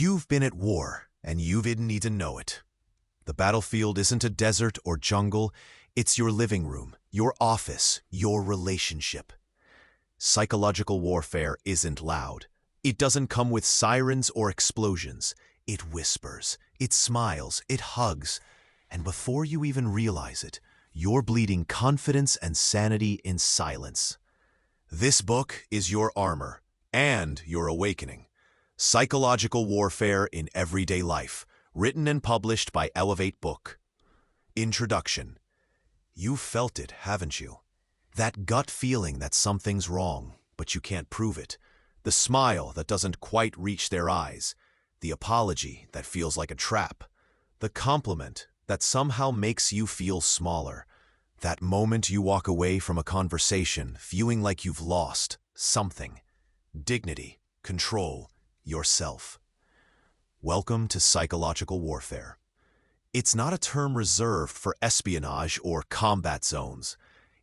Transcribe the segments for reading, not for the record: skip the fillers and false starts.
You've been at war, and you didn't need to know it. The battlefield isn't a desert or jungle, it's your living room, your office, your relationship. Psychological warfare isn't loud. It doesn't come with sirens or explosions. It whispers, it smiles, it hugs, and before you even realize it, you're bleeding confidence and sanity in silence. This book is your armor and your awakening. Psychological Warfare in Everyday Life, written and published by Elevate Book. Introduction. You've felt it, haven't you? That gut feeling that something's wrong, but you can't prove it. The smile that doesn't quite reach their eyes. The apology that feels like a trap. The compliment that somehow makes you feel smaller. That moment you walk away from a conversation feeling like you've lost something. Dignity, control, yourself. Welcome to Psychological Warfare. It's not a term reserved for espionage or combat zones.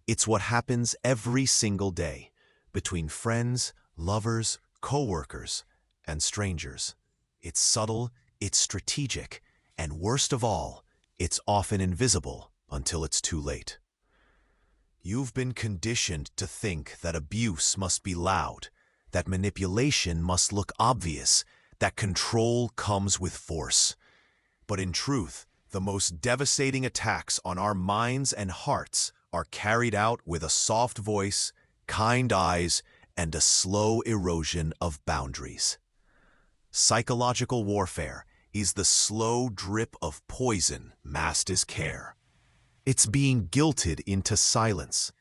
It's what happens every single day between friends, lovers, co-workers, and strangers. It's subtle, it's strategic, and worst of all, it's often invisible until it's too late. You've been conditioned to think that abuse must be loud, that manipulation must look obvious, that control comes with force. But in truth, the most devastating attacks on our minds and hearts are carried out with a soft voice, kind eyes, and a slow erosion of boundaries. Psychological warfare is the slow drip of poison masked as care. It's being guilted into silence.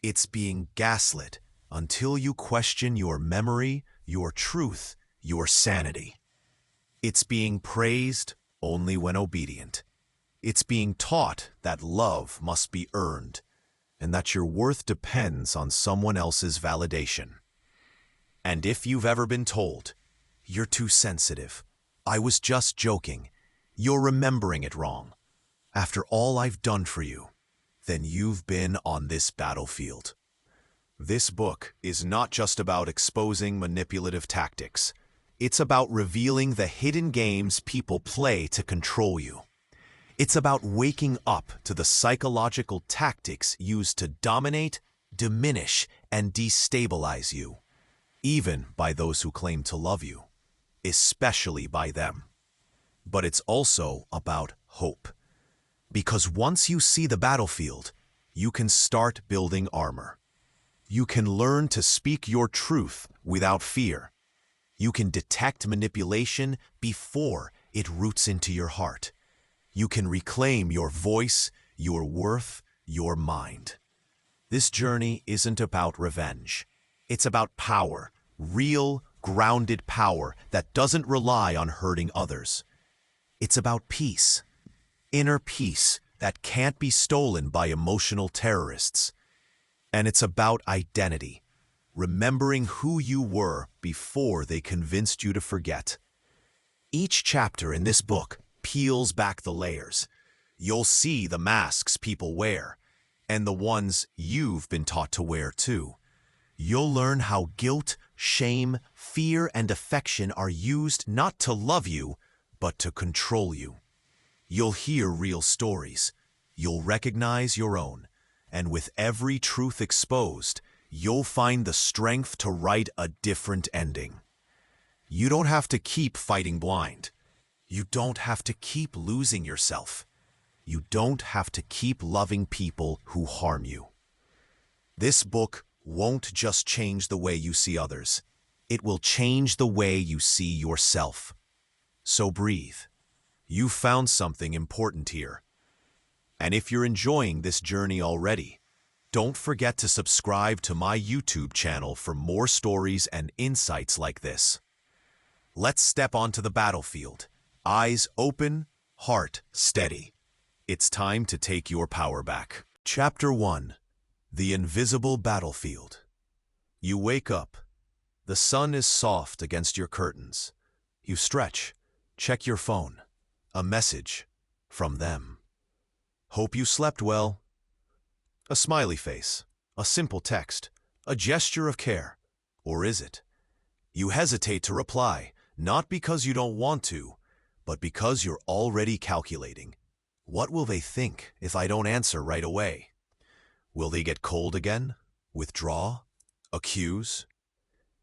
It's being gaslit until you question your memory, your truth, your sanity. It's being praised only when obedient. It's being taught that love must be earned and that your worth depends on someone else's validation. And if you've ever been told, "You're too sensitive," "I was just joking," "You're remembering it wrong," after all I've done for you, then you've been on this battlefield. This book is not just about exposing manipulative tactics. It's about revealing the hidden games people play to control you. It's about waking up to the psychological tactics used to dominate, diminish, and destabilize you, even by those who claim to love you, especially by them. But it's also about hope. Because once you see the battlefield, you can start building armor. You can learn to speak your truth without fear. You can detect manipulation before it roots into your heart. You can reclaim your voice, your worth, your mind. This journey isn't about revenge. It's about power, real, grounded power that doesn't rely on hurting others. It's about peace, inner peace that can't be stolen by emotional terrorists. And it's about identity, remembering who you were before they convinced you to forget. Each chapter in this book peels back the layers. You'll see the masks people wear, and the ones you've been taught to wear too. You'll learn how guilt, shame, fear, and affection are used not to love you, but to control you. You'll hear real stories. You'll recognize your own. And with every truth exposed, you'll find the strength to write a different ending. You don't have to keep fighting blind. You don't have to keep losing yourself. You don't have to keep loving people who harm you. This book won't just change the way you see others. It will change the way you see yourself. So breathe. You've found something important here. And if you're enjoying this journey already, don't forget to subscribe to my YouTube channel for more stories and insights like this. Let's step onto the battlefield. Eyes open, heart steady. It's time to take your power back. Chapter 1. The Invisible Battlefield. You wake up. The sun is soft against your curtains. You stretch, check your phone. A message from them. Hope you slept well. A smiley face, a simple text, a gesture of care. Or is it? You hesitate to reply, Not because you don't want to, but because you're already calculating. What will they think if I don't answer right away? Will they get cold again? Withdraw? Accuse?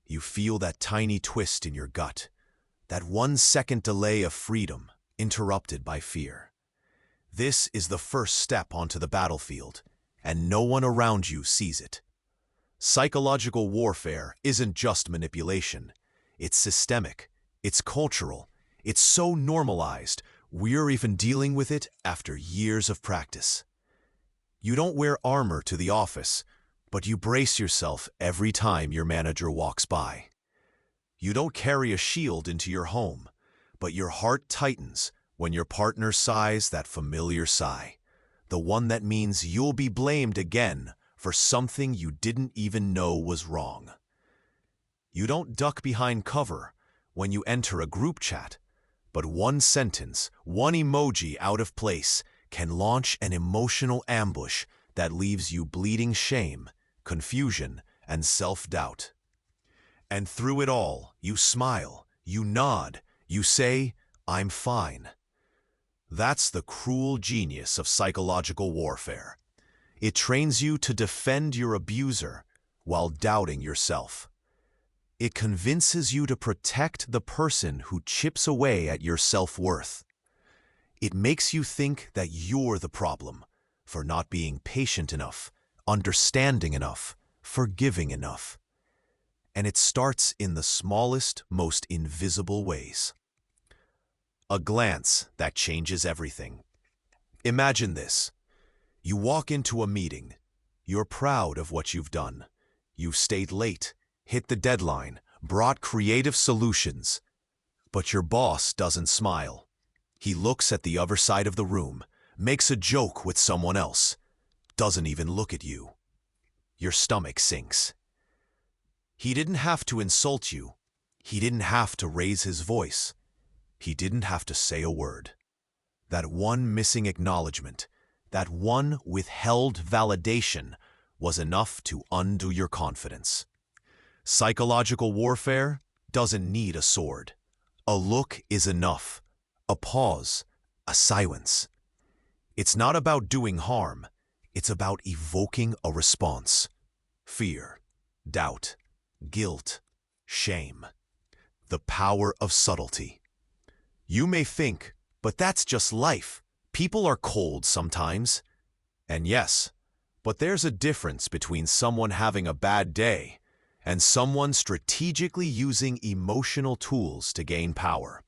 You feel that tiny twist in your gut, that 1 second delay of freedom interrupted by fear. This is the first step onto the battlefield, and no one around you sees it. Psychological warfare isn't just manipulation. It's systemic. It's cultural. It's so normalized, we're even dealing with it after years of practice. You don't wear armor to the office, but you brace yourself every time your manager walks by. You don't carry a shield into your home, but your heart tightens when your partner sighs that familiar sigh, the one that means you'll be blamed again for something you didn't even know was wrong. You don't duck behind cover when you enter a group chat, but one sentence, one emoji out of place can launch an emotional ambush that leaves you bleeding shame, confusion, and self-doubt. And through it all, you smile, you nod, you say, "I'm fine." That's the cruel genius of psychological warfare. It trains you to defend your abuser while doubting yourself. It convinces you to protect the person who chips away at your self-worth. It makes you think that you're the problem for not being patient enough, understanding enough, forgiving enough. And it starts in the smallest, most invisible ways. A glance that changes everything. Imagine this. You walk into a meeting. You're proud of what you've done. You've stayed late, hit the deadline, brought creative solutions. But your boss doesn't smile. He looks at the other side of the room, makes a joke with someone else, doesn't even look at you. Your stomach sinks. He didn't have to insult you. He didn't have to raise his voice. He didn't have to say a word. That one missing acknowledgement, that one withheld validation was enough to undo your confidence. Psychological warfare doesn't need a sword. A look is enough. A pause, a silence. It's not about doing harm. It's about evoking a response. Fear, doubt, guilt, shame. The power of subtlety. You may think, but that's just life. People are cold sometimes. And yes, but there's a difference between someone having a bad day and someone strategically using emotional tools to gain power.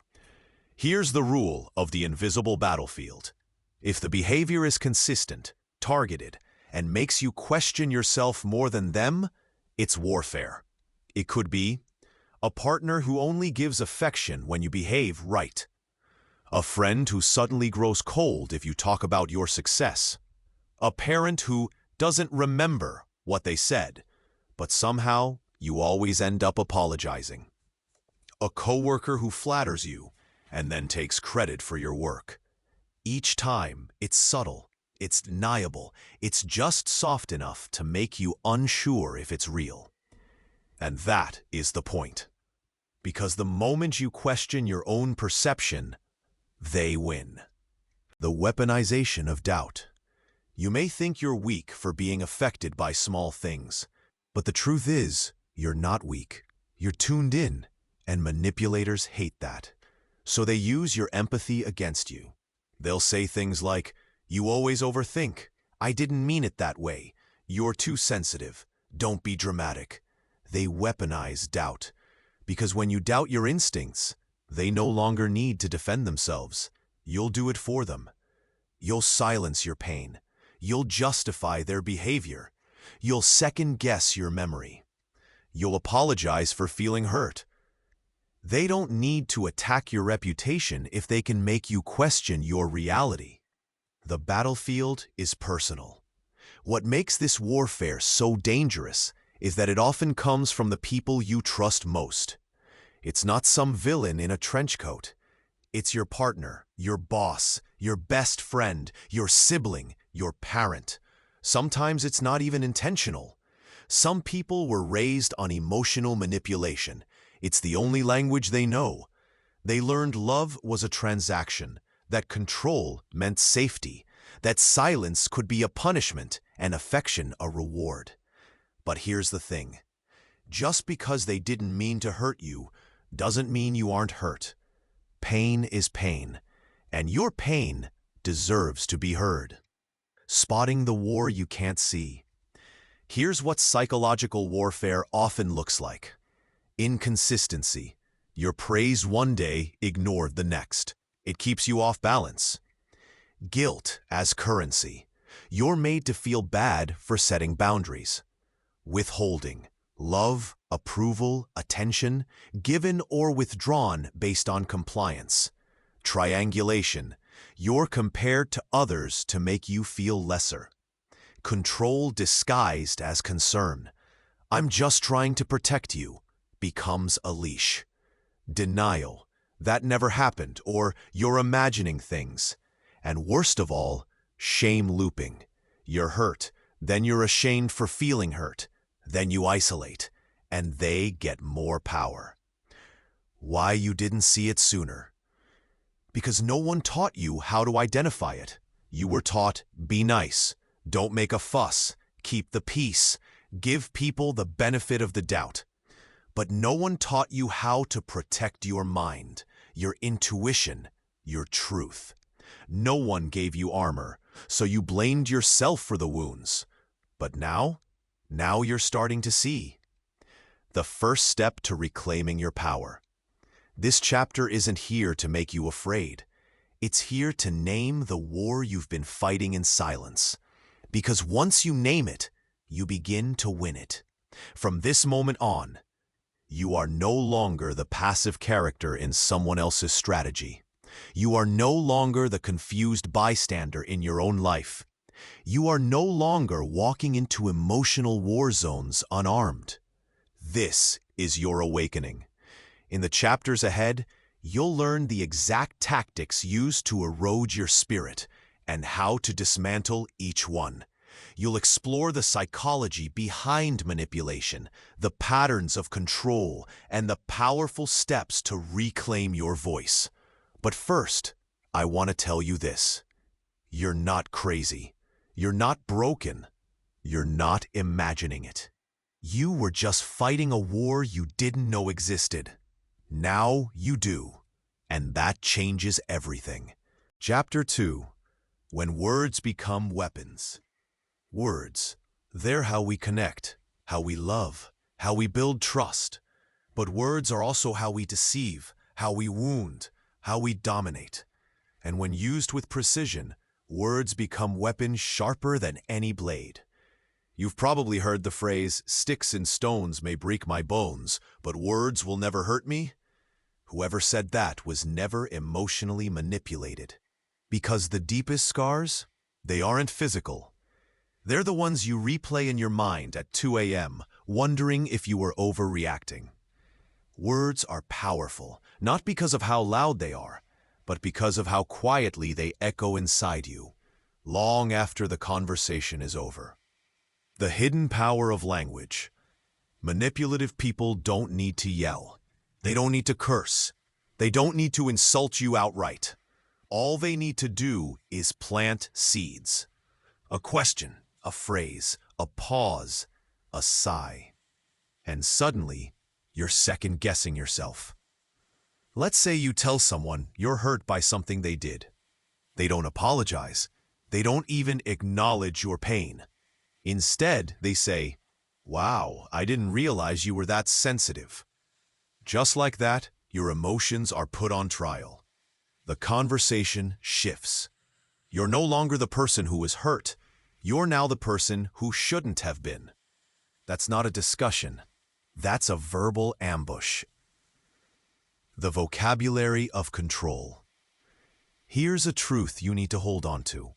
Here's the rule of the invisible battlefield. If the behavior is consistent, targeted, and makes you question yourself more than them, it's warfare. It could be a partner who only gives affection when you behave right. A friend who suddenly grows cold if you talk about your success. A parent who doesn't remember what they said, but somehow you always end up apologizing. A coworker who flatters you and then takes credit for your work. Each time, it's subtle, it's deniable, it's just soft enough to make you unsure if it's real. And that is the point. Because the moment you question your own perception, they win. The weaponization of doubt. You may think you're weak for being affected by small things, but the truth is, you're not weak. You're tuned in, and manipulators hate that. So they use your empathy against you. They'll say things like, "You always overthink. I didn't mean it that way. You're too sensitive. Don't be dramatic." They weaponize doubt. Because when you doubt your instincts, they no longer need to defend themselves. You'll do it for them. You'll silence your pain. You'll justify their behavior. You'll second-guess your memory. You'll apologize for feeling hurt. They don't need to attack your reputation if they can make you question your reality. The battlefield is personal. What makes this warfare so dangerous is that it often comes from the people you trust most. It's not some villain in a trench coat. It's your partner, your boss, your best friend, your sibling, your parent. Sometimes it's not even intentional. Some people were raised on emotional manipulation. It's the only language they know. They learned love was a transaction, that control meant safety, that silence could be a punishment and affection a reward. But here's the thing. Just because they didn't mean to hurt you doesn't mean you aren't hurt. Pain is pain, and your pain deserves to be heard. Spotting the war you can't see. Here's what psychological warfare often looks like. Inconsistency. You're praised one day, ignored the next. It keeps you off balance. Guilt as currency. You're made to feel bad for setting boundaries. Withholding. Love, approval, attention, given or withdrawn based on compliance. Triangulation. You're compared to others to make you feel lesser. Control disguised as concern. I'm just trying to protect you, becomes a leash. Denial. That never happened, or you're imagining things. And worst of all, shame looping. You're hurt, then you're ashamed for feeling hurt, then you isolate, and they get more power. Why you didn't see it sooner? Because no one taught you how to identify it. You were taught, be nice, don't make a fuss, keep the peace, give people the benefit of the doubt. But no one taught you how to protect your mind, your intuition, your truth. No one gave you armor, so you blamed yourself for the wounds. But now you're starting to see. The first step to reclaiming your power. This chapter isn't here to make you afraid. It's here to name the war you've been fighting in silence. Because once you name it, you begin to win it. From this moment on, you are no longer the passive character in someone else's strategy. You are no longer the confused bystander in your own life. You are no longer walking into emotional war zones unarmed. This is your awakening. In the chapters ahead, you'll learn the exact tactics used to erode your spirit and how to dismantle each one. You'll explore the psychology behind manipulation, the patterns of control, and the powerful steps to reclaim your voice. But first, I want to tell you this. You're not crazy. You're not broken. You're not imagining it. You were just fighting a war you didn't know existed. Now you do, and that changes everything. Chapter 2. When Words Become Weapons. Words, they're how we connect, how we love, how we build trust. But words are also how we deceive, how we wound, how we dominate. And when used with precision, words become weapons sharper than any blade. You've probably heard the phrase, "Sticks and stones may break my bones, but words will never hurt me." Whoever said that was never emotionally manipulated. Because the deepest scars, they aren't physical. They're the ones you replay in your mind at 2 a.m., wondering if you were overreacting. Words are powerful, not because of how loud they are, but because of how quietly they echo inside you, long after the conversation is over. The hidden power of language. Manipulative people don't need to yell. They don't need to curse. They don't need to insult you outright. All they need to do is plant seeds. A question, a phrase, a pause, a sigh. And suddenly, you're second-guessing yourself. Let's say you tell someone you're hurt by something they did. They don't apologize. They don't even acknowledge your pain. Instead, they say, "Wow, I didn't realize you were that sensitive." Just like that, your emotions are put on trial. The conversation shifts. You're no longer the person who was hurt. You're now the person who shouldn't have been. That's not a discussion. That's a verbal ambush. The vocabulary of control. Here's a truth you need to hold on to.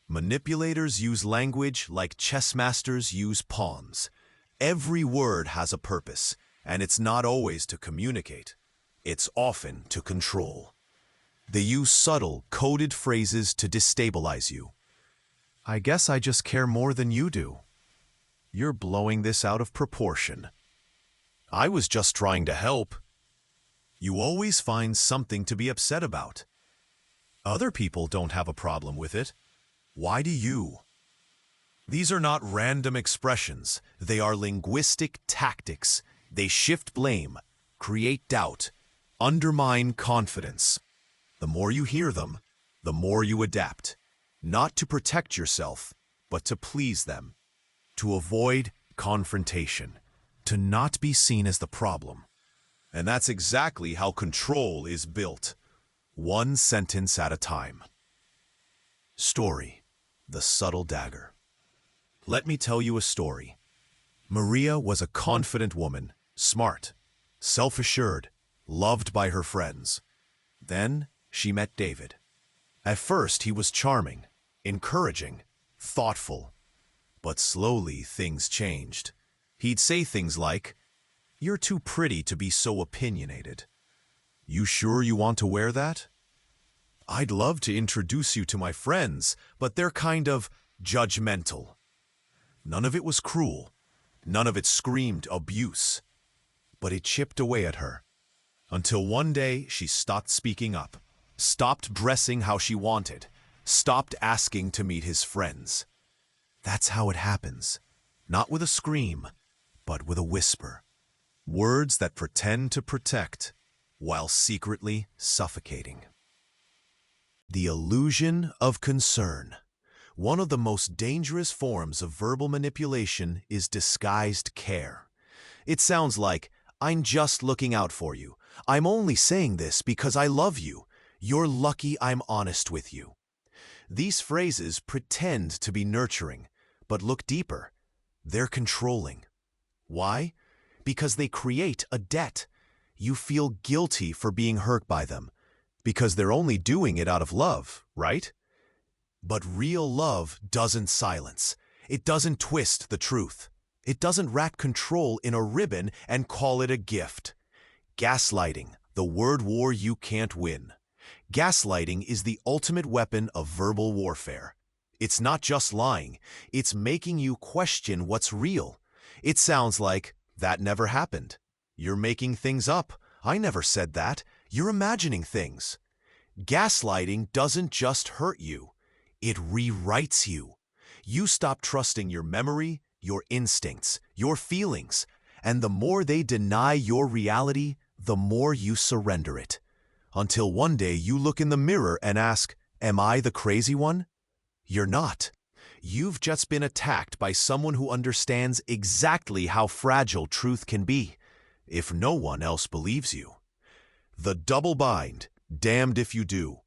Manipulators use language like chess masters use pawns. Every word has a purpose, and it's not always to communicate. It's often to control. They use subtle, coded phrases to destabilize you. "I guess I just care more than you do. You're blowing this out of proportion. I was just trying to help." You always find something to be upset about. Other people don't have a problem with it. Why do you? These are not random expressions. They are linguistic tactics. They shift blame, create doubt, undermine confidence. The more you hear them, the more you adapt. Not to protect yourself, but to please them. To avoid confrontation. To not be seen as the problem. And that's exactly how control is built. One sentence at a time. Story: The Subtle Dagger. Let me tell you a story. Maria was a confident woman, smart, self-assured, loved by her friends. Then she met David. At first he was charming, encouraging, thoughtful. But slowly things changed. He'd say things like, "You're too pretty to be so opinionated. You sure you want to wear that? I'd love to introduce you to my friends, but they're kind of judgmental." None of it was cruel. None of it screamed abuse. But it chipped away at her. Until one day she stopped speaking up, stopped dressing how she wanted, stopped asking to meet his friends. That's how it happens. Not with a scream, but with a whisper. Words that pretend to protect, while secretly suffocating. The illusion of concern. One of the most dangerous forms of verbal manipulation is disguised care. It sounds like, "I'm just looking out for you. I'm only saying this because I love you. You're lucky I'm honest with you." These phrases pretend to be nurturing, but look deeper. They're controlling. Why? Because they create a debt. You feel guilty for being hurt by them, because they're only doing it out of love, right? But real love doesn't silence. It doesn't twist the truth. It doesn't wrap control in a ribbon and call it a gift. Gaslighting, the word war you can't win. Gaslighting is the ultimate weapon of verbal warfare. It's not just lying. It's making you question what's real. It sounds like, "That never happened. You're making things up. I never said that. You're imagining things." Gaslighting doesn't just hurt you. It rewrites you. You stop trusting your memory, your instincts, your feelings, and the more they deny your reality, the more you surrender it. Until one day you look in the mirror and ask, "Am I the crazy one?" You're not. You've just been attacked by someone who understands exactly how fragile truth can be, if no one else believes you. The double bind, damned if you do.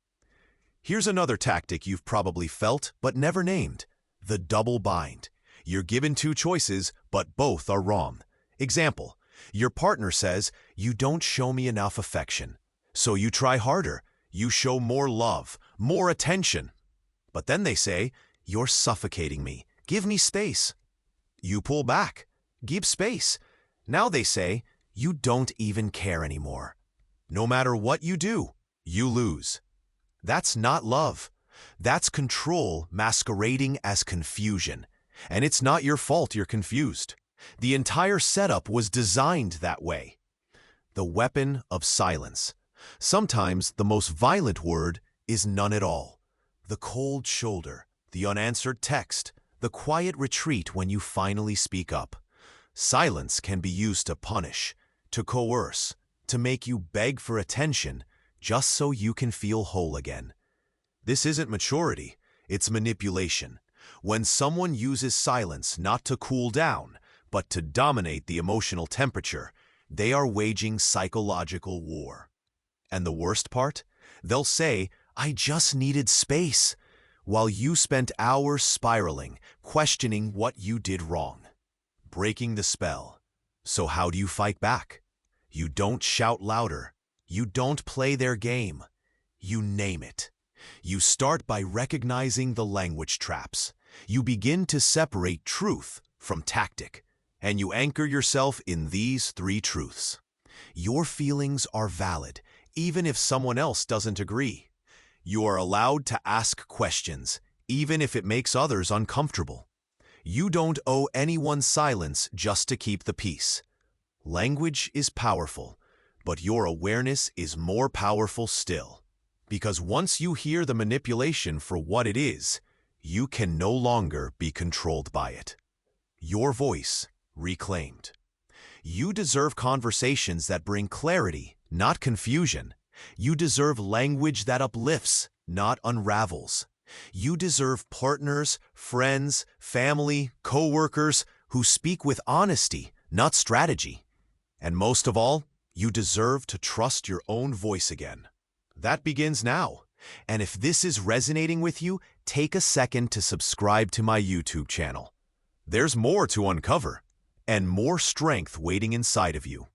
Here's another tactic you've probably felt but never named: the double bind. You're given two choices, but both are wrong. Example: your partner says, "You don't show me enough affection." So you try harder. You show more love, more attention. But then they say, "You're suffocating me. Give me space." You pull back. Give space. Now they say, "You don't even care anymore." No matter what you do, you lose. That's not love. That's control masquerading as confusion. And it's not your fault you're confused. The entire setup was designed that way. The weapon of silence. Sometimes the most violent word is none at all. The cold shoulder, the unanswered text, the quiet retreat when you finally speak up. Silence can be used to punish, to coerce, to make you beg for attention, just so you can feel whole again. This isn't maturity, it's manipulation. When someone uses silence not to cool down, but to dominate the emotional temperature, they are waging psychological war. And the worst part? They'll say, "I just needed space," while you spent hours spiraling, questioning what you did wrong. Breaking the spell. So how do you fight back? You don't shout louder. You don't play their game. You name it. You start by recognizing the language traps. You begin to separate truth from tactic, and you anchor yourself in these three truths. Your feelings are valid, even if someone else doesn't agree. You are allowed to ask questions, even if it makes others uncomfortable. You don't owe anyone silence just to keep the peace. Language is powerful. But your awareness is more powerful still. Because once you hear the manipulation for what it is, you can no longer be controlled by it. Your voice reclaimed. You deserve conversations that bring clarity, not confusion. You deserve language that uplifts, not unravels. You deserve partners, friends, family, co-workers who speak with honesty, not strategy. And most of all, you deserve to trust your own voice again. That begins now. And if this is resonating with you, take a second to subscribe to my YouTube channel. There's more to uncover, and more strength waiting inside of you.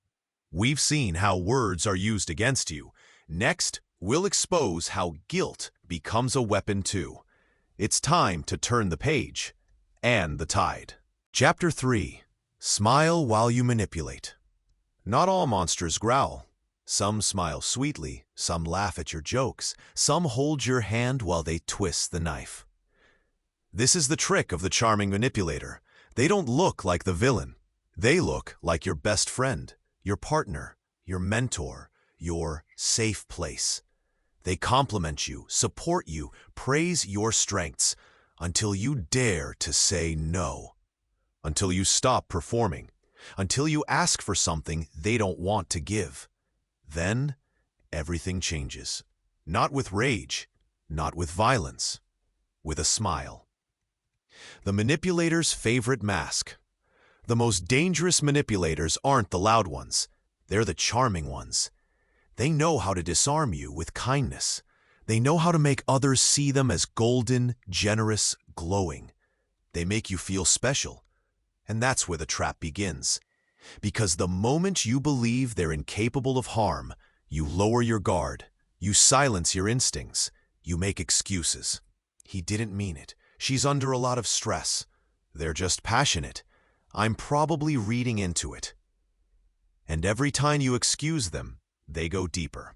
We've seen how words are used against you. Next, we'll expose how guilt becomes a weapon too. It's time to turn the page and the tide. Chapter 3. Smile while you manipulate. Not all monsters growl. Some smile sweetly, some laugh at your jokes, some hold your hand while they twist the knife. This is the trick of the charming manipulator. They don't look like the villain. They look like your best friend, your partner, your mentor, your safe place. They compliment you, support you, praise your strengths, until you dare to say no. Until you stop performing. Until you ask for something they don't want to give. Then, everything changes. Not with rage, not with violence, with a smile. The manipulator's favorite mask. The most dangerous manipulators aren't the loud ones. They're the charming ones. They know how to disarm you with kindness. They know how to make others see them as golden, generous, glowing. They make you feel special. And that's where the trap begins. Because the moment you believe they're incapable of harm, you lower your guard, you silence your instincts, you make excuses. He didn't mean it. She's under a lot of stress. They're just passionate. I'm probably reading into it. And every time you excuse them, they go deeper.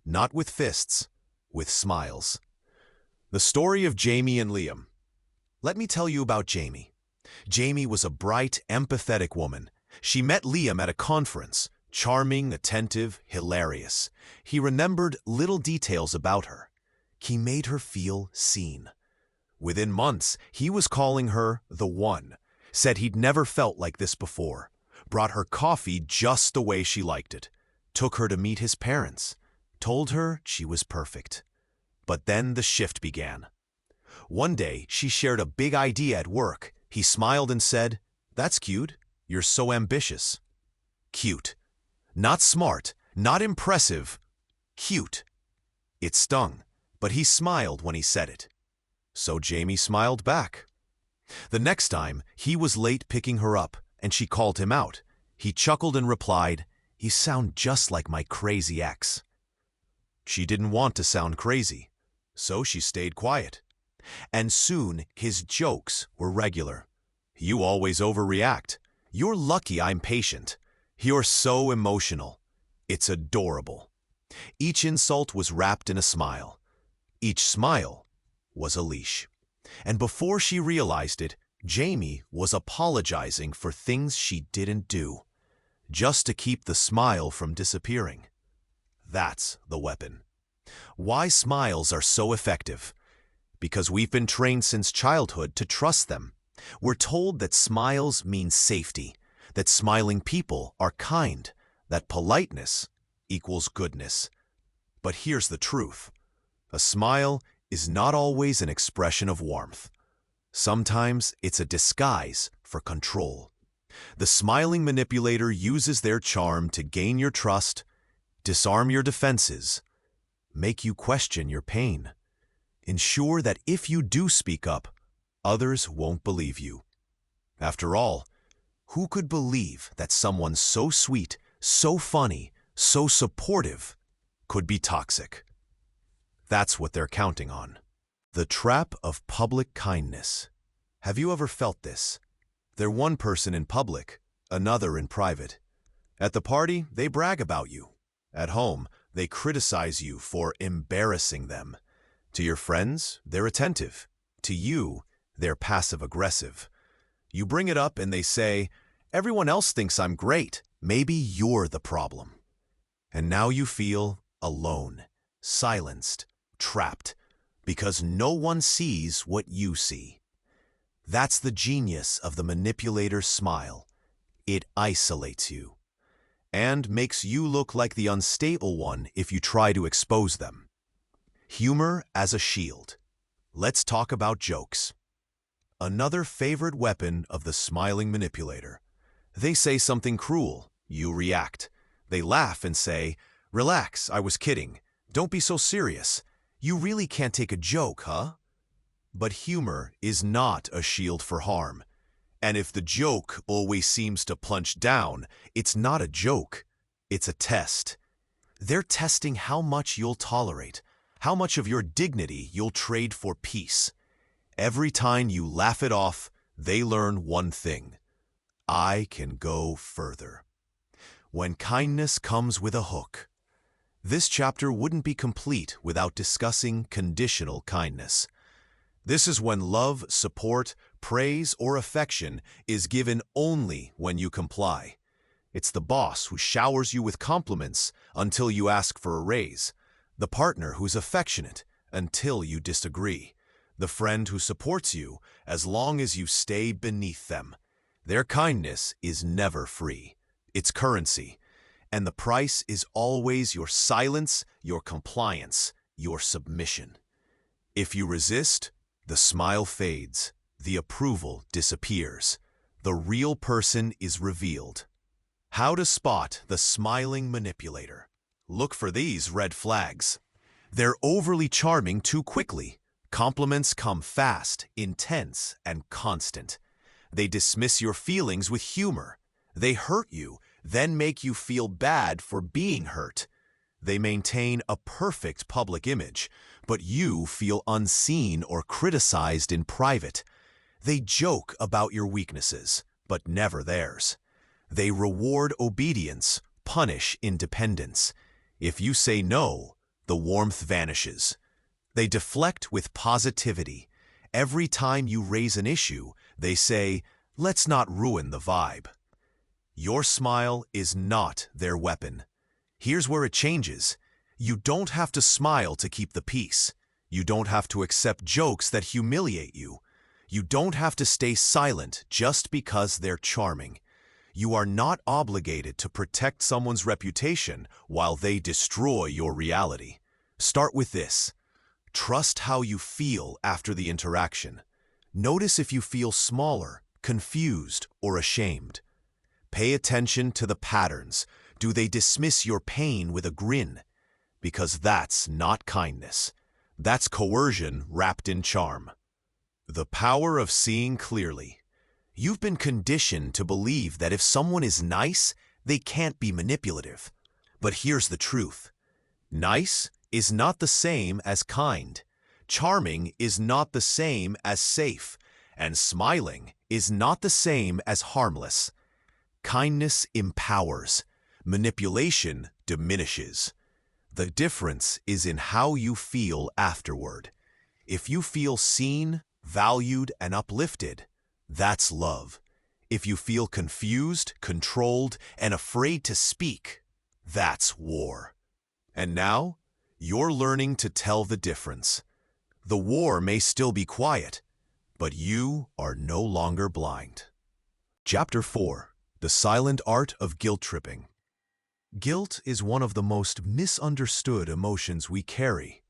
Not with fists, with smiles. The story of Jamie and Liam. Let me tell you about Jamie. Jamie was a bright, empathetic woman. She met Liam at a conference, charming, attentive, hilarious. He remembered little details about her. He made her feel seen. Within months, he was calling her the one, said he'd never felt like this before, brought her coffee just the way she liked it, took her to meet his parents, told her she was perfect. But then the shift began. One day, she shared a big idea at work. He smiled and said, "That's cute. You're so ambitious." Cute. Not smart, not impressive. Cute. It stung, but he smiled when he said it. So Jamie smiled back. The next time, he was late picking her up, and she called him out. He chuckled and replied, "You sound just like my crazy ex." She didn't want to sound crazy, so she stayed quiet. And soon, his jokes were regular. "You always overreact. You're lucky I'm patient. You're so emotional. It's adorable." Each insult was wrapped in a smile. Each smile was a leash. And before she realized it, Jamie was apologizing for things she didn't do, just to keep the smile from disappearing. That's the weapon. Why smiles are so effective? Because we've been trained since childhood to trust them. We're told that smiles mean safety, that smiling people are kind, that politeness equals goodness. But here's the truth. A smile is not always an expression of warmth. Sometimes it's a disguise for control. The smiling manipulator uses their charm to gain your trust, disarm your defenses, make you question your pain, ensure that if you do speak up, others won't believe you. After all, who could believe that someone so sweet, so funny, so supportive could be toxic? That's what they're counting on. The trap of public kindness. Have you ever felt this? They're one person in public, another in private. At the party, they brag about you. At home, they criticize you for embarrassing them. To your friends, they're attentive. To you, they're passive-aggressive. You bring it up and they say, "Everyone else thinks I'm great. Maybe you're the problem." And now you feel alone, silenced, trapped, because no one sees what you see. That's the genius of the manipulator's smile. It isolates you and makes you look like the unstable one if you try to expose them. Humor as a shield. Let's talk about jokes. Another favorite weapon of the smiling manipulator. They say something cruel. You react. They laugh and say, "Relax, I was kidding. Don't be so serious. You really can't take a joke, huh?" But humor is not a shield for harm. And if the joke always seems to punch down, it's not a joke. It's a test. They're testing how much you'll tolerate, how much of your dignity you'll trade for peace. Every time you laugh it off, they learn one thing. I can go further. When kindness comes with a hook. This chapter wouldn't be complete without discussing conditional kindness. This is when love, support, praise, or affection is given only when you comply. It's the boss who showers you with compliments until you ask for a raise, the partner who's affectionate until you disagree, the friend who supports you as long as you stay beneath them. Their kindness is never free. It's currency, and the price is always your silence, your compliance, your submission. If you resist, the smile fades, the approval disappears, the real person is revealed. How to spot the smiling manipulator. Look for these red flags. They're overly charming too quickly. Compliments come fast, intense, and constant. They dismiss your feelings with humor. They hurt you, then make you feel bad for being hurt. They maintain a perfect public image, but you feel unseen or criticized in private. They joke about your weaknesses, but never theirs. They reward obedience, punish independence. If you say no, the warmth vanishes. They deflect with positivity. Every time you raise an issue, they say, "Let's not ruin the vibe." Your smile is not their weapon. Here's where it changes. You don't have to smile to keep the peace. You don't have to accept jokes that humiliate you. You don't have to stay silent just because they're charming. You are not obligated to protect someone's reputation while they destroy your reality. Start with this. Trust how you feel after the interaction. Notice if you feel smaller, confused, or ashamed. Pay attention to the patterns. Do they dismiss your pain with a grin? Because that's not kindness. That's coercion wrapped in charm. The power of seeing clearly. You've been conditioned to believe that if someone is nice, they can't be manipulative. But here's the truth. Nice is not the same as kind. Charming is not the same as safe. And smiling is not the same as harmless. Kindness empowers. Manipulation diminishes. The difference is in how you feel afterward. If you feel seen, valued, and uplifted, that's love. If you feel confused, controlled, and afraid to speak, that's war. And now, you're learning to tell the difference. The war may still be quiet, but you are no longer blind. Chapter 4. The Silent Art of Guilt Tripping. Guilt is one of the most misunderstood emotions we carry.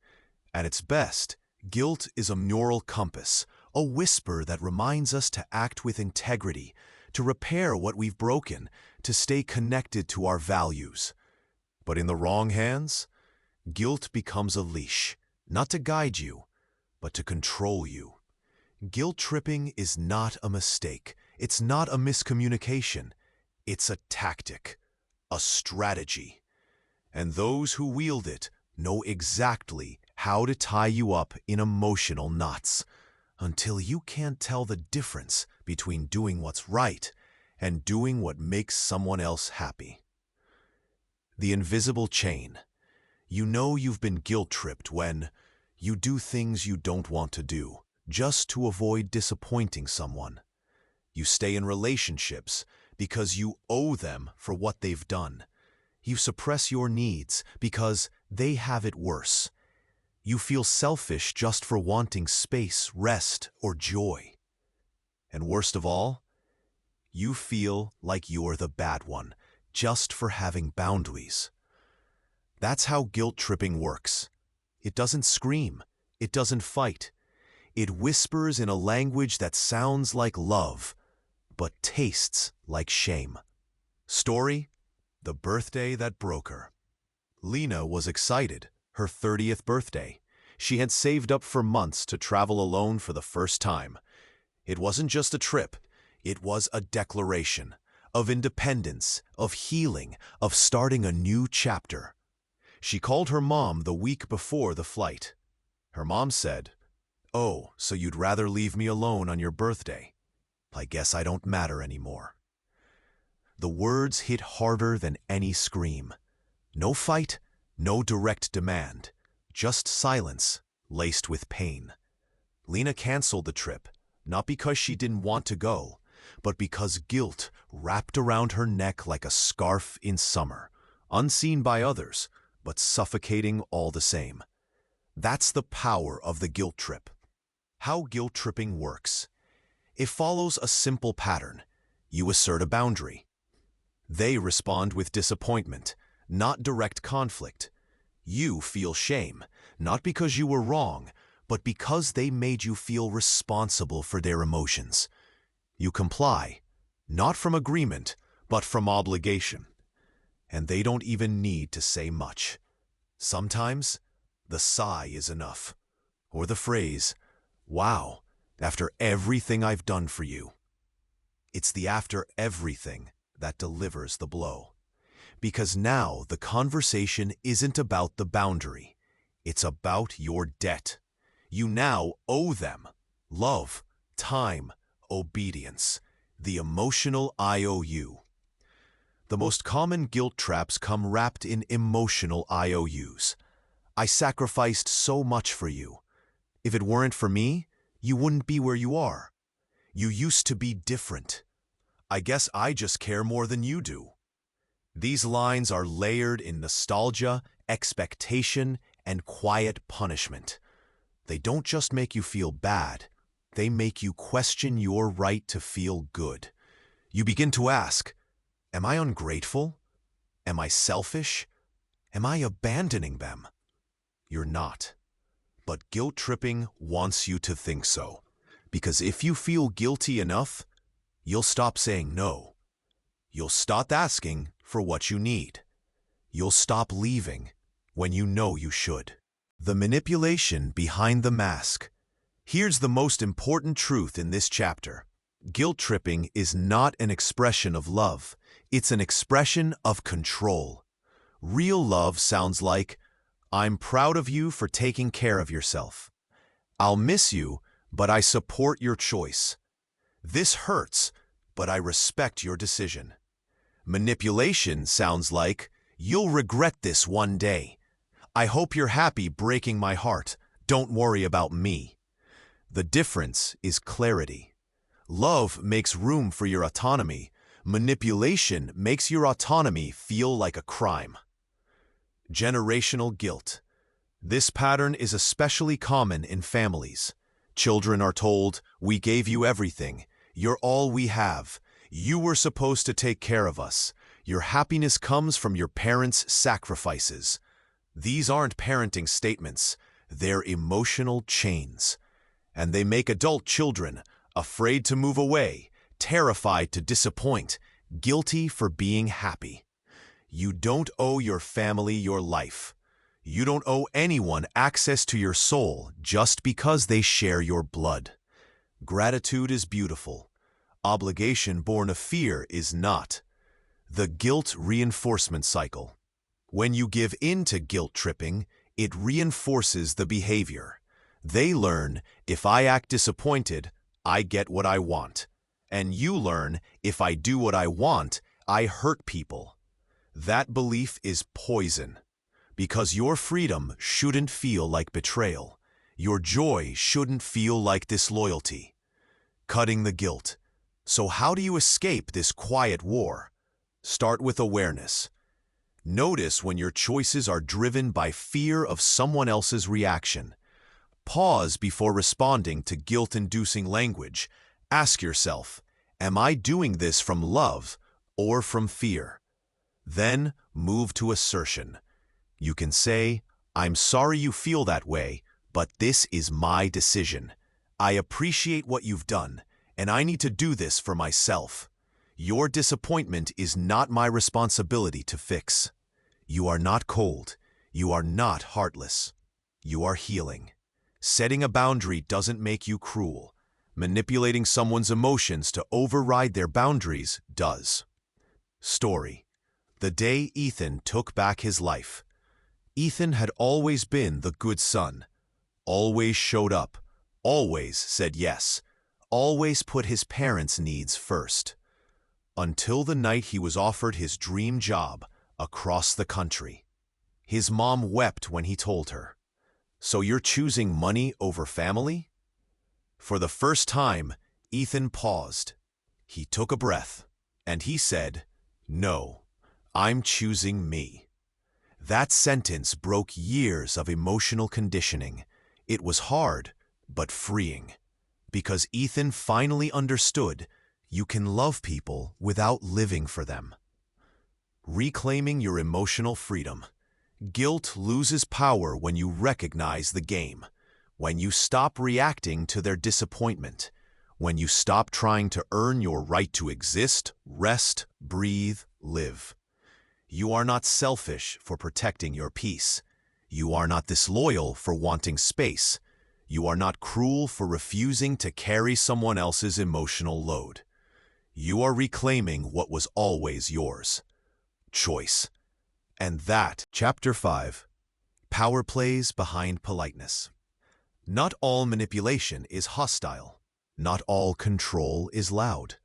At its best, guilt is a moral compass, a whisper that reminds us to act with integrity, to repair what we've broken, to stay connected to our values. But in the wrong hands, guilt becomes a leash, not to guide you, but to control you. Guilt tripping is not a mistake. It's not a miscommunication. It's a tactic, a strategy. And those who wield it know exactly how to tie you up in emotional knots until you can't tell the difference between doing what's right and doing what makes someone else happy. The invisible chain. You know you've been guilt-tripped when you do things you don't want to do, just to avoid disappointing someone. You stay in relationships because you owe them for what they've done. You suppress your needs because they have it worse. You feel selfish just for wanting space, rest, or joy. And worst of all, you feel like you're the bad one, just for having boundaries. That's how guilt tripping works. It doesn't scream. It doesn't fight. It whispers in a language that sounds like love, but tastes like shame. Story: the birthday that broke her. Lena was excited, her 30th birthday. She had saved up for months to travel alone for the first time. It wasn't just a trip, it was a declaration of independence, of healing, of starting a new chapter. She called her mom the week before the flight. Her mom said, "Oh, so you'd rather leave me alone on your birthday? I guess I don't matter anymore." The words hit harder than any scream. No fight, no direct demand, just silence laced with pain. Lena canceled the trip, not because she didn't want to go, but because guilt wrapped around her neck like a scarf in summer, unseen by others, but suffocating all the same. That's the power of the guilt trip. How guilt tripping works. It follows a simple pattern. You assert a boundary. They respond with disappointment, not direct conflict. You feel shame, not because you were wrong, but because they made you feel responsible for their emotions. You comply, not from agreement, but from obligation. And they don't even need to say much. Sometimes, the sigh is enough. Or the phrase, "Wow, after everything I've done for you." It's the after everything that delivers the blow. Because now the conversation isn't about the boundary. It's about your debt. You now owe them love, time, obedience, the emotional IOU. The most common guilt traps come wrapped in emotional IOUs. I sacrificed so much for you. If it weren't for me, you wouldn't be where you are. You used to be different. I guess I just care more than you do. These lines are layered in nostalgia, expectation, and quiet punishment. They don't just make you feel bad, they make you question your right to feel good. You begin to ask, am I ungrateful? Am I selfish? Am I abandoning them? You're not. But guilt tripping wants you to think so. Because if you feel guilty enough, you'll stop saying no. You'll stop asking for what you need. You'll stop leaving when you know you should. The manipulation behind the mask. Here's the most important truth in this chapter. Guilt tripping is not an expression of love. It's an expression of control. Real love sounds like, "I'm proud of you for taking care of yourself. I'll miss you, but I support your choice. This hurts, but I respect your decision." Manipulation sounds like, "You'll regret this one day. I hope you're happy breaking my heart. Don't worry about me." The difference is clarity. Love makes room for your autonomy. Manipulation makes your autonomy feel like a crime. Generational guilt. This pattern is especially common in families. Children are told, "We gave you everything. You're all we have. You were supposed to take care of us. Your happiness comes from your parents' sacrifices." These aren't parenting statements. They're emotional chains. And they make adult children afraid to move away, terrified to disappoint, guilty for being happy. You don't owe your family your life. You don't owe anyone access to your soul just because they share your blood. Gratitude is beautiful. Obligation born of fear is not. The guilt reinforcement cycle. When you give in to guilt tripping, it reinforces the behavior. They learn, if I act disappointed, I get what I want. And you learn, if I do what I want, I hurt people. That belief is poison. Because your freedom shouldn't feel like betrayal. Your joy shouldn't feel like disloyalty. Cutting the guilt. So how do you escape this quiet war? Start with awareness. Notice when your choices are driven by fear of someone else's reaction. Pause before responding to guilt-inducing language. Ask yourself, am I doing this from love or from fear? Then move to assertion. You can say, I'm sorry you feel that way, but this is my decision. I appreciate what you've done, and I need to do this for myself. Your disappointment is not my responsibility to fix. You are not cold. You are not heartless. You are healing. Setting a boundary doesn't make you cruel. Manipulating someone's emotions to override their boundaries does. Story. The day Ethan took back his life. Ethan had always been the good son. Always showed up. Always said yes. Always put his parents' needs first. Until the night he was offered his dream job across the country. His mom wept when he told her, "So you're choosing money over family?" For the first time, Ethan paused. He took a breath, and he said, "No, I'm choosing me." That sentence broke years of emotional conditioning. It was hard, but freeing. Because Ethan finally understood you can love people without living for them. Reclaiming your emotional freedom. Guilt loses power when you recognize the game, when you stop reacting to their disappointment, when you stop trying to earn your right to exist, rest, breathe, live. You are not selfish for protecting your peace. You are not disloyal for wanting space. You are not cruel for refusing to carry someone else's emotional load. You are reclaiming what was always yours. Choice. And that, Chapter 5, Power Plays Behind Politeness. Not all manipulation is hostile. Not all control is loud.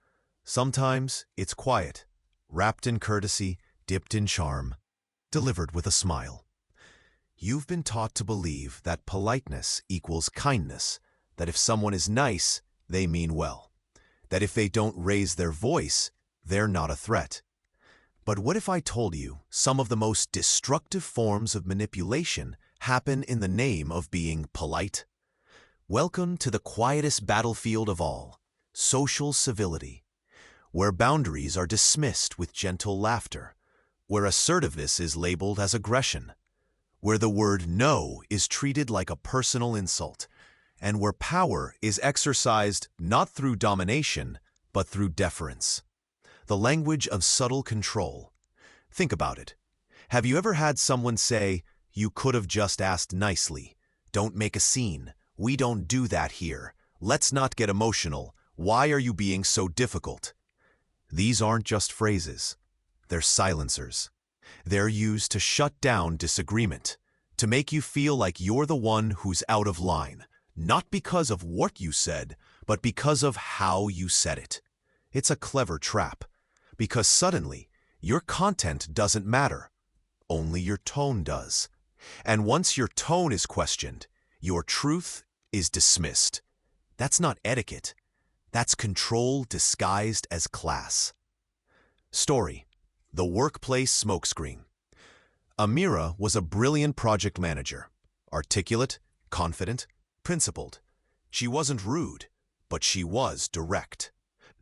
Sometimes it's quiet, wrapped in courtesy, dipped in charm, delivered with a smile. You've been taught to believe that politeness equals kindness, that if someone is nice, they mean well, that if they don't raise their voice, they're not a threat. But what if I told you some of the most destructive forms of manipulation happen in the name of being polite? Welcome to the quietest battlefield of all, social civility, where boundaries are dismissed with gentle laughter, where assertiveness is labeled as aggression, where the word no is treated like a personal insult, and where power is exercised not through domination, but through deference. The language of subtle control. Think about it. Have you ever had someone say, "You could have just asked nicely. Don't make a scene. We don't do that here. Let's not get emotional. Why are you being so difficult?" These aren't just phrases. They're silencers. They're used to shut down disagreement, to make you feel like you're the one who's out of line, not because of what you said, but because of how you said it. It's a clever trap, because suddenly your content doesn't matter. Only your tone does. And once your tone is questioned, your truth is dismissed. That's not etiquette. That's control disguised as class. Story. The workplace smokescreen. Amira was a brilliant project manager, articulate, confident, principled. She wasn't rude, but she was direct.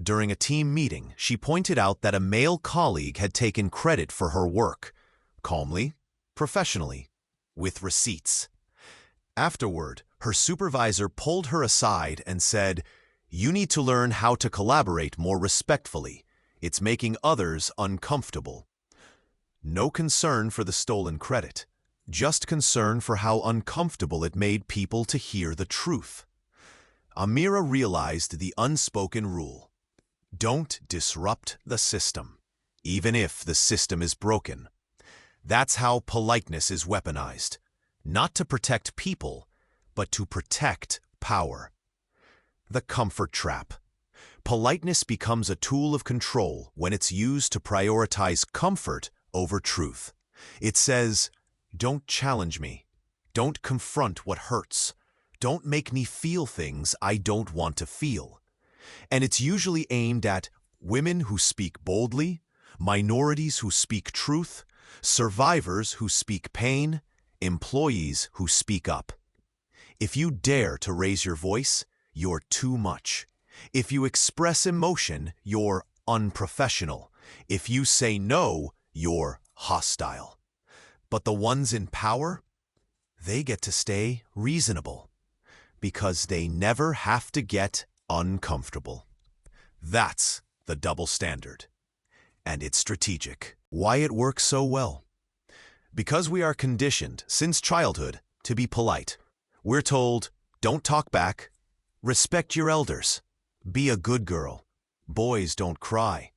During a team meeting, she pointed out that a male colleague had taken credit for her work, calmly, professionally, with receipts. Afterward, her supervisor pulled her aside and said, "You need to learn how to collaborate more respectfully. It's making others uncomfortable." No concern for the stolen credit, just concern for how uncomfortable it made people to hear the truth. Amira realized the unspoken rule. Don't disrupt the system, even if the system is broken. That's how politeness is weaponized, not to protect people, but to protect power. The comfort trap. Politeness becomes a tool of control when it's used to prioritize comfort over truth. It says, "Don't challenge me. Don't confront what hurts. Don't make me feel things I don't want to feel." And it's usually aimed at women who speak boldly, minorities who speak truth, survivors who speak pain, employees who speak up. If you dare to raise your voice, you're too much. If you express emotion, you're unprofessional. If you say no, you're hostile. But the ones in power, they get to stay reasonable because they never have to get uncomfortable. That's the double standard. And it's strategic. Why it works so well? Because we are conditioned since childhood to be polite. We're told, don't talk back, respect your elders, be a good girl, boys don't cry,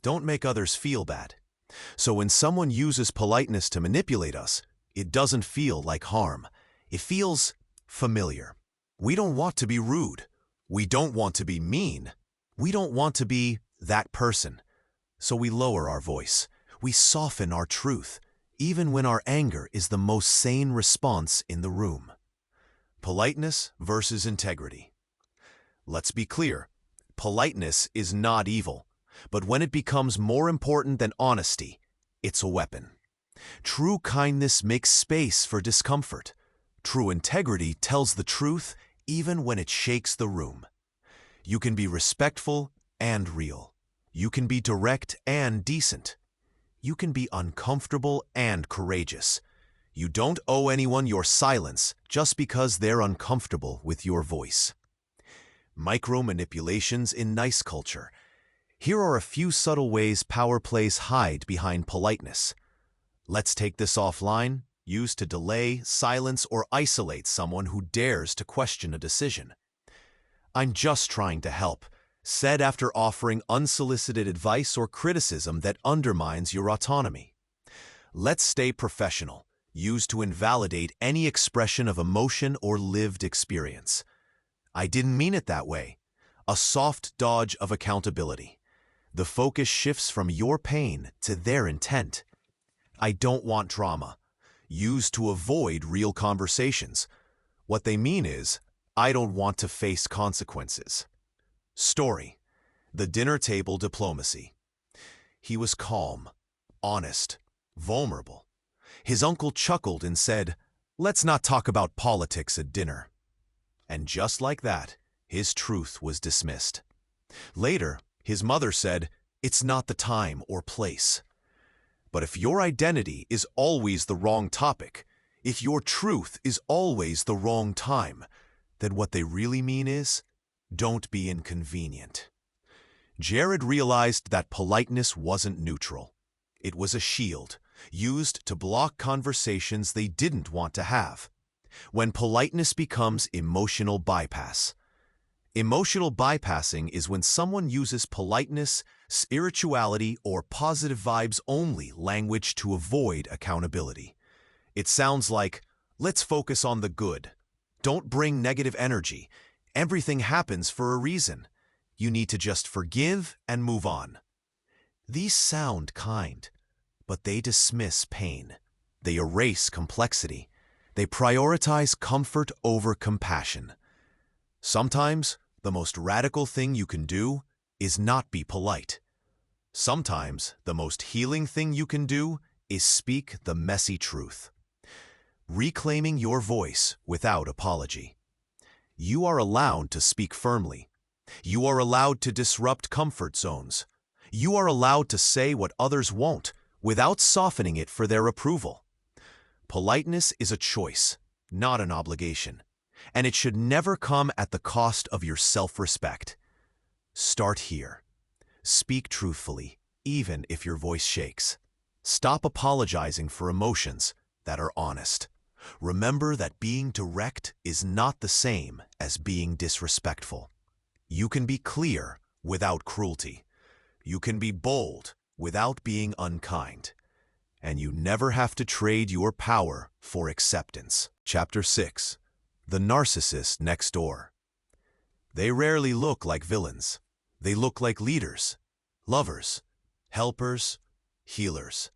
don't make others feel bad. So when someone uses politeness to manipulate us, it doesn't feel like harm. It feels familiar. We don't want to be rude. We don't want to be mean. We don't want to be that person. So we lower our voice. We soften our truth, even when our anger is the most sane response in the room. Politeness versus integrity. Let's be clear. Politeness is not evil, but when it becomes more important than honesty, it's a weapon. True kindness makes space for discomfort. True integrity tells the truth even when it shakes the room. You can be respectful and real. You can be direct and decent. You can be uncomfortable and courageous. You don't owe anyone your silence just because they're uncomfortable with your voice. Micro-manipulations in nice culture. Here are a few subtle ways power plays hide behind politeness. Let's take this offline, used to delay, silence, or isolate someone who dares to question a decision. I'm just trying to help, said after offering unsolicited advice or criticism that undermines your autonomy. Let's stay professional, used to invalidate any expression of emotion or lived experience. I didn't mean it that way. A soft dodge of accountability. The focus shifts from your pain to their intent. I don't want drama, used to avoid real conversations. What they mean is, I don't want to face consequences. Story: the dinner table diplomacy. He was calm, honest, vulnerable. His uncle chuckled and said, "Let's not talk about politics at dinner." And just like that, his truth was dismissed. Later, his mother said, "It's not the time or place." But if your identity is always the wrong topic, if your truth is always the wrong time, then what they really mean is, don't be inconvenient. Jared realized that politeness wasn't neutral. It was a shield, used to block conversations they didn't want to have. When politeness becomes emotional bypass. Emotional bypassing is when someone uses politeness, spirituality, or positive vibes only language to avoid accountability. It sounds like, let's focus on the good. Don't bring negative energy. Everything happens for a reason. You need to just forgive and move on. These sound kind, but they dismiss pain. They erase complexity. They prioritize comfort over compassion. Sometimes, the most radical thing you can do is not be polite. Sometimes, the most healing thing you can do is speak the messy truth. Reclaiming your voice without apology. You are allowed to speak firmly. You are allowed to disrupt comfort zones. You are allowed to say what others won't without softening it for their approval. Politeness is a choice, not an obligation, and it should never come at the cost of your self-respect. Start here. Speak truthfully, even if your voice shakes. Stop apologizing for emotions that are honest. Remember that being direct is not the same as being disrespectful. You can be clear without cruelty. You can be bold without being unkind. And you never have to trade your power for acceptance. Chapter 6. The Narcissist Next Door. They rarely look like villains. They look like leaders, lovers, helpers, healers.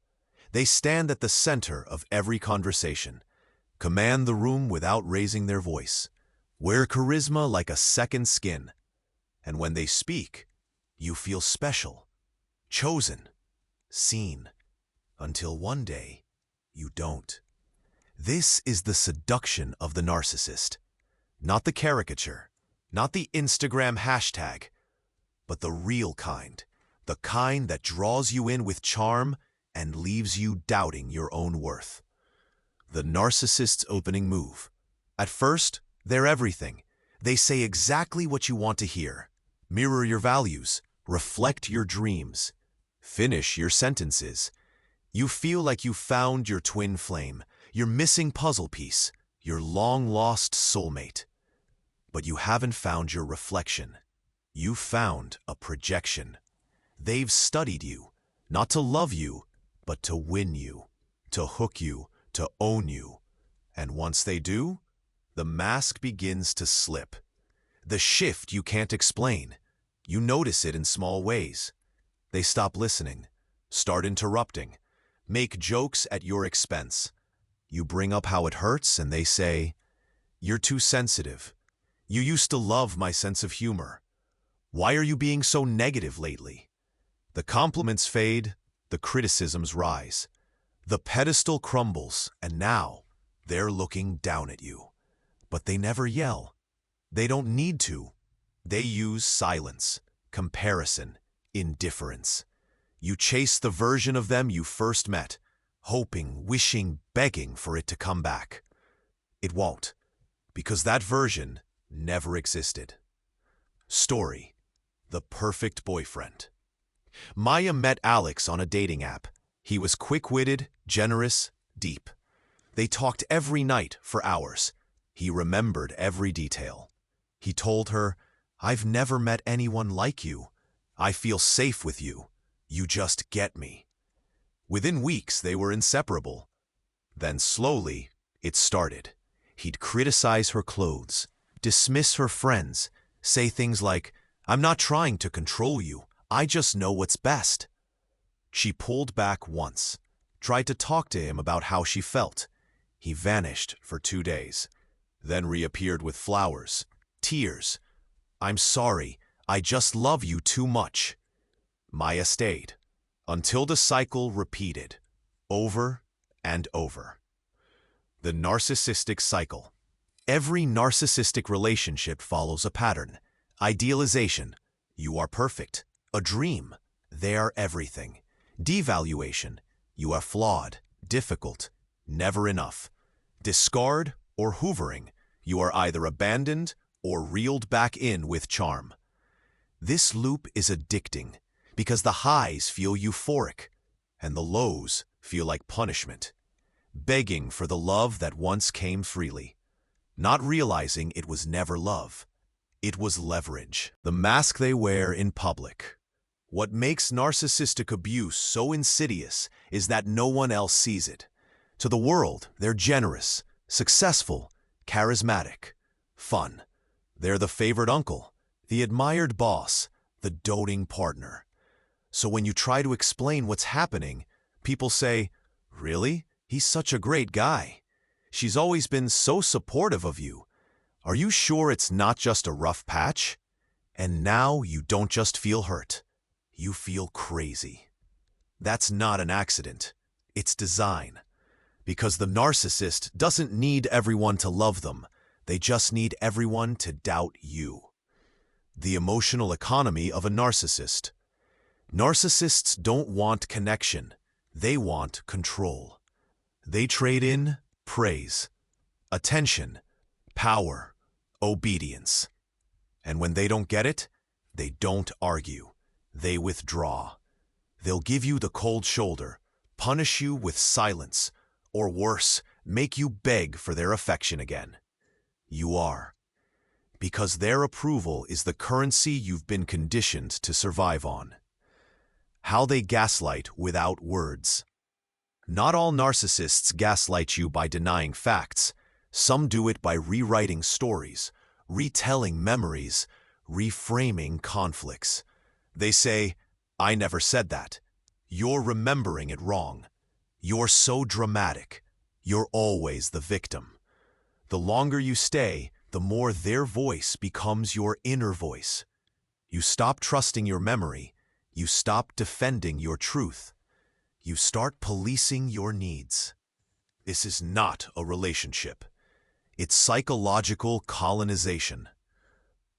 They stand at the center of every conversation, command the room without raising their voice, wear charisma like a second skin. And when they speak, you feel special, chosen, seen. until one day you don't. This is the seduction of the narcissist. Not the caricature, not the Instagram hashtag, but the real kind. The kind that draws you in with charm and leaves you doubting your own worth. The narcissist's opening move. At first, they're everything. They say exactly what you want to hear. Mirror your values. Reflect your dreams. Finish your sentences. You feel like you found your twin flame, your missing puzzle piece, your long-lost soulmate. But you haven't found your reflection. You found a projection. They've studied you, not to love you, but to win you, to hook you, to own you. And once they do, the mask begins to slip. The shift you can't explain. You notice it in small ways. They stop listening, start interrupting, make jokes at your expense. You bring up how it hurts and they say, "You're too sensitive. You used to love my sense of humor. Why are you being so negative lately?" The compliments fade, the criticisms rise. The pedestal crumbles, and now they're looking down at you. But they never yell. They don't need to. They use silence, comparison, indifference. You chase the version of them you first met, hoping, wishing, begging for it to come back. It won't, because that version never existed. Story: the perfect boyfriend. Maya met Alex on a dating app. He was quick-witted, generous, deep. They talked every night for hours. He remembered every detail. He told her, "I've never met anyone like you. I feel safe with you. You just get me." Within weeks, they were inseparable. Then slowly, it started. He'd criticize her clothes, dismiss her friends, say things like, "I'm not trying to control you. I just know what's best." She pulled back once, tried to talk to him about how she felt. He vanished for 2 days, then reappeared with flowers, tears. "I'm sorry, I just love you too much." Maya stayed, until the cycle repeated, over and over. The narcissistic cycle. Every narcissistic relationship follows a pattern. Idealization. You are perfect. A dream. They are everything. Devaluation. You are flawed, difficult, never enough. Discard or hoovering. You are either abandoned or reeled back in with charm. This loop is addicting because the highs feel euphoric and the lows feel like punishment. Begging for the love that once came freely. Not realizing it was never love. It was leverage. The mask they wear in public. What makes narcissistic abuse so insidious is that no one else sees it. To the world, they're generous, successful, charismatic, fun. They're the favored uncle, the admired boss, the doting partner. So when you try to explain what's happening, people say, "Really? He's such a great guy. She's always been so supportive of you. Are you sure it's not just a rough patch?" And now you don't just feel hurt. You feel crazy. That's not an accident. It's design. Because the narcissist doesn't need everyone to love them. They just need everyone to doubt you. The emotional economy of a narcissist. Narcissists don't want connection. They want control. They trade in praise, attention, power, obedience. And when they don't get it, they don't argue. They withdraw. They'll give you the cold shoulder, punish you with silence, or worse, make you beg for their affection again. You are. Because their approval is the currency you've been conditioned to survive on. How they gaslight without words. Not all narcissists gaslight you by denying facts. Some do it by rewriting stories, retelling memories, reframing conflicts. They say, "I never said that. You're remembering it wrong. You're so dramatic. You're always the victim." The longer you stay, the more their voice becomes your inner voice. You stop trusting your memory. You stop defending your truth. You start policing your needs. This is not a relationship. It's psychological colonization.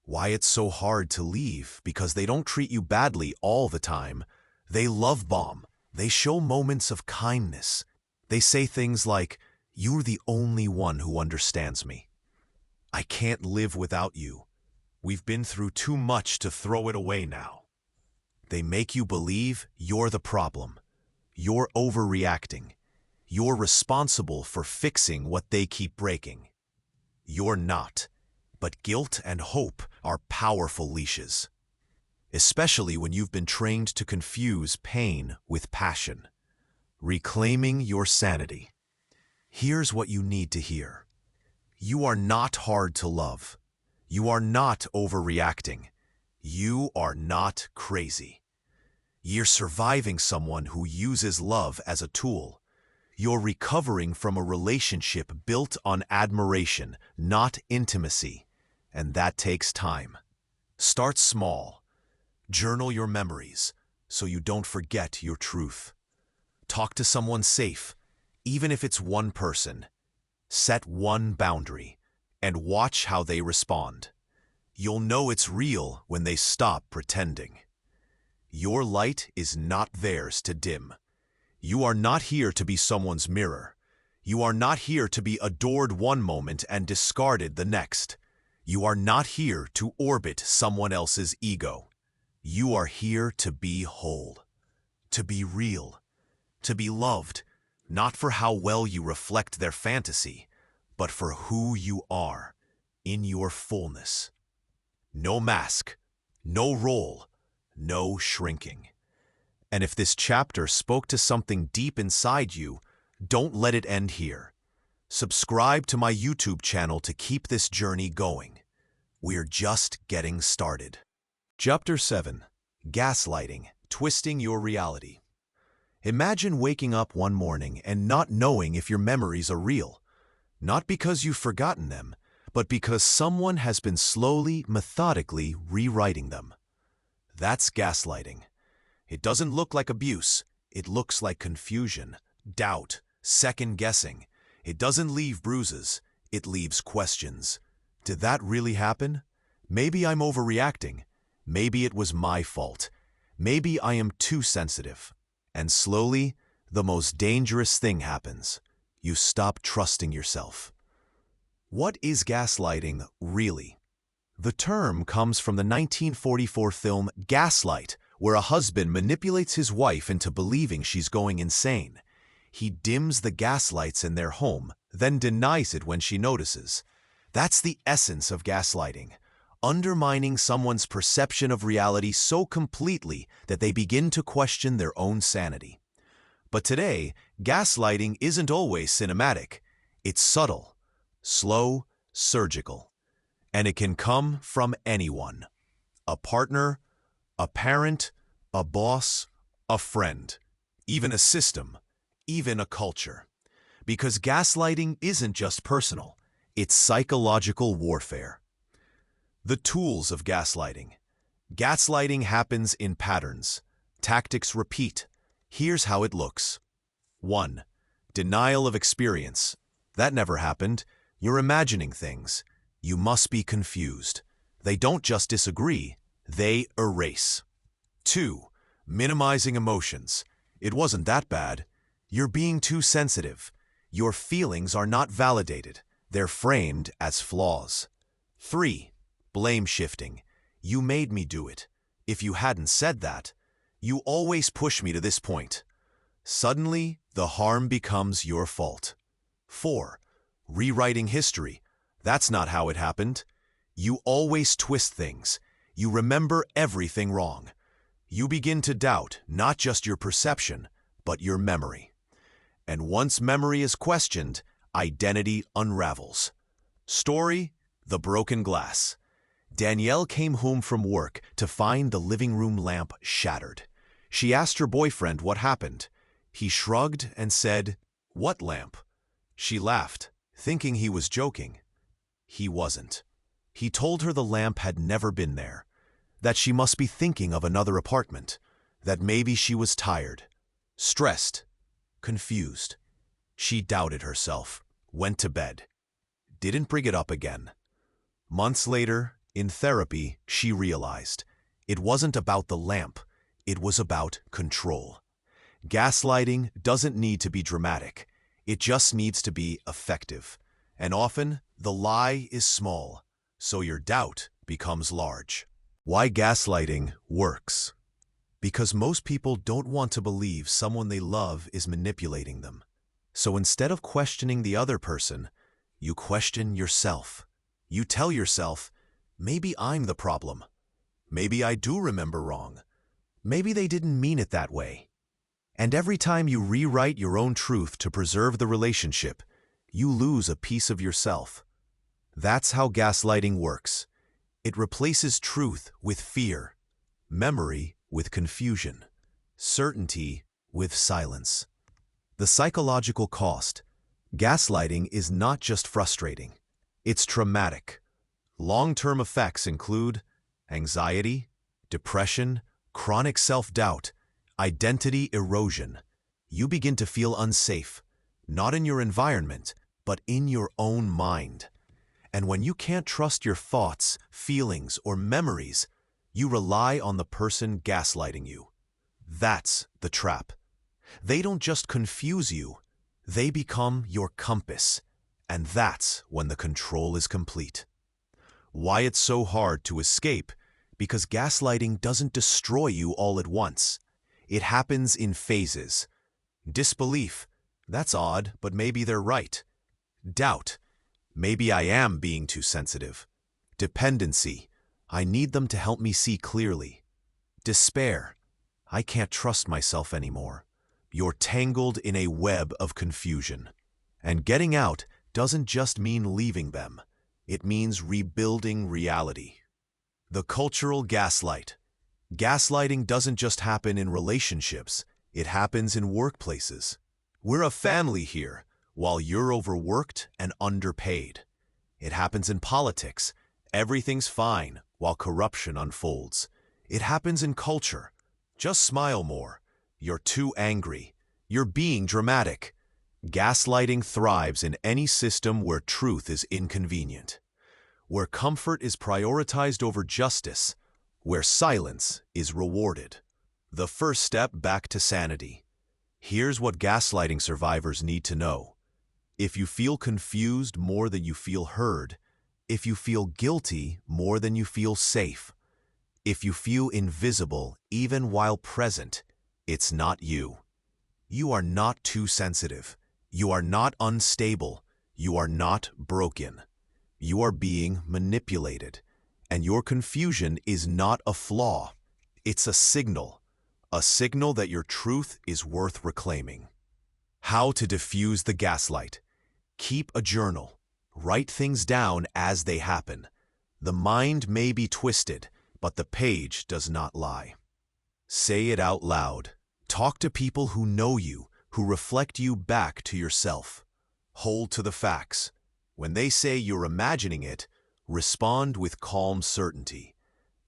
Why it's so hard to leave? Because they don't treat you badly all the time. They love bomb. They show moments of kindness. They say things like, "You're the only one who understands me. I can't live without you. We've been through too much to throw it away now." They make you believe you're the problem. You're overreacting. You're responsible for fixing what they keep breaking. You're not. But guilt and hope are powerful leashes, especially when you've been trained to confuse pain with passion. Reclaiming your sanity. Here's what you need to hear. You are not hard to love. You are not overreacting. You are not crazy. You're surviving someone who uses love as a tool. You're recovering from a relationship built on admiration, not intimacy, and that takes time. Start small. Journal your memories so you don't forget your truth. Talk to someone safe, even if it's one person. Set one boundary and watch how they respond. You'll know it's real when they stop pretending. Your light is not theirs to dim. You are not here to be someone's mirror. You are not here to be adored one moment and discarded the next. You are not here to orbit someone else's ego. You are here to be whole, to be real, to be loved, not for how well you reflect their fantasy, but for who you are, in your fullness. No mask, no role, no shrinking. And if this chapter spoke to something deep inside you, don't let it end here. Subscribe to my YouTube channel to keep this journey going. We're just getting started. Chapter 7. Gaslighting, Twisting Your Reality. Imagine waking up one morning and not knowing if your memories are real. Not because you've forgotten them, but because someone has been slowly, methodically rewriting them. That's gaslighting. It doesn't look like abuse. It looks like confusion, doubt, second-guessing. It doesn't leave bruises. It leaves questions. Did that really happen? Maybe I'm overreacting. Maybe it was my fault. Maybe I am too sensitive. And slowly, the most dangerous thing happens. You stop trusting yourself. What is gaslighting, really? The term comes from the 1944 film Gaslight, where a husband manipulates his wife into believing she's going insane. He dims the gaslights in their home, then denies it when she notices. That's the essence of gaslighting, undermining someone's perception of reality so completely that they begin to question their own sanity. But today, gaslighting isn't always cinematic. It's subtle, slow, surgical. And it can come from anyone. A partner, a parent, a boss, a friend, even a system, even a culture. Because gaslighting isn't just personal, it's psychological warfare. The tools of gaslighting. Gaslighting happens in patterns. Tactics repeat. Here's how it looks. 1. Denial of experience. That never happened. You're imagining things. You must be confused. They don't just disagree, they erase. 2. Minimizing emotions. It wasn't that bad. You're being too sensitive. Your feelings are not validated. They're framed as flaws. 3. Blame shifting. You made me do it. If you hadn't said that, you always push me to this point. Suddenly, the harm becomes your fault. 4. Rewriting history. That's not how it happened. You always twist things. You remember everything wrong. You begin to doubt not just your perception, but your memory. And once memory is questioned, identity unravels. Story: The Broken Glass. Danielle came home from work to find the living room lamp shattered. She asked her boyfriend what happened. He shrugged and said, "What lamp?" She laughed, thinking he was joking. He wasn't. He told her the lamp had never been there, that she must be thinking of another apartment, that maybe she was tired. Stressed, confused. She doubted herself, went to bed, didn't bring it up again. Months later, in therapy, she realized it wasn't about the lamp, it was about control. Gaslighting doesn't need to be dramatic, it just needs to be effective. And often, the lie is small, so your doubt becomes large. Why gaslighting works? Because most people don't want to believe someone they love is manipulating them. So instead of questioning the other person, you question yourself. You tell yourself, maybe I'm the problem. Maybe I do remember wrong. Maybe they didn't mean it that way. And every time you rewrite your own truth to preserve the relationship, you lose a piece of yourself. That's how gaslighting works. It replaces truth with fear, memory with confusion, certainty with silence. The psychological cost. Gaslighting is not just frustrating, it's traumatic. Long-term effects include anxiety, depression, chronic self-doubt, identity erosion. You begin to feel unsafe, not in your environment, but in your own mind. And when you can't trust your thoughts, feelings, or memories, you rely on the person gaslighting you. That's the trap. They don't just confuse you, they become your compass. And that's when the control is complete. Why it's so hard to escape? Because gaslighting doesn't destroy you all at once. It happens in phases. Disbelief. That's odd, but maybe they're right. Doubt. Maybe I am being too sensitive. Dependency. I need them to help me see clearly. Despair. I can't trust myself anymore. You're tangled in a web of confusion. And getting out doesn't just mean leaving them. It means rebuilding reality. The cultural gaslight. Gaslighting doesn't just happen in relationships. It happens in workplaces. We're a family here, while you're overworked and underpaid. It happens in politics. Everything's fine, while corruption unfolds. It happens in culture. Just smile more. You're too angry. You're being dramatic. Gaslighting thrives in any system where truth is inconvenient, where comfort is prioritized over justice, where silence is rewarded. The first step back to sanity. Here's what gaslighting survivors need to know. If you feel confused more than you feel heard, if you feel guilty more than you feel safe, if you feel invisible even while present, it's not you. You are not too sensitive. You are not unstable. You are not broken. You are being manipulated. And your confusion is not a flaw. It's a signal that your truth is worth reclaiming. How to diffuse the gaslight. Keep a journal. Write things down as they happen. The mind may be twisted, but the page does not lie. Say it out loud. Talk to people who know you, who reflect you back to yourself. Hold to the facts. When they say you're imagining it, respond with calm certainty.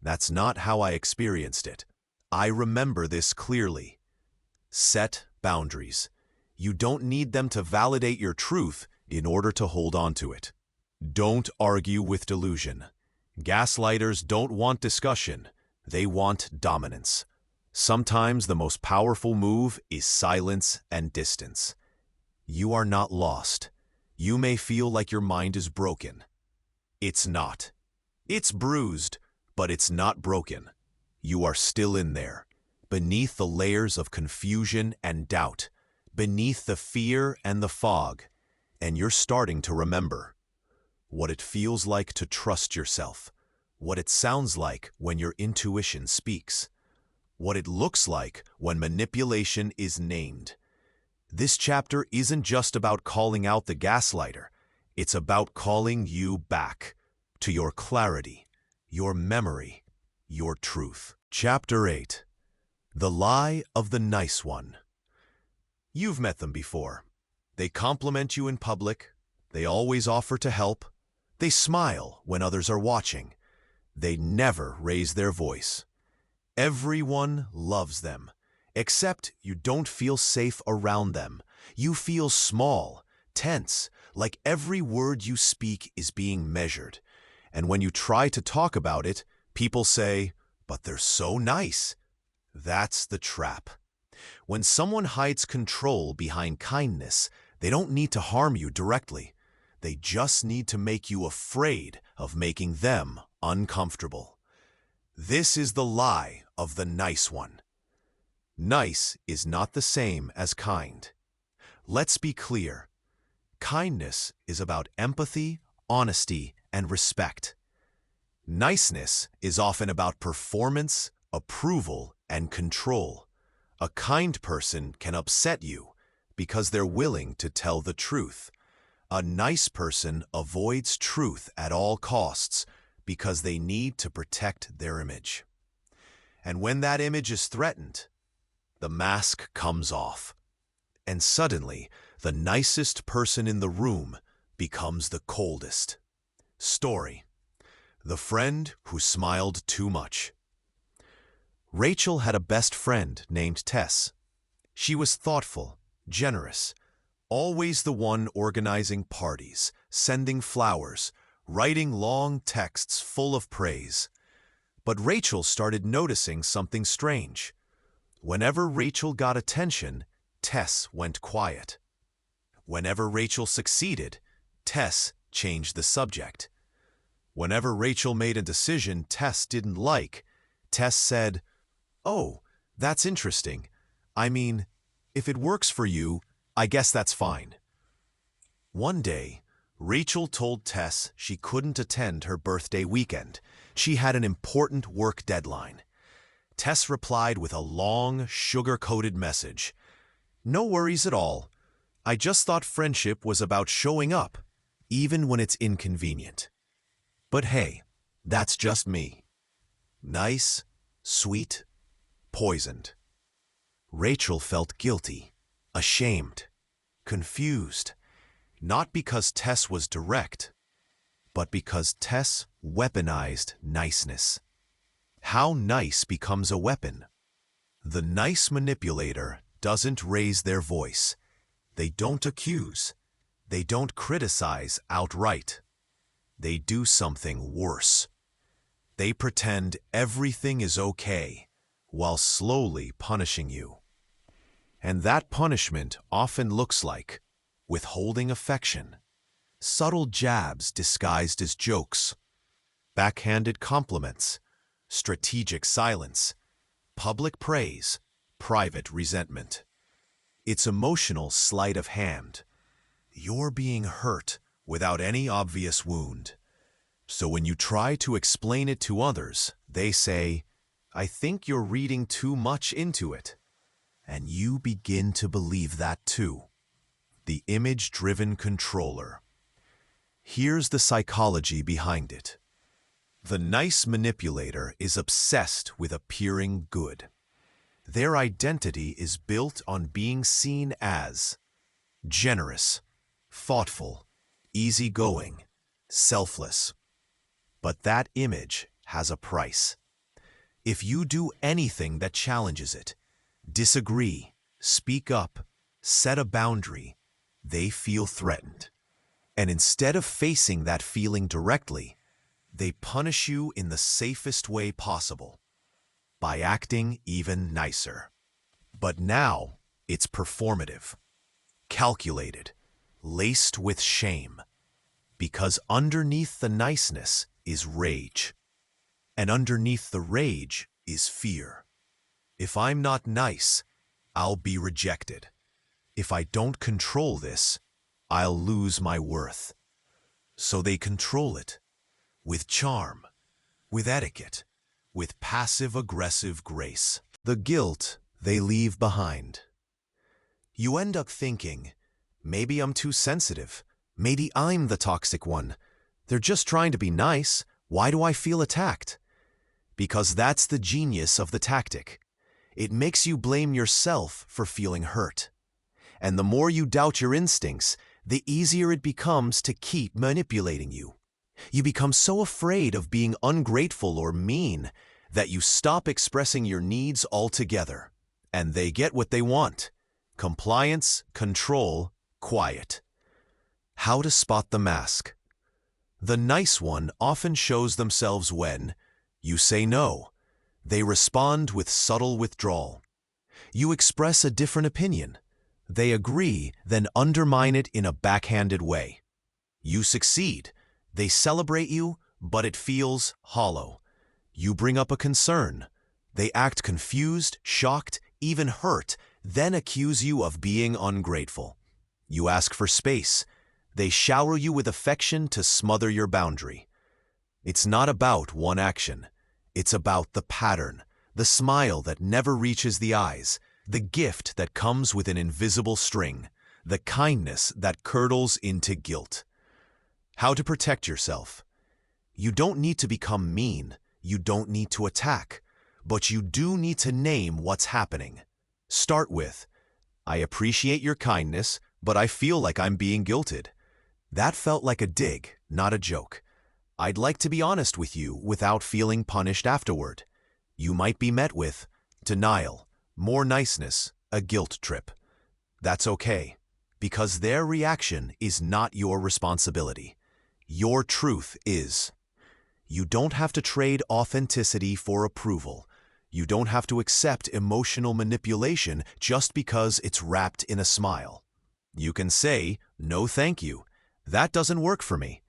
That's not how I experienced it. I remember this clearly. Set boundaries. You don't need them to validate your truth in order to hold on to it. Don't argue with delusion. Gaslighters don't want discussion. They want dominance. Sometimes the most powerful move is silence and distance. You are not lost. You may feel like your mind is broken. It's not. It's bruised, but it's not broken. You are still in there, beneath the layers of confusion and doubt, beneath the fear and the fog, and you're starting to remember what it feels like to trust yourself, what it sounds like when your intuition speaks, what it looks like when manipulation is named. This chapter isn't just about calling out the gaslighter. It's about calling you back to your clarity, your memory, your truth. Chapter 8. The Lie of the Nice One. You've met them before. They compliment you in public. They always offer to help. They smile when others are watching. They never raise their voice. Everyone loves them. Except you don't feel safe around them. You feel small, tense, like every word you speak is being measured. And when you try to talk about it, people say, "But they're so nice." That's the trap. When someone hides control behind kindness, they don't need to harm you directly. They just need to make you afraid of making them uncomfortable. This is the lie of the nice one. Nice is not the same as kind. Let's be clear. Kindness is about empathy, honesty, and respect. Niceness is often about performance, approval, and control. A kind person can upset you because they're willing to tell the truth. A nice person avoids truth at all costs because they need to protect their image. And when that image is threatened, the mask comes off. And suddenly, the nicest person in the room becomes the coldest. Story: The friend who smiled too much. Rachel had a best friend named Tess. She was thoughtful, generous, always the one organizing parties, sending flowers, writing long texts full of praise. But Rachel started noticing something strange. Whenever Rachel got attention, Tess went quiet. Whenever Rachel succeeded, Tess changed the subject. Whenever Rachel made a decision Tess didn't like, Tess said, "Oh, that's interesting. I mean, if it works for you, I guess that's fine." One day, Rachel told Tess she couldn't attend her birthday weekend. She had an important work deadline. Tess replied with a long, sugar-coated message. "No worries at all. I just thought friendship was about showing up, even when it's inconvenient. But hey, that's just me. Nice, sweet, poisoned." Rachel felt guilty, ashamed, confused, not because Tess was direct, but because Tess weaponized niceness. How nice becomes a weapon? The nice manipulator doesn't raise their voice. They don't accuse. They don't criticize outright. They do something worse. They pretend everything is okay while slowly punishing you. And that punishment often looks like withholding affection, subtle jabs disguised as jokes, backhanded compliments, strategic silence, public praise, private resentment. It's emotional sleight of hand. You're being hurt without any obvious wound. So when you try to explain it to others, they say, "I think you're reading too much into it." And you begin to believe that too. The image-driven controller. Here's the psychology behind it. The nice manipulator is obsessed with appearing good. Their identity is built on being seen as generous, thoughtful, easygoing, selfless. But that image has a price. If you do anything that challenges it, disagree, speak up, set a boundary, they feel threatened. And instead of facing that feeling directly, they punish you in the safest way possible, by acting even nicer. But now it's performative, calculated, laced with shame, because underneath the niceness is rage, and underneath the rage is fear. If I'm not nice, I'll be rejected. If I don't control this, I'll lose my worth. So they control it, with charm, with etiquette, with passive-aggressive grace. The guilt they leave behind. You end up thinking, maybe I'm too sensitive. Maybe I'm the toxic one. They're just trying to be nice. Why do I feel attacked? Because that's the genius of the tactic. It makes you blame yourself for feeling hurt. And the more you doubt your instincts, the easier it becomes to keep manipulating you. You become so afraid of being ungrateful or mean that you stop expressing your needs altogether. and they get what they want. Compliance, control, quiet. How to spot the mask. The nice one often shows themselves when you say no. They respond with subtle withdrawal. You express a different opinion. They agree, then undermine it in a backhanded way. You succeed. They celebrate you, but it feels hollow. You bring up a concern. They act confused, shocked, even hurt, then accuse you of being ungrateful. You ask for space. They shower you with affection to smother your boundary. It's not about one action. It's about the pattern, the smile that never reaches the eyes, the gift that comes with an invisible string, the kindness that curdles into guilt. How to protect yourself. You don't need to become mean. You don't need to attack. But you do need to name what's happening. Start with, I appreciate your kindness, but I feel like I'm being guilted. That felt like a dig, not a joke. I'd like to be honest with you without feeling punished afterward. You might be met with denial, more niceness, a guilt trip. That's okay, because their reaction is not your responsibility. Your truth is. You don't have to trade authenticity for approval. You don't have to accept emotional manipulation just because it's wrapped in a smile. You can say, no thank you. That doesn't work for me.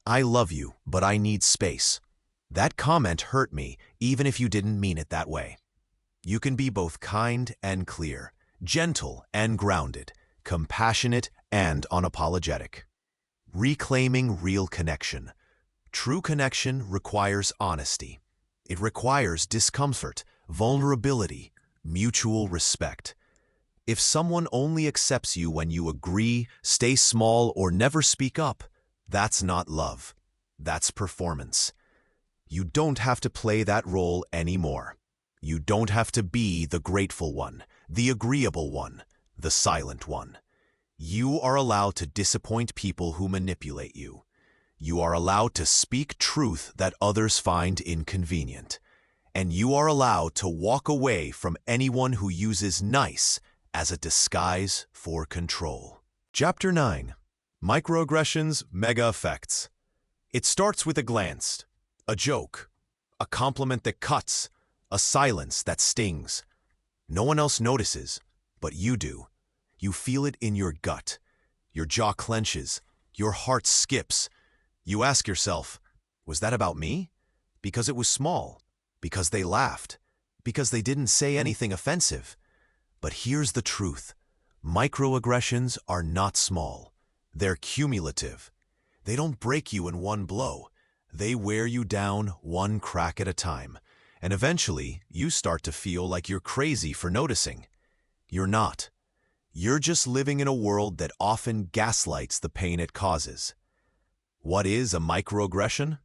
I love you, but I need space. That comment hurt me, even if you didn't mean it that way. You can be both kind and clear, gentle and grounded, compassionate and unapologetic. Reclaiming real connection. True connection requires honesty. It requires discomfort, vulnerability, mutual respect. If someone only accepts you when you agree, stay small, or never speak up, that's not love. That's performance. You don't have to play that role anymore. You don't have to be the grateful one, the agreeable one, the silent one. You are allowed to disappoint people who manipulate you. You are allowed to speak truth that others find inconvenient. And you are allowed to walk away from anyone who uses nice as a disguise for control. Chapter 9. Microaggressions, Mega Effects. It starts with a glance, a joke, a compliment that cuts, a silence that stings. No one else notices, but you do. You feel it in your gut. Your jaw clenches. Your heart skips. You ask yourself, was that about me? Because it was small. Because they laughed. Because they didn't say anything offensive. But here's the truth. Microaggressions are not small. They're cumulative. They don't break you in one blow. They wear you down one crack at a time. And eventually, you start to feel like you're crazy for noticing. You're not. You're just living in a world that often gaslights the pain it causes. What is a microaggression?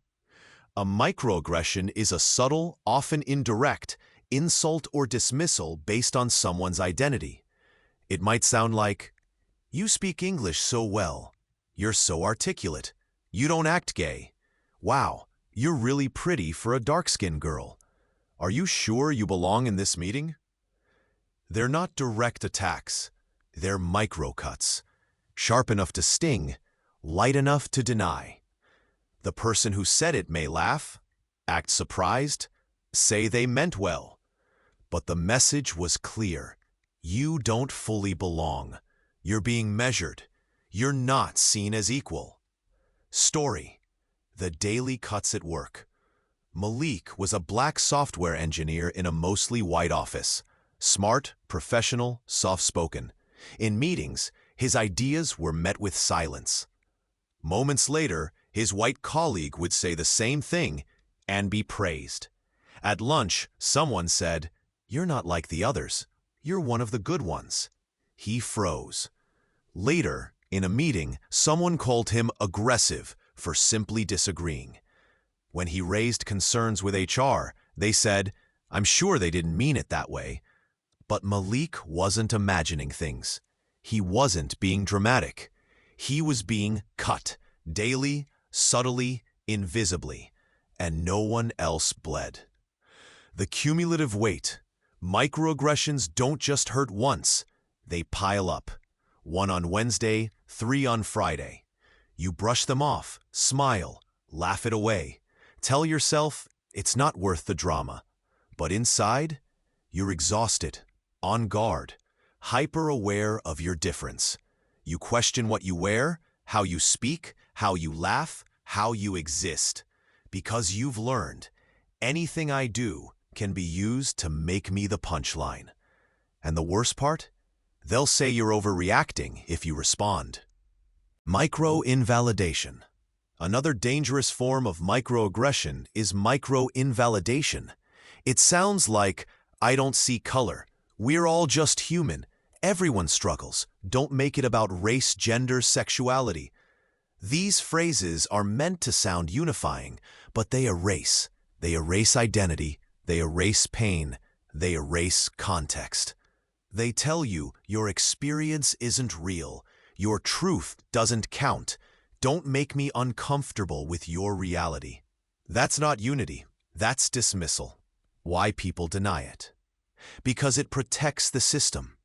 A microaggression is a subtle, often indirect, insult or dismissal based on someone's identity. It might sound like, you speak English so well. You're so articulate. You don't act gay. Wow, you're really pretty for a dark-skinned girl. Are you sure you belong in this meeting? They're not direct attacks. They're micro-cuts. Sharp enough to sting, light enough to deny. The person who said it may laugh, act surprised, say they meant well. But the message was clear. You don't fully belong. You're being measured. You're not seen as equal. Story. The daily cuts at work. Malik was a black software engineer in a mostly white office. Smart, professional, soft-spoken. In meetings, his ideas were met with silence. Moments later, his white colleague would say the same thing and be praised. At lunch, someone said, "You're not like the others. You're one of the good ones." He froze. Later, in a meeting, someone called him aggressive for simply disagreeing. When he raised concerns with HR, they said, "I'm sure they didn't mean it that way." But Malik wasn't imagining things. He wasn't being dramatic. He was being cut, daily, subtly, invisibly, and no one else bled. The cumulative weight. Microaggressions don't just hurt once, they pile up. 1 on Wednesday, 3 on Friday. You brush them off, smile, laugh it away. Tell yourself it's not worth the drama. But inside, you're exhausted, on guard, hyper-aware of your difference. You question what you wear, how you speak, how you laugh, how you exist. Because you've learned, anything I do can be used to make me the punchline. And the worst part? They'll say you're overreacting if you respond. Micro-invalidation. Another dangerous form of microaggression is micro-invalidation. It sounds like, I don't see color. We're all just human. Everyone struggles. Don't make it about race, gender, sexuality. These phrases are meant to sound unifying, but they erase. They erase identity. They erase pain. They erase context. They tell you your experience isn't real. Your truth doesn't count. Don't make me uncomfortable with your reality. That's not unity. That's dismissal. Why people deny it? Because it protects the system.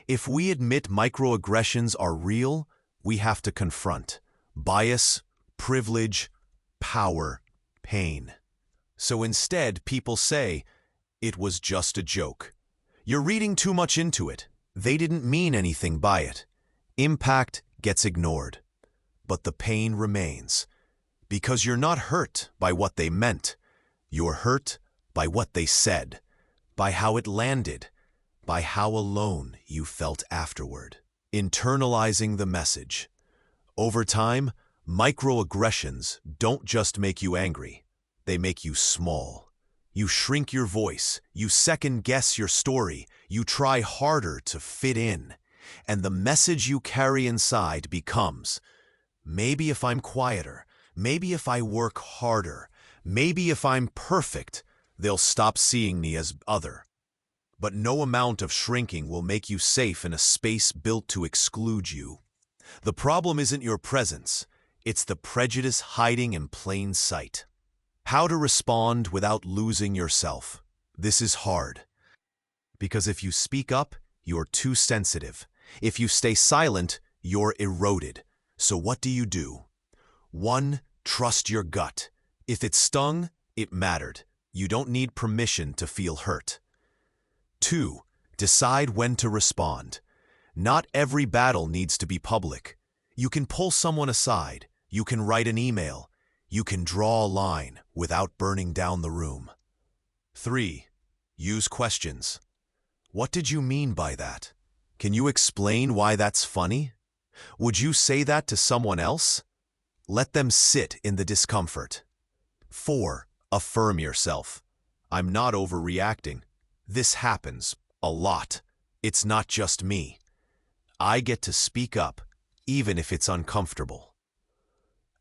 If we admit microaggressions are real, we have to confront bias, privilege, power, pain. So instead, people say, it was just a joke. You're reading too much into it. They didn't mean anything by it. Impact gets ignored. But the pain remains. Because you're not hurt by what they meant. You're hurt by what they said, by how it landed, by how alone you felt afterward. Internalizing the message. Over time, microaggressions don't just make you angry. They make you small. You shrink your voice, you second-guess your story, you try harder to fit in. And the message you carry inside becomes, maybe if I'm quieter, maybe if I work harder, maybe if I'm perfect, they'll stop seeing me as other. But no amount of shrinking will make you safe in a space built to exclude you. The problem isn't your presence, it's the prejudice hiding in plain sight. How to respond without losing yourself. This is hard. Because if you speak up, you're too sensitive. If you stay silent, you're eroded. So what do? 1. Trust your gut. If it stung, it mattered. You don't need permission to feel hurt. 2. Decide when to respond. Not every battle needs to be public. You can pull someone aside. You can write an email. You can draw a line without burning down the room. 3. Use questions. What did you mean by that? Can you explain why that's funny? Would you say that to someone else? Let them sit in the discomfort. 4. Affirm yourself. I'm not overreacting. This happens a lot. It's not just me. I get to speak up, even if it's uncomfortable.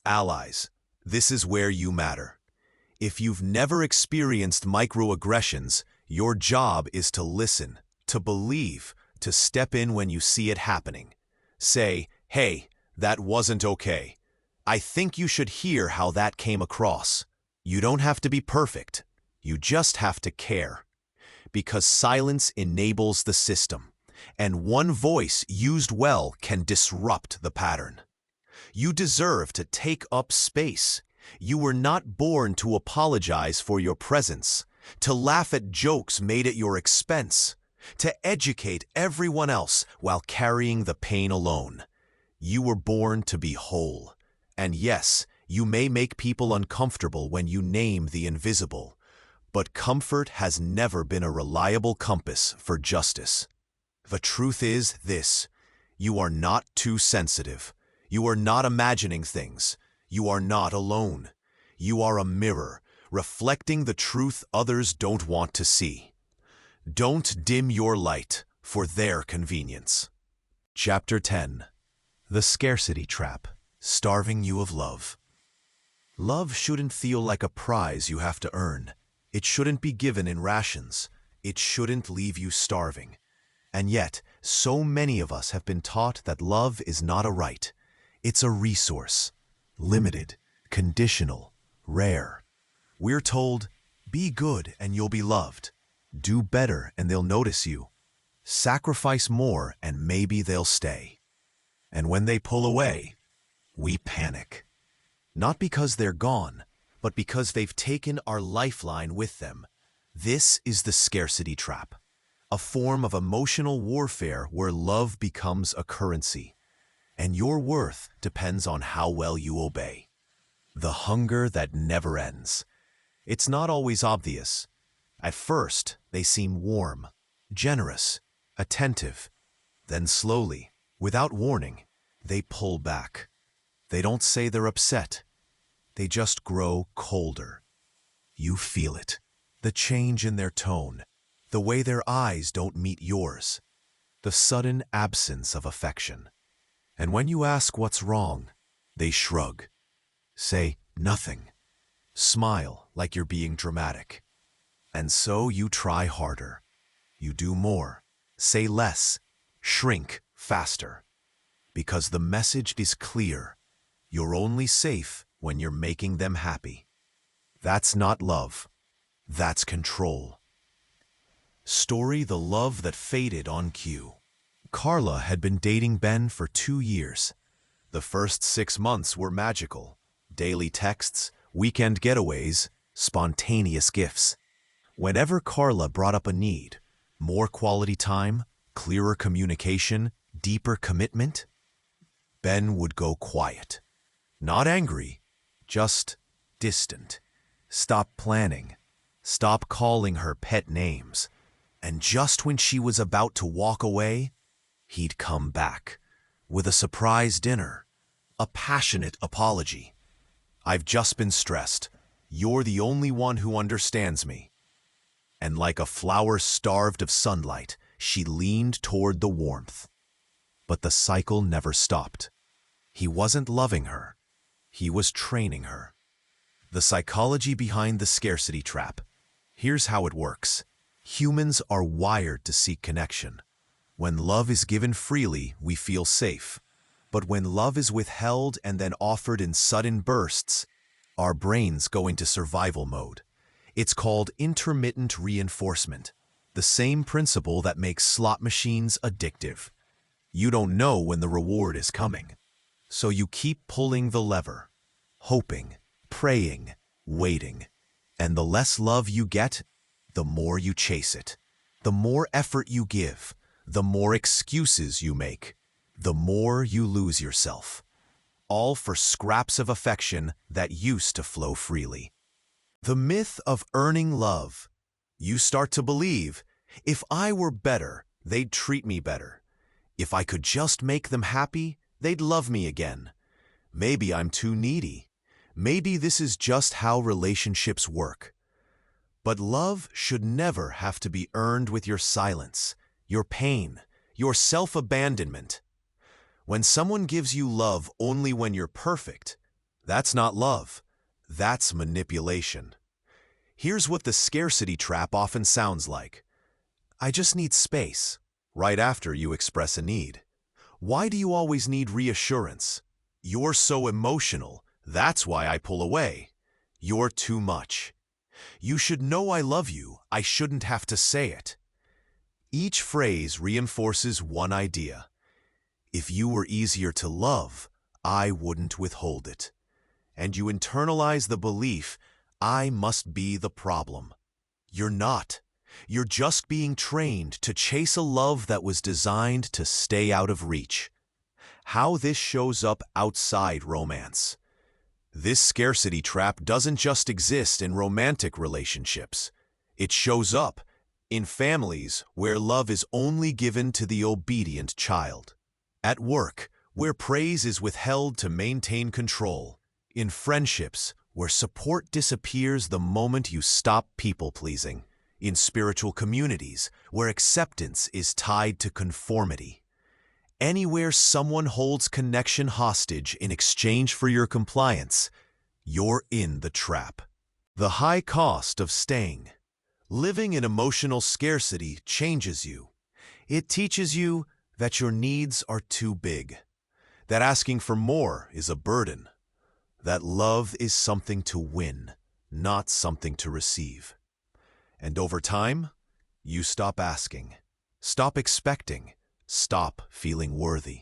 Allies. This is where you matter. If you've never experienced microaggressions, your job is to listen, to believe, to step in when you see it happening. Say, hey, that wasn't okay. I think you should hear how that came across. You don't have to be perfect. You just have to care. Because silence enables the system, and one voice used well can disrupt the pattern. You deserve to take up space. You were not born to apologize for your presence, to laugh at jokes made at your expense, to educate everyone else while carrying the pain alone. You were born to be whole. And yes, you may make people uncomfortable when you name the invisible, but comfort has never been a reliable compass for justice. The truth is this: you are not too sensitive. You are not imagining things. You are not alone. You are a mirror, reflecting the truth others don't want to see. Don't dim your light for their convenience. Chapter 10. The Scarcity Trap, Starving You of Love. Love shouldn't feel like a prize you have to earn. It shouldn't be given in rations. It shouldn't leave you starving. And yet, so many of us have been taught that love is not a right. It's a resource. Limited, conditional, rare. We're told, be good and you'll be loved. Do better and they'll notice you. Sacrifice more and maybe they'll stay. And when they pull away, we panic. Not because they're gone, but because they've taken our lifeline with them. This is the scarcity trap, a form of emotional warfare where love becomes a currency, and your worth depends on how well you obey. The hunger that never ends. It's not always obvious. At first, they seem warm, generous, attentive. Then slowly, without warning, they pull back. They don't say they're upset. They just grow colder. You feel it. The change in their tone, the way their eyes don't meet yours, the sudden absence of affection. And when you ask what's wrong, they shrug, say nothing, smile like you're being dramatic. And so you try harder. You do more, say less, shrink faster. Because the message is clear. You're only safe when you're making them happy. That's not love. That's control. Story: The Love That Faded on Cue. Carla had been dating Ben for 2 years. The first 6 months were magical. Daily texts, weekend getaways, spontaneous gifts. Whenever Carla brought up a need, more quality time, clearer communication, deeper commitment, Ben would go quiet. Not angry, just distant. Stop planning. Stop calling her pet names. And just when she was about to walk away, he'd come back with a surprise dinner, a passionate apology. I've just been stressed. You're the only one who understands me. And like a flower starved of sunlight, she leaned toward the warmth. But the cycle never stopped. He wasn't loving her. He was training her. The psychology behind the scarcity trap. Here's how it works. Humans are wired to seek connection. When love is given freely, we feel safe. But when love is withheld and then offered in sudden bursts, our brains go into survival mode. It's called intermittent reinforcement, the same principle that makes slot machines addictive. You don't know when the reward is coming, so you keep pulling the lever, hoping, praying, waiting. And the less love you get, the more you chase it. The more effort you give, the more excuses you make, the more you lose yourself. All for scraps of affection that used to flow freely. The myth of earning love. You start to believe, if I were better, they'd treat me better. If I could just make them happy, they'd love me again. Maybe I'm too needy. Maybe this is just how relationships work. But love should never have to be earned with your silence, your pain, your self-abandonment. When someone gives you love only when you're perfect, that's not love. That's manipulation. Here's what the scarcity trap often sounds like. I just need space, right after you express a need. Why do you always need reassurance? You're so emotional. That's why I pull away. You're too much. You should know I love you. I shouldn't have to say it. Each phrase reinforces one idea. If you were easier to love, I wouldn't withhold it. And you internalize the belief, I must be the problem. You're not. You're just being trained to chase a love that was designed to stay out of reach. How this shows up outside romance. This scarcity trap doesn't just exist in romantic relationships. It shows up in families where love is only given to the obedient child. At work, where praise is withheld to maintain control. In friendships, where support disappears the moment you stop people-pleasing. In spiritual communities, where acceptance is tied to conformity. Anywhere someone holds connection hostage in exchange for your compliance, you're in the trap. The high cost of staying. Living in emotional scarcity changes you. It teaches you that your needs are too big, that asking for more is a burden, that love is something to win, not something to receive. And over time, You stop asking, stop expecting, stop feeling worthy.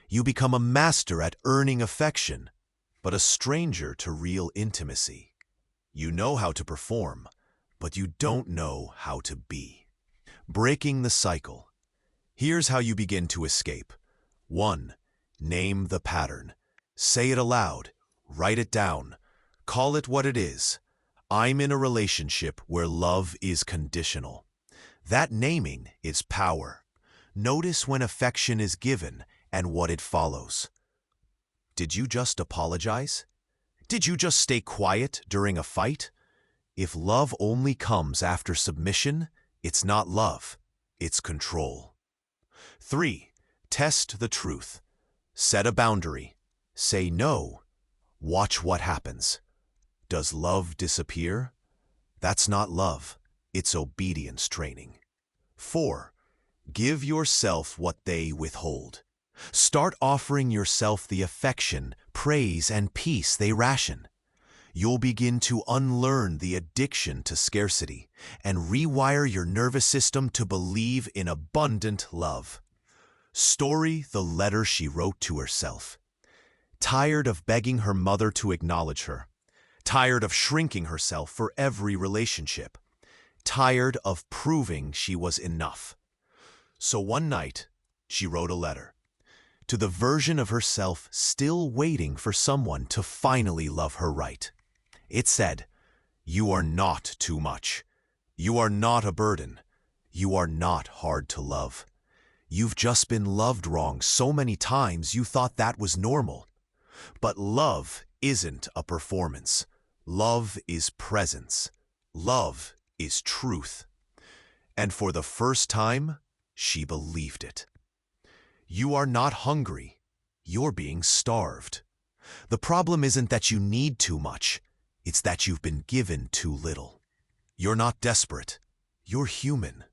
You become a master at earning affection, but a stranger to real intimacy. You know how to perform, but you don't know how to be. Breaking the cycle. Here's how you begin to escape. 1. Name the pattern. Say it aloud. Write it down. Call it what it is. I'm in a relationship where love is conditional. That naming is power. Notice when affection is given and what it follows. Did you just apologize? Did you just stay quiet during a fight? If love only comes after submission, it's not love, it's control. 3. Test the truth. Set a boundary. Say no. Watch what happens. Does love disappear? That's not love. It's obedience training. 4. Give yourself what they withhold. Start offering yourself the affection, praise, and peace they ration. You'll begin to unlearn the addiction to scarcity and rewire your nervous system to believe in abundant love. Story the letter she wrote to herself. Tired of begging her mother to acknowledge her. Tired of shrinking herself for every relationship. Tired of proving she was enough. So one night, she wrote a letter to the version of herself still waiting for someone to finally love her right. It said, "You are not too much. You are not a burden. You are not hard to love. You've just been loved wrong so many times you thought that was normal. But love isn't a performance. Love is presence. Love is truth." And for the first time, she believed it. You are not hungry. You're being starved. The problem isn't that you need too much. It's that you've been given too little. You're not desperate. You're human.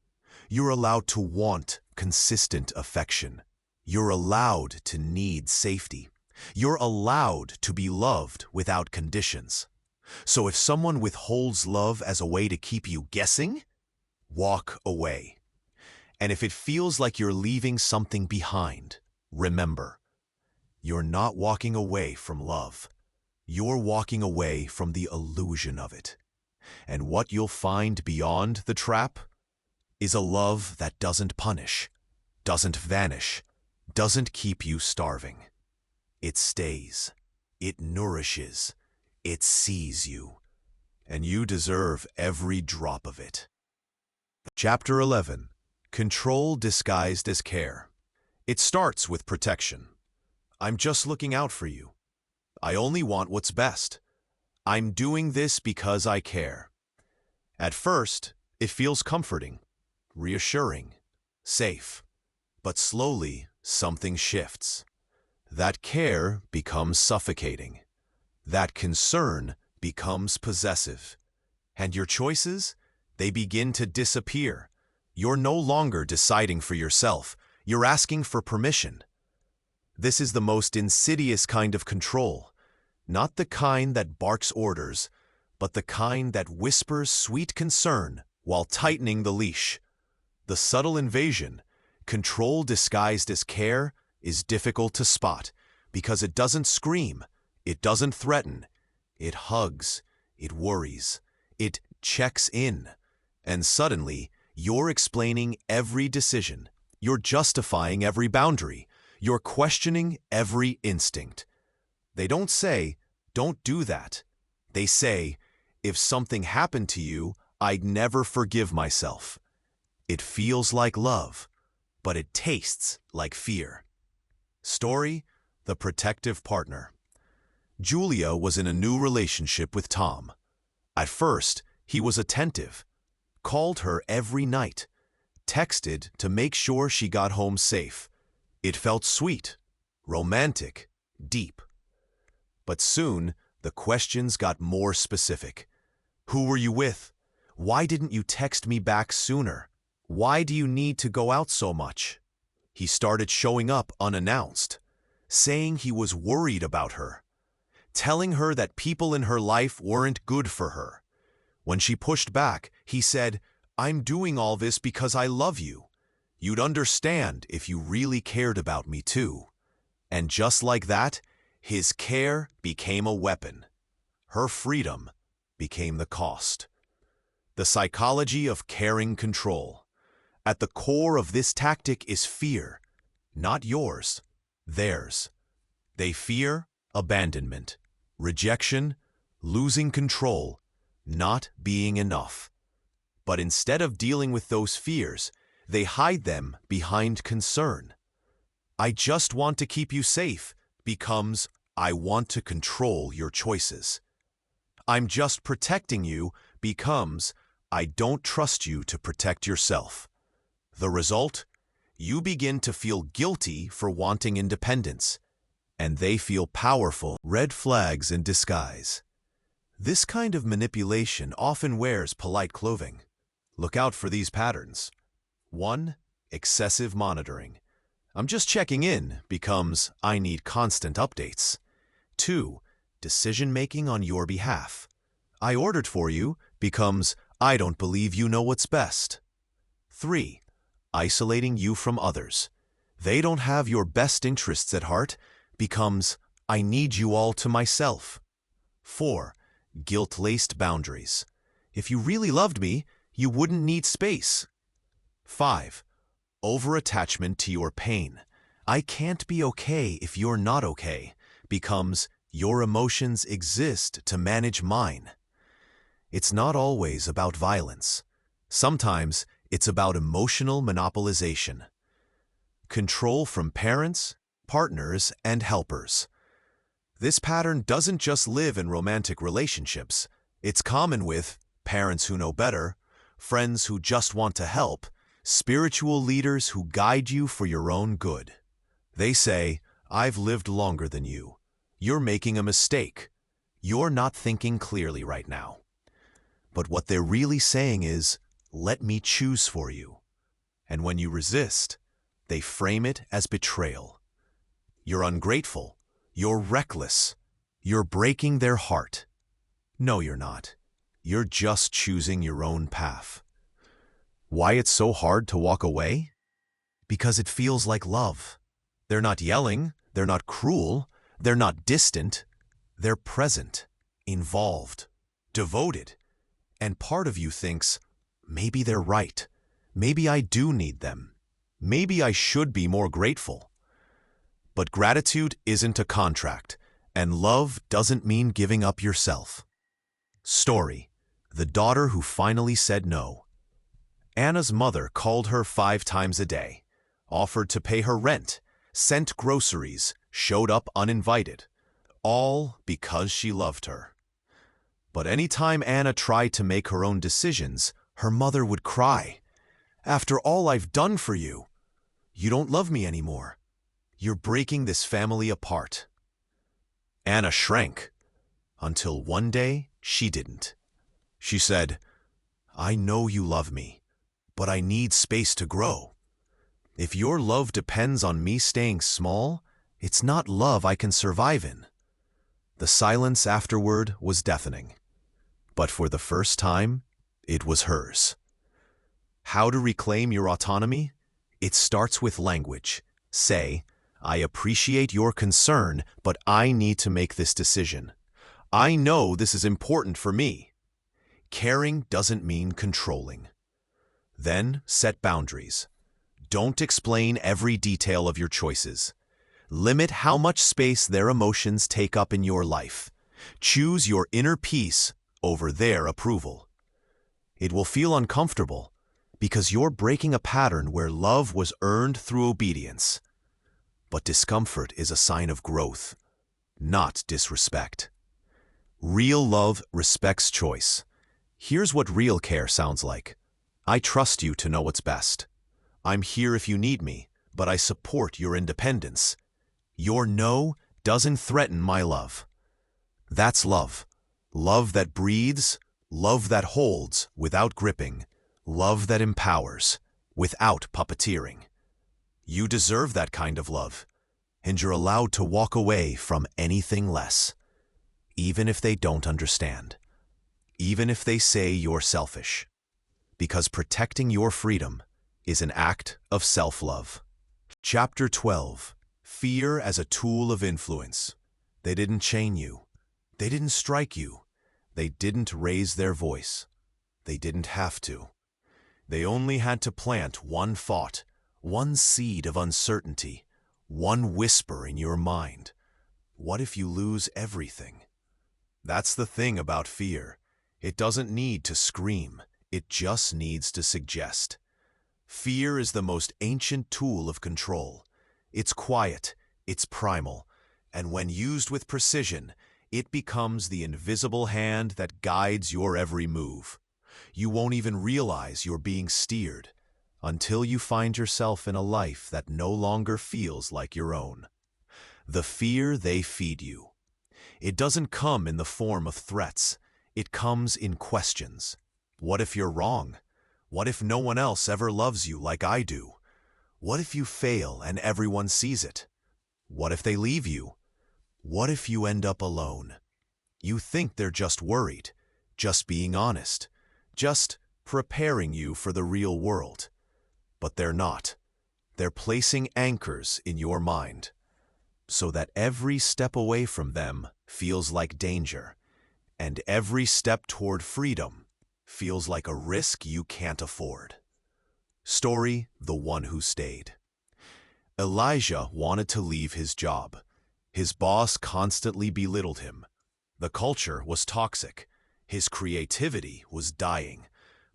You're allowed to want consistent affection. You're allowed to need safety. You're allowed to be loved without conditions. So if someone withholds love as a way to keep you guessing, walk away. And if it feels like you're leaving something behind, remember, you're not walking away from love. You're walking away from the illusion of it. And what you'll find beyond the trap is a love that doesn't punish, doesn't vanish, doesn't keep you starving. It stays. It nourishes. It sees you. And you deserve every drop of it. Chapter 11. Control disguised as care. It starts with protection. I'm just looking out for you. I only want what's best. I'm doing this because I care. At first, it feels comforting, reassuring, safe. But slowly, something shifts. That care becomes suffocating. That concern becomes possessive. And your choices, they begin to disappear. You're no longer deciding for yourself. You're asking for permission. This is the most insidious kind of control. Not the kind that barks orders, but the kind that whispers sweet concern while tightening the leash. The subtle invasion, control disguised as care, is difficult to spot because it doesn't scream, it doesn't threaten, it hugs, it worries, it checks in. And suddenly, you're explaining every decision, you're justifying every boundary, you're questioning every instinct. They don't say, "Don't do that." They say, "If something happened to you, I'd never forgive myself." It feels like love, but it tastes like fear. Story: The Protective Partner. Julia was in a new relationship with Tom. At first, he was attentive, called her every night, texted to make sure she got home safe. It felt sweet, romantic, deep. But soon, the questions got more specific. Who were you with? Why didn't you text me back sooner? Why do you need to go out so much? He started showing up unannounced, saying he was worried about her, telling her that people in her life weren't good for her. When she pushed back, he said, I'm doing all this because I love you. You'd understand if you really cared about me too. And just like that, his care became a weapon. Her freedom became the cost. The psychology of caring control. At the core of this tactic is fear, not yours, theirs. They fear abandonment, rejection, losing control, not being enough. But instead of dealing with those fears, they hide them behind concern. I just want to keep you safe becomes I want to control your choices. I'm just protecting you becomes I don't trust you to protect yourself. The result? You begin to feel guilty for wanting independence, and they feel powerful. Red flags in disguise. This kind of manipulation often wears polite clothing. Look out for these patterns. 1. Excessive monitoring. I'm just checking in becomes I need constant updates. 2. Decision-making on your behalf. I ordered for you becomes I don't believe you know what's best. 3. Isolating you from others. They don't have your best interests at heart becomes I need you all to myself. 4. Guilt-laced boundaries. If you really loved me, you wouldn't need space. 5. Over-attachment to your pain. I can't be okay if you're not okay becomes your emotions exist to manage mine. It's not always about violence. Sometimes it's about emotional monopolization. Control from parents, partners, and helpers. This pattern doesn't just live in romantic relationships. It's common with parents who know better, friends who just want to help, spiritual leaders who guide you for your own good. They say, I've lived longer than you. You're making a mistake. You're not thinking clearly right now. But what they're really saying is, let me choose for you. And when you resist, they frame it as betrayal. You're ungrateful. You're reckless. You're breaking their heart. No, you're not. You're just choosing your own path. Why it's so hard to walk away? Because it feels like love. They're not yelling. They're not cruel. They're not distant. They're present, involved, devoted. And part of you thinks, maybe they're right. Maybe I do need them. Maybe I should be more grateful. But gratitude isn't a contract, and love doesn't mean giving up yourself. Story: the daughter who finally said no. Anna's mother called her 5 times a day, offered to pay her rent, sent groceries, showed up uninvited, all because she loved her. But any time Anna tried to make her own decisions, her mother would cry, "After all I've done for you, you don't love me anymore. You're breaking this family apart." Anna shrank, until one day she didn't. She said, "I know you love me, but I need space to grow. If your love depends on me staying small, it's not love I can survive in." The silence afterward was deafening. But for the first time, it was hers. How to reclaim your autonomy? It starts with language. Say, I appreciate your concern, but I need to make this decision. I know this is important for me. Caring doesn't mean controlling. Then set boundaries. Don't explain every detail of your choices. Limit how much space their emotions take up in your life. Choose your inner peace over their approval. It will feel uncomfortable because you're breaking a pattern where love was earned through obedience. But discomfort is a sign of growth, not disrespect. Real love respects choice. Here's what real care sounds like. I trust you to know what's best. I'm here if you need me, but I support your independence. Your no doesn't threaten my love. That's love. Love that breathes, love that holds without gripping, love that empowers without puppeteering. You deserve that kind of love, and you're allowed to walk away from anything less, even if they don't understand, even if they say you're selfish. because protecting your freedom is an act of self-love. Chapter 12. Fear as a tool of influence. They didn't chain you. They didn't strike you. They didn't raise their voice. They didn't have to. They only had to plant one thought, one seed of uncertainty, one whisper in your mind. What if you lose everything? That's the thing about fear. It doesn't need to scream. It just needs to suggest. Fear is the most ancient tool of control. It's quiet, it's primal, and when used with precision, it becomes the invisible hand that guides your every move. You won't even realize you're being steered until you find yourself in a life that no longer feels like your own. The fear they feed you. It doesn't come in the form of threats. It comes in questions. What if you're wrong? What if no one else ever loves you like I do? What if you fail and everyone sees it? What if they leave you? What if you end up alone? You think they're just worried, just being honest, just preparing you for the real world. But they're not. They're placing anchors in your mind, so that every step away from them feels like danger, and every step toward freedom feels like a risk you can't afford. Story: The One Who Stayed. Elijah wanted to leave his job. His boss constantly belittled him. The culture was toxic. His creativity was dying.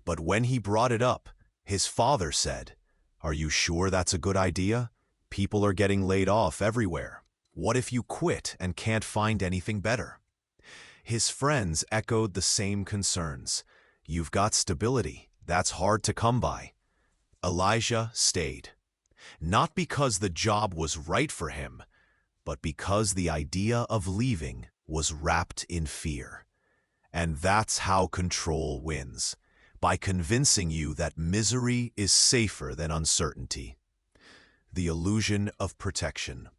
But when he brought it up, his father said, "Are you sure that's a good idea? People are getting laid off everywhere. What if you quit and can't find anything better?" His friends echoed the same concerns. "You've got stability. That's hard to come by." Elijah stayed. Not because the job was right for him, but because the idea of leaving was wrapped in fear. And that's how control wins, by convincing you that misery is safer than uncertainty. The illusion of protection.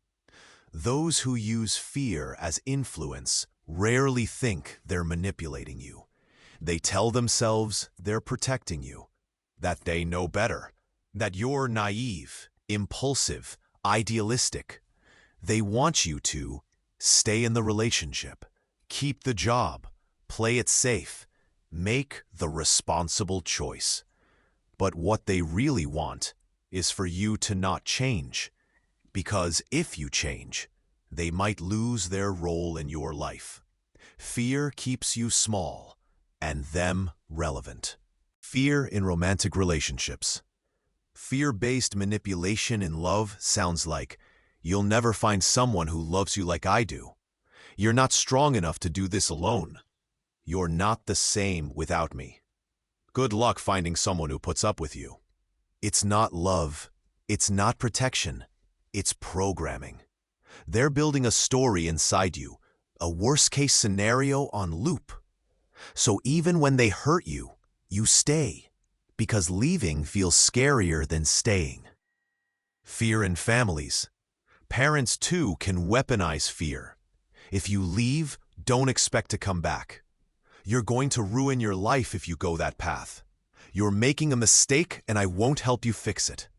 Those who use fear as influence rarely think they're manipulating you. They tell themselves they're protecting you, that they know better, that you're naive, impulsive, idealistic. They want you to stay in the relationship, keep the job, play it safe, make the responsible choice. But what they really want is for you to not change, because if you change, they might lose their role in your life. Fear keeps you small, and them relevant. Fear in romantic relationships. Fear-based manipulation in love sounds like, "You'll never find someone who loves you like I do. You're not strong enough to do this alone. You're not the same without me. Good luck finding someone who puts up with you." It's not love. It's not protection. It's programming. They're building a story inside you, a worst-case scenario on loop. So even when they hurt you, you stay, because leaving feels scarier than staying. Fear in families. Parents, too, can weaponize fear. If you leave, don't expect to come back. You're going to ruin your life if you go that path. You're making a mistake, and I won't help you fix it.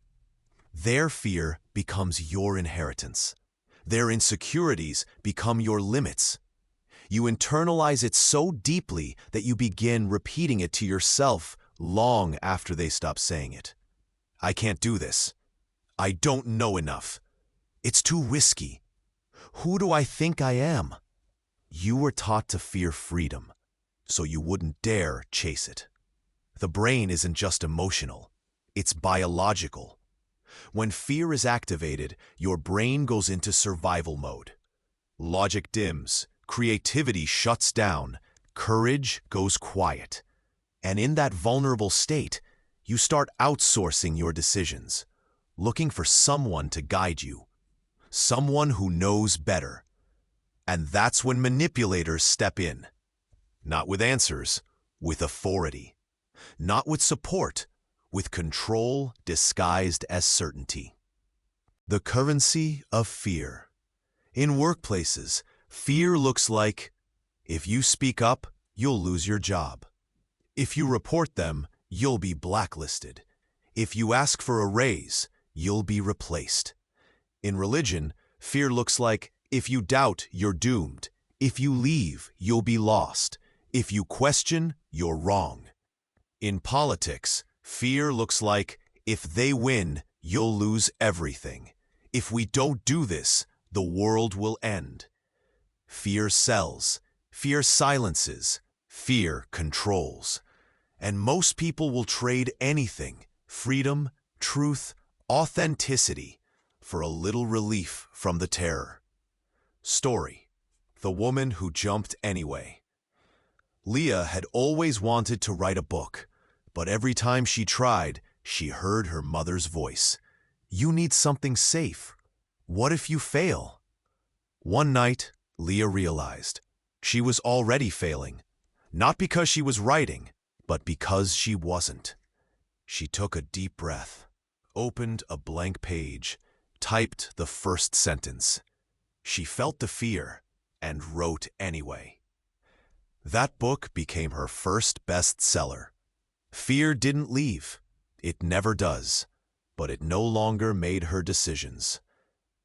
Their fear becomes your inheritance. Their insecurities become your limits. You internalize it so deeply that you begin repeating it to yourself long after they stop saying it. "I can't do this. I don't know enough. It's too risky. Who do I think I am?" You were taught to fear freedom, so you wouldn't dare chase it. The brain isn't just emotional, it's biological. When fear is activated, your brain goes into survival mode. Logic dims, creativity shuts down, courage goes quiet. And in that vulnerable state, you start outsourcing your decisions, looking for someone to guide you, someone who knows better. And that's when manipulators step in. Not with answers, with authority. Not with support, with control disguised as certainty. The currency of fear. In workplaces, fear looks like, if you speak up, you'll lose your job. If you report them, you'll be blacklisted. If you ask for a raise, you'll be replaced. In religion, fear looks like, if you doubt, you're doomed. If you leave, you'll be lost. If you question, you're wrong. In politics, fear looks like, if they win, you'll lose everything. If we don't do this, the world will end. Fear sells. Fear silences. Fear controls. And most people will trade anything, freedom, truth, authenticity, for a little relief from the terror. Story: The Woman Who Jumped Anyway. Leah had always wanted to write a book, but every time she tried, she heard her mother's voice. You need something safe. What if you fail? One night, Leah realized she was already failing, not because she was writing, but because she wasn't. She took a deep breath, opened a blank page, typed the first sentence. She felt the fear and wrote anyway. That book became her first bestseller. Fear didn't leave. It never does. But it no longer made her decisions.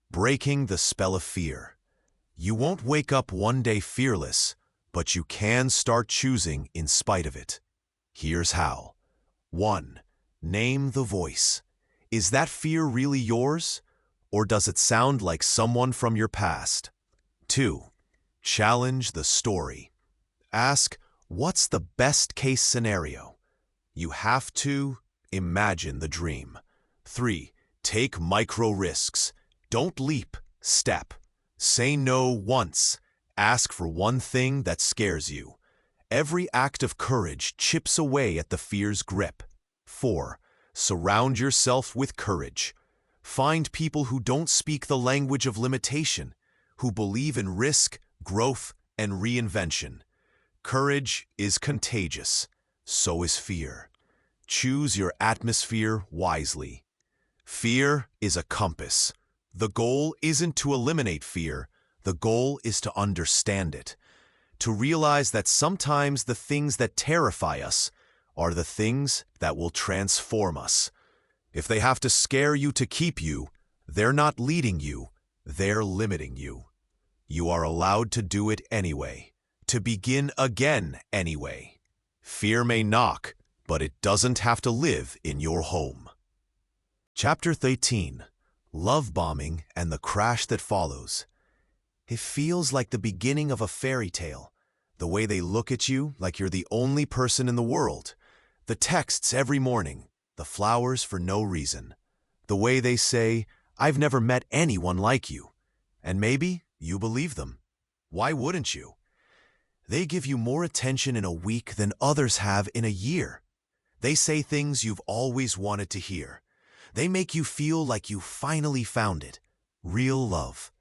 Breaking the spell of fear. You won't wake up one day fearless, but you can start choosing in spite of it. Here's how. 1. Name the voice. Is that fear really yours, or does it sound like someone from your past? 2. Challenge the story. Ask, what's the best-case scenario? You have to imagine the dream. 3. Take micro risks. Don't leap, step. Say no once. Ask for one thing that scares you. Every act of courage chips away at the fear's grip. 4. Surround yourself with courage. Find people who don't speak the language of limitation, who believe in risk, growth, and reinvention. Courage is contagious. So is fear. Choose your atmosphere wisely. Fear is a compass. The goal isn't to eliminate fear. The goal is to understand it. To realize that sometimes the things that terrify us are the things that will transform us. If they have to scare you to keep you, they're not leading you, they're limiting you. You are allowed to do it anyway, to begin again anyway. Fear may knock, but it doesn't have to live in your home. Chapter 13. Love Bombing and the Crash That Follows. It feels like the beginning of a fairy tale. The way they look at you like you're the only person in the world. The texts every morning. The flowers for no reason. The way they say, I've never met anyone like you. And maybe you believe them. Why wouldn't you? They give you more attention in a week than others have in a year. They say things you've always wanted to hear. They make you feel like you finally found it. Real love.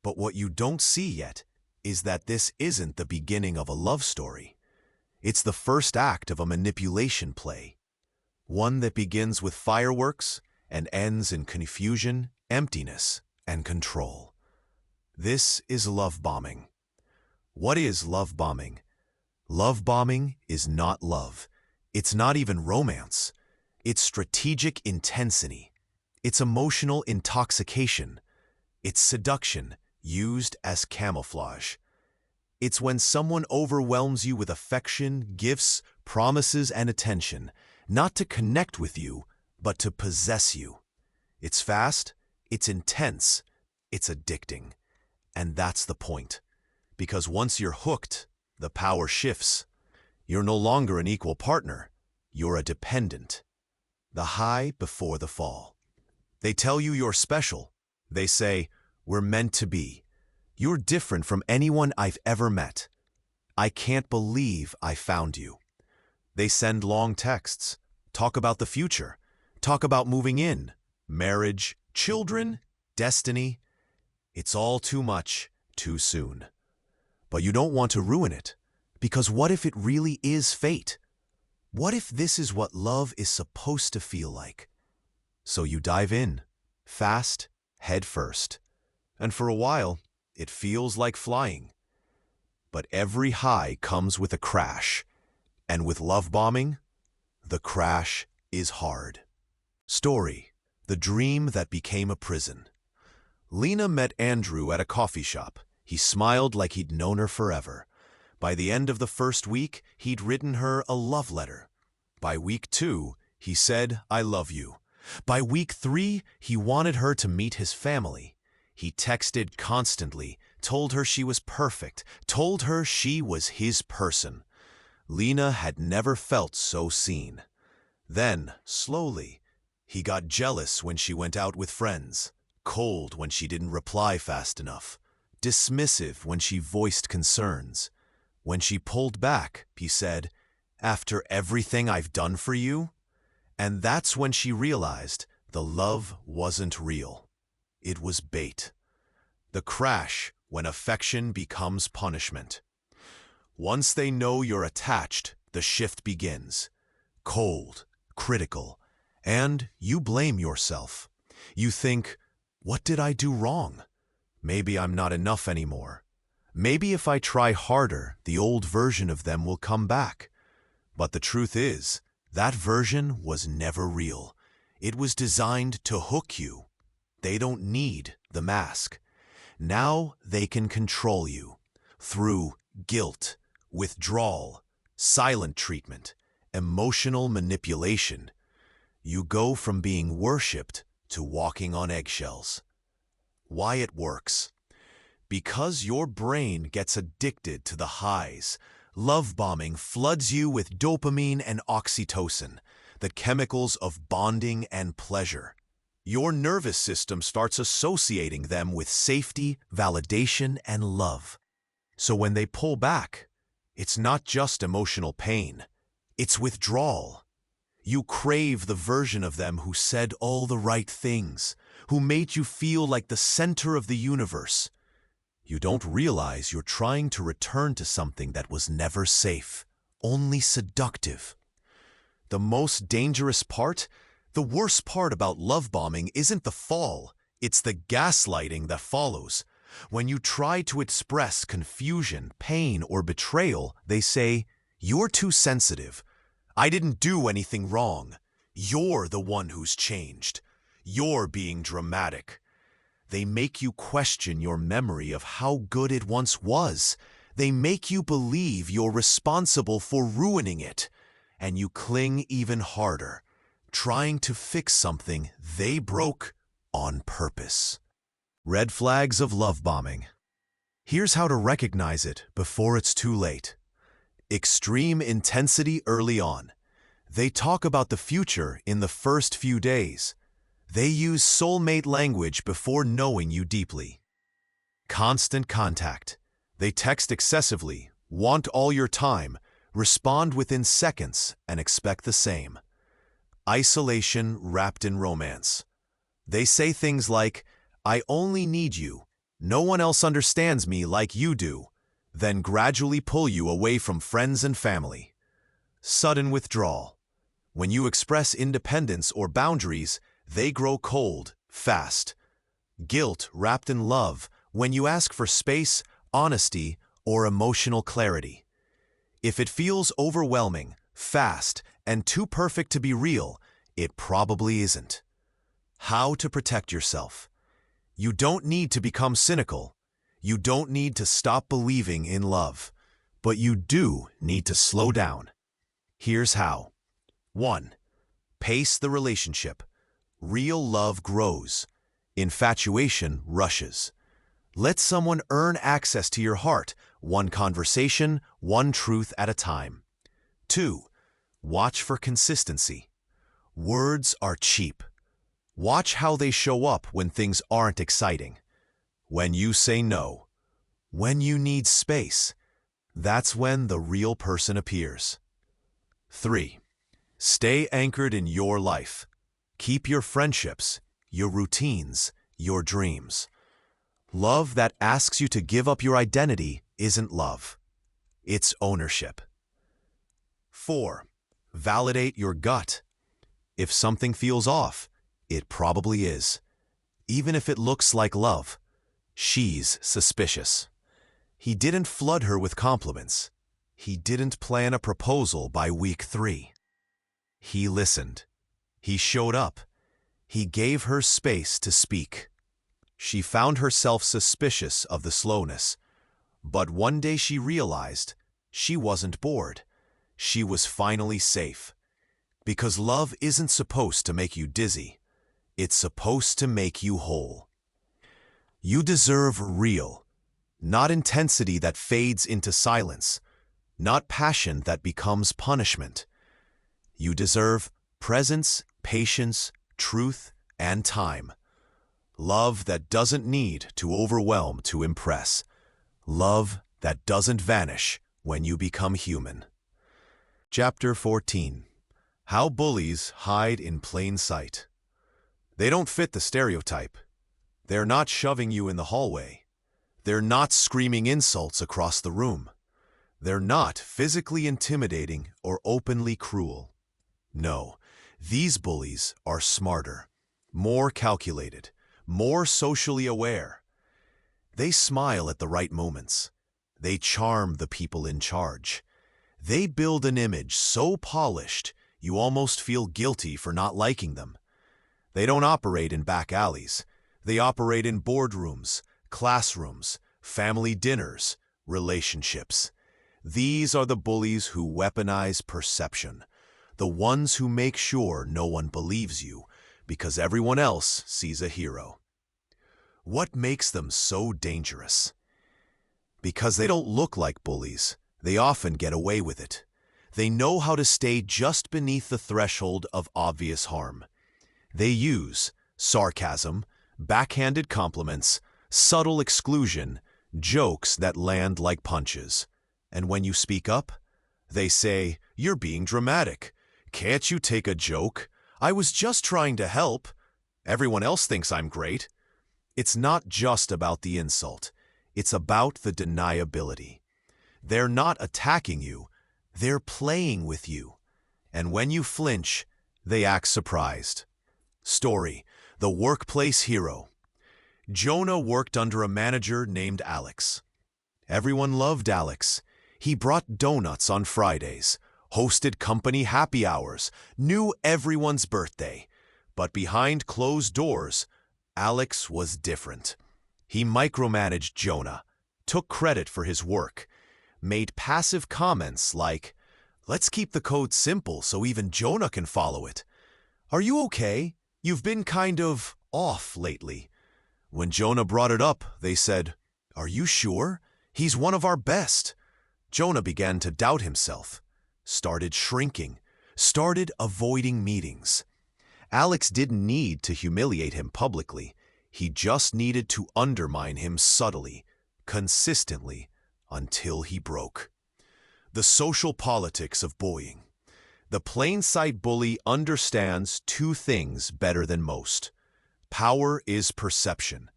But what you don't see yet is that this isn't the beginning of a love story. It's the first act of a manipulation play. One that begins with fireworks and ends in confusion, emptiness, and control. This is love bombing. What is love bombing? Love bombing is not love. It's not even romance. It's strategic intensity. It's emotional intoxication. It's seduction used as camouflage. It's when someone overwhelms you with affection, gifts, promises, and attention, not to connect with you, but to possess you. It's fast, it's intense, it's addicting. And that's the point. Because once you're hooked, the power shifts. You're no longer an equal partner. You're a dependent. The high before the fall. They tell you you're special. They say, we're meant to be. You're different from anyone I've ever met. I can't believe I found you. They send long texts, talk about the future, talk about moving in, marriage, children, destiny. It's all too much, too soon. But you don't want to ruin it, because what if it really is fate? What if this is what love is supposed to feel like? So you dive in, fast, head first. And for a while, it feels like flying. But every high comes with a crash. And with love bombing, The crash is hard. Story: The dream that became a prison. Lena met Andrew at a coffee shop. He smiled like he'd known her forever. By the end of the first week, he'd written her a love letter. By week 2, he said, "I love you." By week 3, he wanted her to meet his family. He texted constantly, told her she was perfect, told her she was his person. Lena had never felt so seen. Then, slowly, he got jealous when she went out with friends, cold when she didn't reply fast enough, dismissive when she voiced concerns. When she pulled back, he said, "After everything I've done for you?" And that's when she realized the love wasn't real. It was bait. The crash when affection becomes punishment. Once they know you're attached, the shift begins. Cold, critical, and you blame yourself. You think, what did I do wrong? Maybe I'm not enough anymore. Maybe if I try harder, the old version of them will come back. But the truth is, that version was never real. It was designed to hook you. They don't need the mask. Now they can control you through guilt, withdrawal, silent treatment, emotional manipulation. You go from being worshipped to walking on eggshells. Why it works? Because your brain gets addicted to the highs. Love bombing floods you with dopamine and oxytocin, the chemicals of bonding and pleasure. Your nervous system starts associating them with safety, validation, and love. So when they pull back, it's not just emotional pain, it's withdrawal. You crave the version of them who said all the right things, who made you feel like the center of the universe. You don't realize you're trying to return to something that was never safe, only seductive. The most dangerous part, the worst part about love bombing isn't the fall, it's the gaslighting that follows. When you try to express confusion, pain, or betrayal, they say, "You're too sensitive. I didn't do anything wrong. You're the one who's changed. You're being dramatic." They make you question your memory of how good it once was. They make you believe you're responsible for ruining it. And you cling even harder, trying to fix something they broke on purpose. Red flags of love bombing. Here's how to recognize it before it's too late. Extreme intensity early on. They talk about the future in the first few days. They use soulmate language before knowing you deeply. Constant contact. They text excessively, want all your time, respond within seconds, and expect the same. Isolation wrapped in romance. They say things like, "I only need you. No one else understands me like you do," then gradually pull you away from friends and family. Sudden withdrawal. When you express independence or boundaries, they grow cold, fast. Guilt wrapped in love when you ask for space, honesty, or emotional clarity. If it feels overwhelming, fast, and too perfect to be real, it probably isn't. How to protect yourself. You don't need to become cynical. You don't need to stop believing in love. But you do need to slow down. Here's how. 1. Pace the relationship. Real love grows. Infatuation rushes. Let someone earn access to your heart, one conversation, one truth at a time. 2. Watch for consistency. Words are cheap. Watch how they show up when things aren't exciting. When you say no. When you need space. That's when the real person appears. 3. Stay anchored in your life. Keep your friendships, your routines, your dreams. Love that asks you to give up your identity isn't love. It's ownership. 4. Validate your gut. If something feels off, it probably is. Even if it looks like love, she's suspicious. He didn't flood her with compliments. He didn't plan a proposal by week 3. He listened. He showed up. He gave her space to speak. She found herself suspicious of the slowness, but one day she realized she wasn't bored. She was finally safe. Because love isn't supposed to make you dizzy. It's supposed to make you whole. You deserve real, not intensity that fades into silence, not passion that becomes punishment. You deserve presence, patience, truth, and time. Love that doesn't need to overwhelm to impress. Love that doesn't vanish when you become human. Chapter 14. How Bullies Hide in Plain Sight. They don't fit the stereotype. They're not shoving you in the hallway. They're not screaming insults across the room. They're not physically intimidating or openly cruel. No, these bullies are smarter, more calculated, more socially aware. They smile at the right moments. They charm the people in charge. They build an image so polished you almost feel guilty for not liking them. They don't operate in back alleys. They operate in boardrooms, classrooms, family dinners, relationships. These are the bullies who weaponize perception, the ones who make sure no one believes you because everyone else sees a hero. What makes them so dangerous? Because they don't look like bullies, they often get away with it. They know how to stay just beneath the threshold of obvious harm. They use sarcasm, backhanded compliments, subtle exclusion, jokes that land like punches. And when you speak up, they say, "You're being dramatic. Can't you take a joke? I was just trying to help. Everyone else thinks I'm great." It's not just about the insult. It's about the deniability. They're not attacking you. They're playing with you. And when you flinch, they act surprised. Story: The Workplace Hero. Jonah worked under a manager named Alex. Everyone loved Alex. He brought donuts on Fridays, hosted company happy hours, knew everyone's birthday. But behind closed doors, Alex was different. He micromanaged Jonah, took credit for his work, made passive comments like, "Let's keep the code simple so even Jonah can follow it. Are you okay? You've been kind of off lately." When Jonah brought it up, they said, "Are you sure? He's one of our best." Jonah began to doubt himself, started shrinking, started avoiding meetings. Alex didn't need to humiliate him publicly. He just needed to undermine him subtly, consistently, until he broke. The social politics of bullying. The plain sight bully understands two things better than most. Power is perception.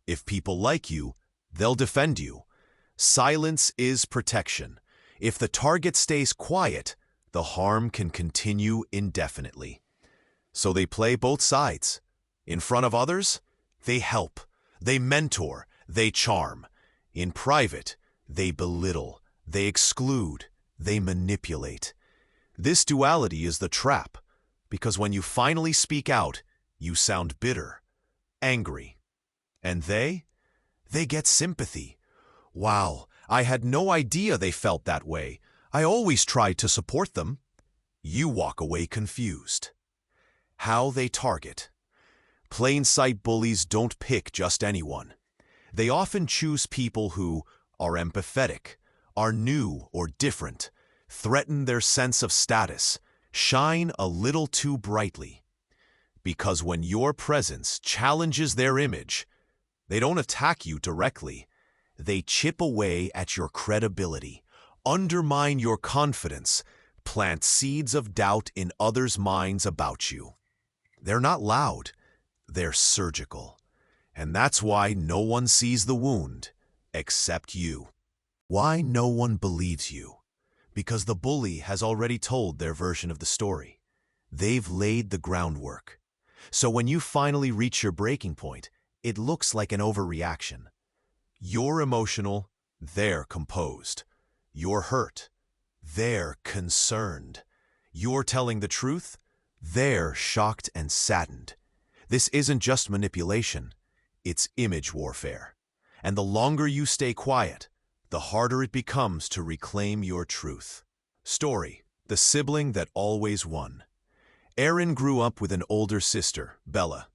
If people like you, they'll defend you. Silence is protection. If the target stays quiet, the harm can continue indefinitely. So they play both sides. In front of others, they help, they mentor, they charm. In private, they belittle, they exclude, they manipulate. This duality is the trap, because when you finally speak out, you sound bitter, angry. And they get sympathy. "Wow, I had no idea they felt that way. I always tried to support them." You walk away confused. How they target. Plain sight bullies don't pick just anyone. They often choose people who are empathetic, are new or different, threaten their sense of status, shine a little too brightly. Because when your presence challenges their image, they don't attack you directly. They chip away at your credibility, undermine your confidence, plant seeds of doubt in others' minds about you. They're not loud, they're surgical. And that's why no one sees the wound except you. Why no one believes you? Because the bully has already told their version of the story. They've laid the groundwork. So when you finally reach your breaking point, it looks like an overreaction. You're emotional, they're composed. You're hurt, they're concerned. You're telling the truth, They're shocked and saddened. This isn't just manipulation, it's image warfare. And the longer you stay quiet, the harder it becomes to reclaim your truth. Story: the sibling that always won. Aaron grew up with an older sister, Bella.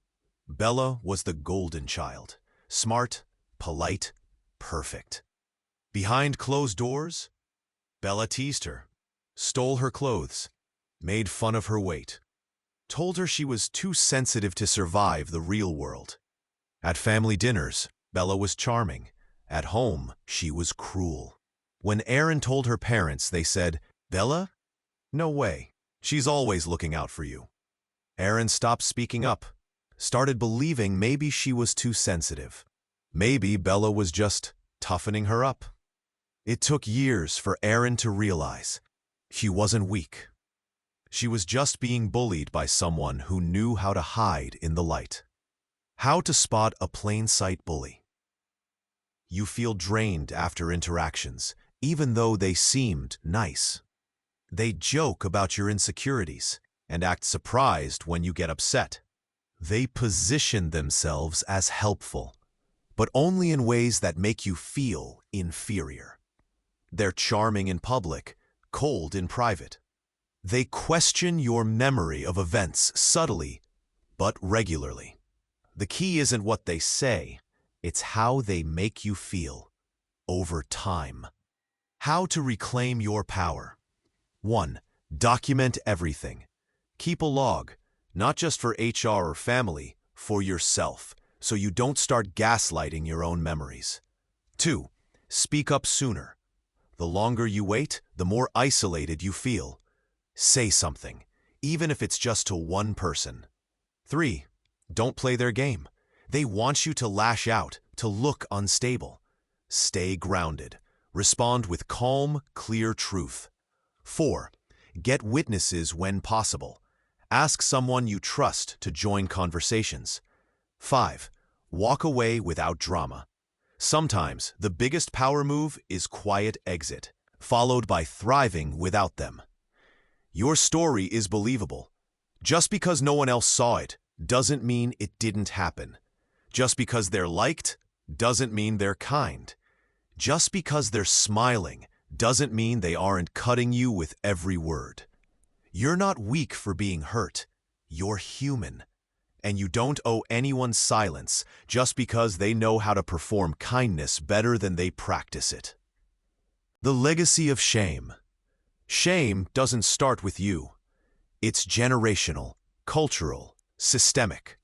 Bella was the golden child. Smart, polite, perfect. Behind closed doors, Bella teased her, stole her clothes, made fun of her weight, told her she was too sensitive to survive the real world. At family dinners, Bella was charming. At home, she was cruel. When Aaron told her parents, they said, "Bella? No way. She's always looking out for you." Aaron stopped speaking up, started believing maybe she was too sensitive. Maybe Bella was just toughening her up. It took years for Aaron to realize she wasn't weak. She was just being bullied by someone who knew how to hide in the light. How to spot a plain-sight bully. You feel drained after interactions, even though they seemed nice. They joke about your insecurities and act surprised when you get upset. They position themselves as helpful, but only in ways that make you feel inferior. They're charming in public, cold in private. They question your memory of events subtly, but regularly. The key isn't what they say, it's how they make you feel, over time. How to reclaim your power. 1. Document everything. Keep a log, not just for HR or family, for yourself, so you don't start gaslighting your own memories. 2. Speak up sooner. The longer you wait, the more isolated you feel. Say something, even if it's just to one person. 3. Don't play their game. They want you to lash out, to look unstable. Stay grounded. Respond with calm, clear truth. 4. Get witnesses when possible. Ask someone you trust to join conversations. 5. Walk away without drama. Sometimes the biggest power move is quiet exit, followed by thriving without them. Your story is believable. Just because no one else saw it doesn't mean it didn't happen. Just because they're liked doesn't mean they're kind. Just because they're smiling doesn't mean they aren't cutting you with every word. You're not weak for being hurt. You're human. And you don't owe anyone silence just because they know how to perform kindness better than they practice it. The legacy of shame. Shame doesn't start with you. It's generational, cultural, systemic.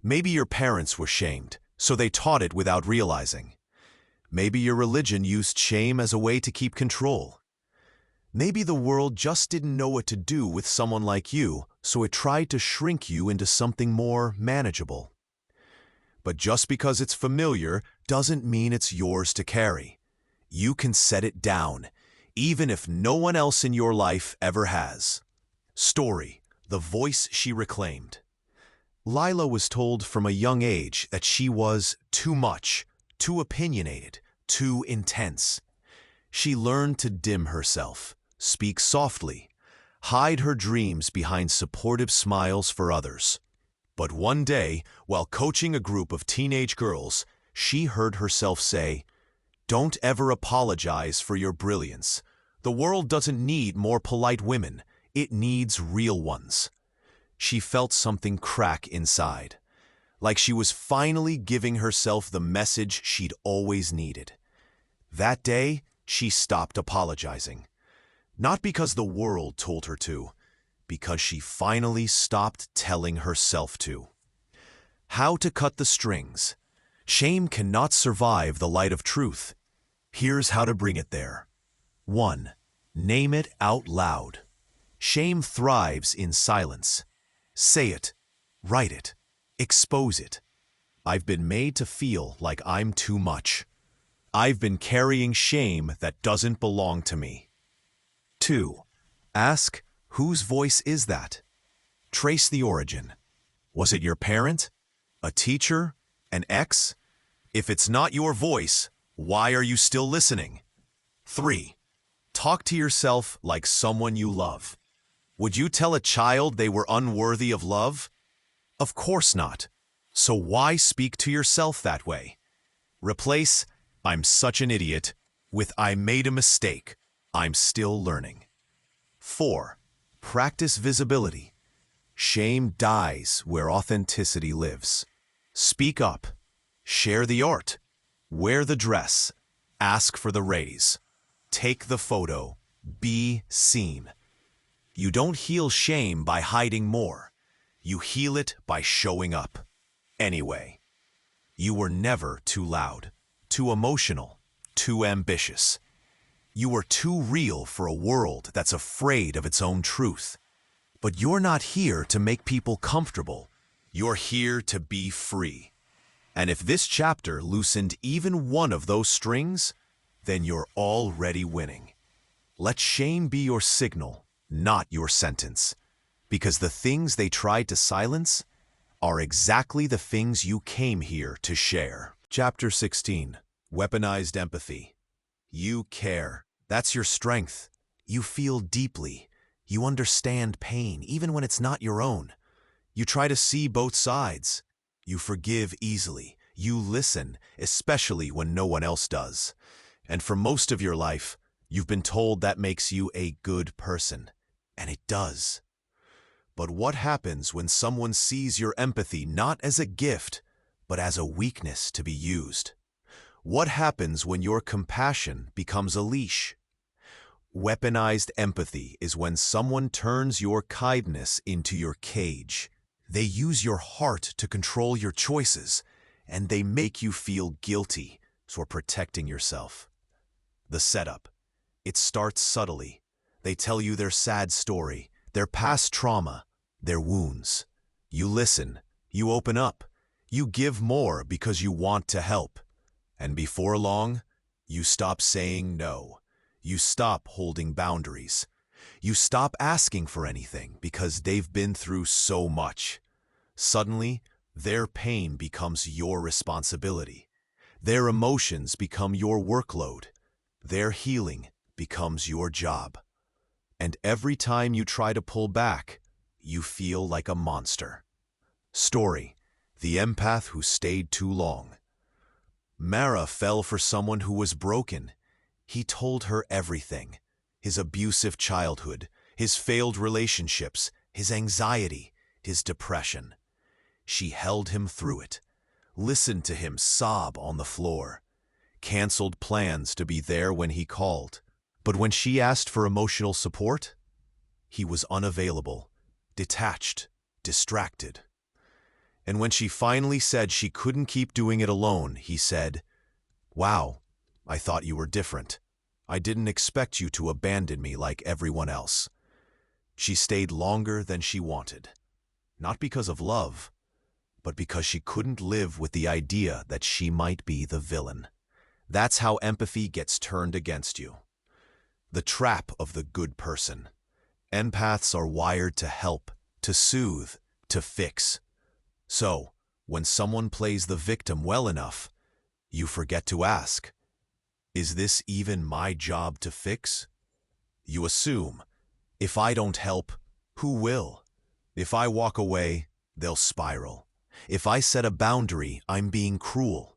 Maybe your parents were shamed, so they taught it without realizing. Maybe your religion used shame as a way to keep control. Maybe the world just didn't know what to do with someone like you, so it tried to shrink you into something more manageable. But just because it's familiar doesn't mean it's yours to carry. You can set it down, even if no one else in your life ever has. Story: the voice she reclaimed. Lila was told from a young age that she was too much, too opinionated, too intense. She learned to dim herself, speak softly, hide her dreams behind supportive smiles for others. But one day, while coaching a group of teenage girls, she heard herself say, "Don't ever apologize for your brilliance. The world doesn't need more polite women. It needs real ones." She felt something crack inside, like she was finally giving herself the message she'd always needed. That day, she stopped apologizing. Not because the world told her to, because she finally stopped telling herself to. How to cut the strings. Shame cannot survive the light of truth. Here's how to bring it there. 1. Name it out loud. Shame thrives in silence. Say it, write it, expose it. I've been made to feel like I'm too much. I've been carrying shame that doesn't belong to me. 2. Ask, whose voice is that? Trace the origin. Was it your parent? A teacher? An ex? If it's not your voice, why are you still listening? 3. Talk to yourself like someone you love. Would you tell a child they were unworthy of love? Of course not. So why speak to yourself that way? Replace "I'm such an idiot" with "I made a mistake. I'm still learning." 4. Practice visibility. Shame dies where authenticity lives. Speak up. Share the art. Wear the dress. Ask for the raise. Take the photo. Be seen. You don't heal shame by hiding more. You heal it by showing up. Anyway, you were never too loud, too emotional, too ambitious. You were too real for a world that's afraid of its own truth. But you're not here to make people comfortable. You're here to be free. And if this chapter loosened even one of those strings, then you're already winning. Let shame be your signal, not your sentence. Because the things they tried to silence are exactly the things you came here to share. Chapter 16. Weaponized empathy. You care. That's your strength. You feel deeply. You understand pain, even when it's not your own. You try to see both sides. You forgive easily. You listen, especially when no one else does. And for most of your life, you've been told that makes you a good person. And it does. But what happens when someone sees your empathy not as a gift, but as a weakness to be used? What happens when your compassion becomes a leash? Weaponized empathy is when someone turns your kindness into your cage. They use your heart to control your choices, and they make you feel guilty for protecting yourself. The setup. It starts subtly. They tell you their sad story, their past trauma, their wounds. You listen. You open up. You give more because you want to help. And before long, you stop saying no. You stop holding boundaries. You stop asking for anything because they've been through so much. Suddenly, their pain becomes your responsibility. Their emotions become your workload. Their healing becomes your job. And every time you try to pull back, you feel like a monster. Story: the empath who stayed too long. Mara fell for someone who was broken. He told her everything: his abusive childhood, his failed relationships, his anxiety, his depression. She held him through it, listened to him sob on the floor, canceled plans to be there when he called. But when she asked for emotional support, he was unavailable, detached, distracted. And when she finally said she couldn't keep doing it alone, he said, "Wow, I thought you were different. I didn't expect you to abandon me like everyone else." She stayed longer than she wanted, not because of love, but because she couldn't live with the idea that she might be the villain. That's how empathy gets turned against you. The trap of the good person. Empaths are wired to help, to soothe, to fix. So, when someone plays the victim well enough, you forget to ask, "Is this even my job to fix?" You assume, if I don't help, who will? If I walk away, they'll spiral. If I set a boundary, I'm being cruel.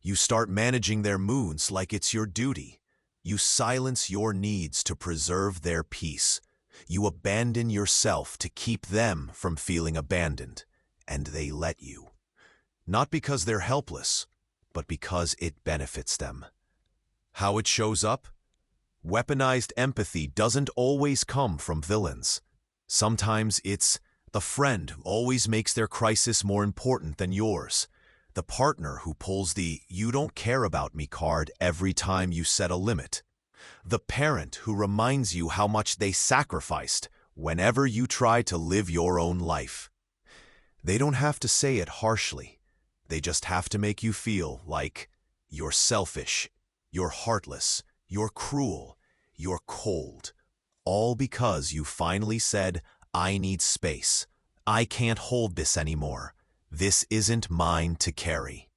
You start managing their moods like it's your duty. You silence your needs to preserve their peace. You abandon yourself to keep them from feeling abandoned. And they let you. Not because they're helpless, but because it benefits them. How it shows up? Weaponized empathy doesn't always come from villains. Sometimes it's the friend who always makes their crisis more important than yours. The partner who pulls the "you don't care about me" card every time you set a limit. The parent who reminds you how much they sacrificed whenever you try to live your own life. They don't have to say it harshly. They just have to make you feel like you're selfish, you're heartless, you're cruel, you're cold. All because you finally said, "I need space. I can't hold this anymore. This isn't mine to carry."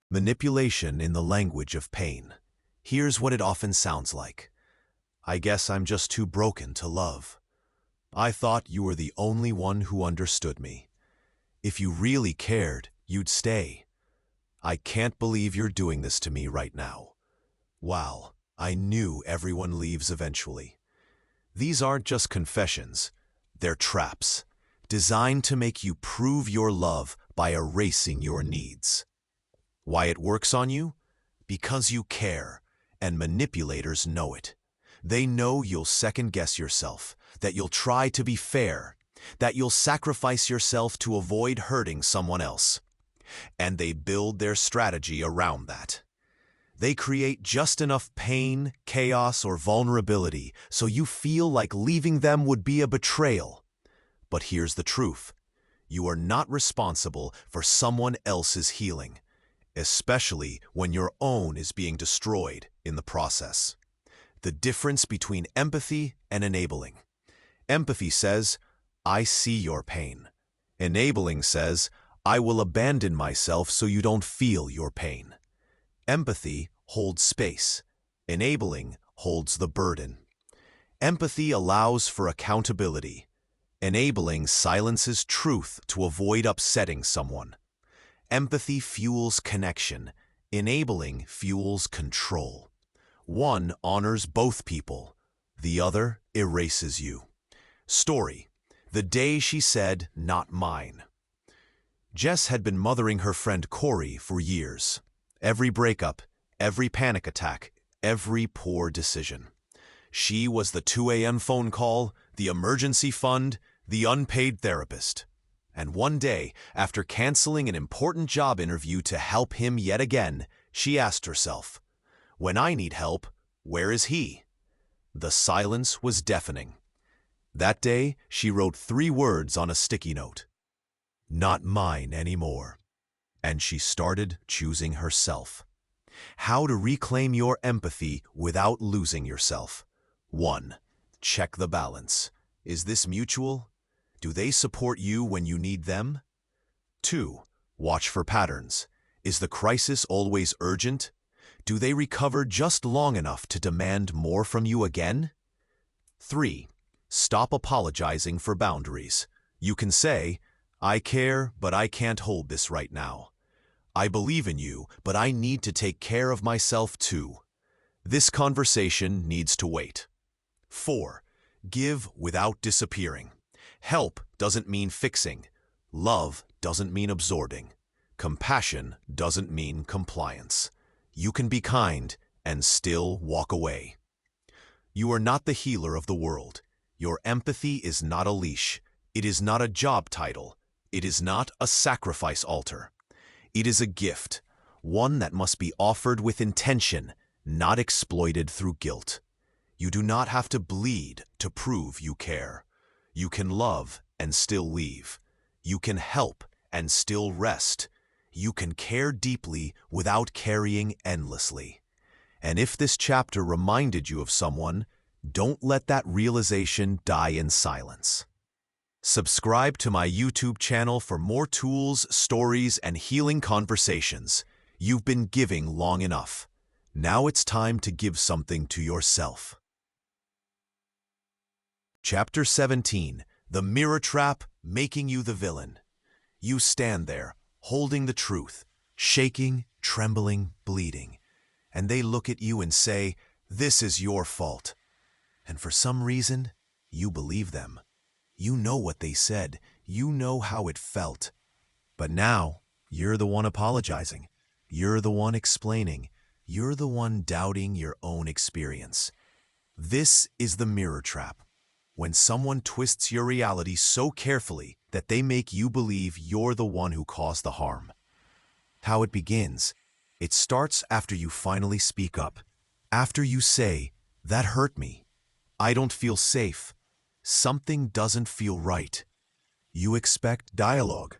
Manipulation in the language of pain. Here's what it often sounds like. "I guess I'm just too broken to love." I thought you were the only one who understood me. If you really cared, you'd stay. I can't believe you're doing this to me right now. Wow, I knew everyone leaves eventually. These aren't just confessions. They're traps, designed to make you prove your love by erasing your needs. Why it works on you? Because you care, and manipulators know it. They know you'll second-guess yourself, that you'll try to be fair, that you'll sacrifice yourself to avoid hurting someone else. And they build their strategy around that. They create just enough pain, chaos, or vulnerability so you feel like leaving them would be a betrayal. But here's the truth. You are not responsible for someone else's healing, especially when your own is being destroyed in the process. The difference between empathy and enabling. Empathy says, I see your pain. Enabling says, I will abandon myself so you don't feel your pain. Empathy holds space. Enabling holds the burden. Empathy allows for accountability. Enabling silences truth to avoid upsetting someone. Empathy fuels connection. Enabling fuels control. One honors both people. The other erases you. Story: the day she said, "Not mine." Jess had been mothering her friend Corey for years. Every breakup, every panic attack, every poor decision. She was the 2 a.m. phone call, the emergency fund, the unpaid therapist. And one day, after canceling an important job interview to help him yet again, she asked herself, when I need help, where is he? The silence was deafening. That day, she wrote 3 words on a sticky note. Not mine anymore. And she started choosing herself. How to reclaim your empathy without losing yourself. 1. Check the balance. Is this mutual? Do they support you when you need them? 2. Watch for patterns. Is the crisis always urgent? Do they recover just long enough to demand more from you again? 3. Stop apologizing for boundaries. You can say, I care, but I can't hold this right now. I believe in you, but I need to take care of myself too. This conversation needs to wait. 4. Give without disappearing. Help doesn't mean fixing. Love doesn't mean absorbing. Compassion doesn't mean compliance. You can be kind and still walk away. You are not the healer of the world. Your empathy is not a leash. It is not a job title. It is not a sacrifice altar. It is a gift, one that must be offered with intention, not exploited through guilt. You do not have to bleed to prove you care. You can love and still leave. You can help and still rest. You can care deeply without carrying endlessly. And if this chapter reminded you of someone, don't let that realization die in silence. Subscribe to my YouTube channel for more tools, stories, and healing conversations. You've been giving long enough. Now it's time to give something to yourself. Chapter 17. The Mirror Trap, Making You the Villain. You stand there, holding the truth, shaking, trembling, bleeding. And they look at you and say, this is your fault. And for some reason, you believe them. You know what they said. You know how it felt. But now, you're the one apologizing. You're the one explaining. You're the one doubting your own experience. This is the mirror trap. When someone twists your reality so carefully that they make you believe you're the one who caused the harm. How it begins. It starts after you finally speak up. After you say, that hurt me. I don't feel safe. Something doesn't feel right. You expect dialogue,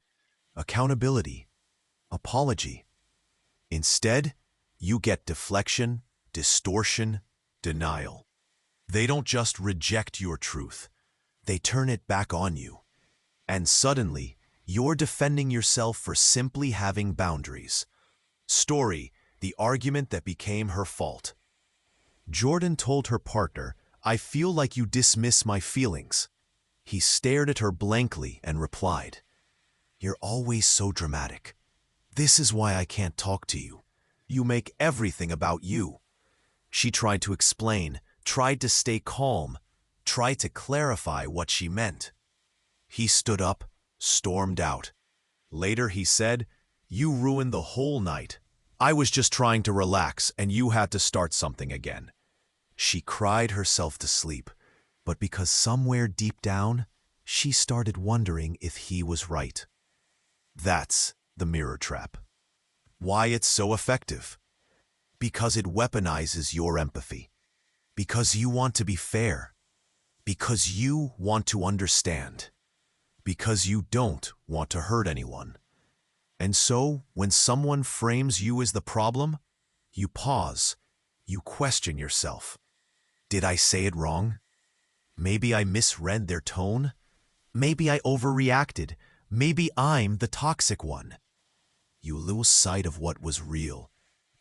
accountability, apology. Instead, you get deflection, distortion, denial. They don't just reject your truth. They turn it back on you. And suddenly, you're defending yourself for simply having boundaries. Story: the argument that became her fault. Jordan told her partner, I feel like you dismiss my feelings. He stared at her blankly and replied, "You're always so dramatic. This is why I can't talk to you. You make everything about you." She tried to explain, tried to stay calm, tried to clarify what she meant. He stood up, stormed out. Later he said, "You ruined the whole night. I was just trying to relax and you had to start something again." She cried herself to sleep, but because somewhere deep down, she started wondering if he was right. That's the mirror trap. Why it's so effective? Because it weaponizes your empathy. Because you want to be fair. Because you want to understand. Because you don't want to hurt anyone. And so, when someone frames you as the problem, you pause, you question yourself. Did I say it wrong? Maybe I misread their tone? Maybe I overreacted. Maybe I'm the toxic one. You lose sight of what was real,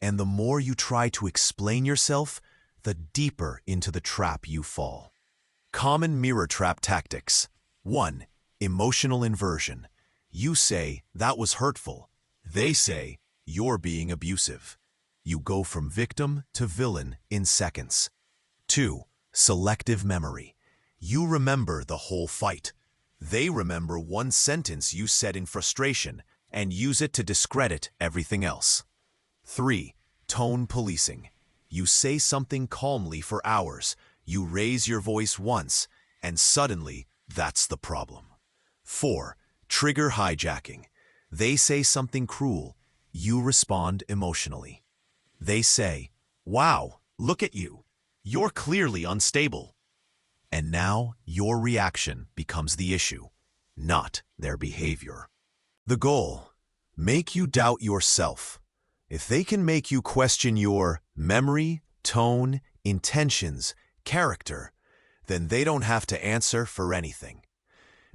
and the more you try to explain yourself, the deeper into the trap you fall. Common mirror trap tactics. 1. Emotional inversion. You say, "That was hurtful." They say, "You're being abusive." You go from victim to villain in seconds. 2. Selective memory. You remember the whole fight. They remember one sentence you said in frustration and use it to discredit everything else. 3. Tone policing. You say something calmly for hours, you raise your voice once, and suddenly that's the problem. 4. Trigger hijacking. They say something cruel, you respond emotionally. They say, "Wow, look at you. You're clearly unstable." And now your reaction becomes the issue, not their behavior. The goal: make you doubt yourself. If they can make you question your memory, tone, intentions, character, then they don't have to answer for anything.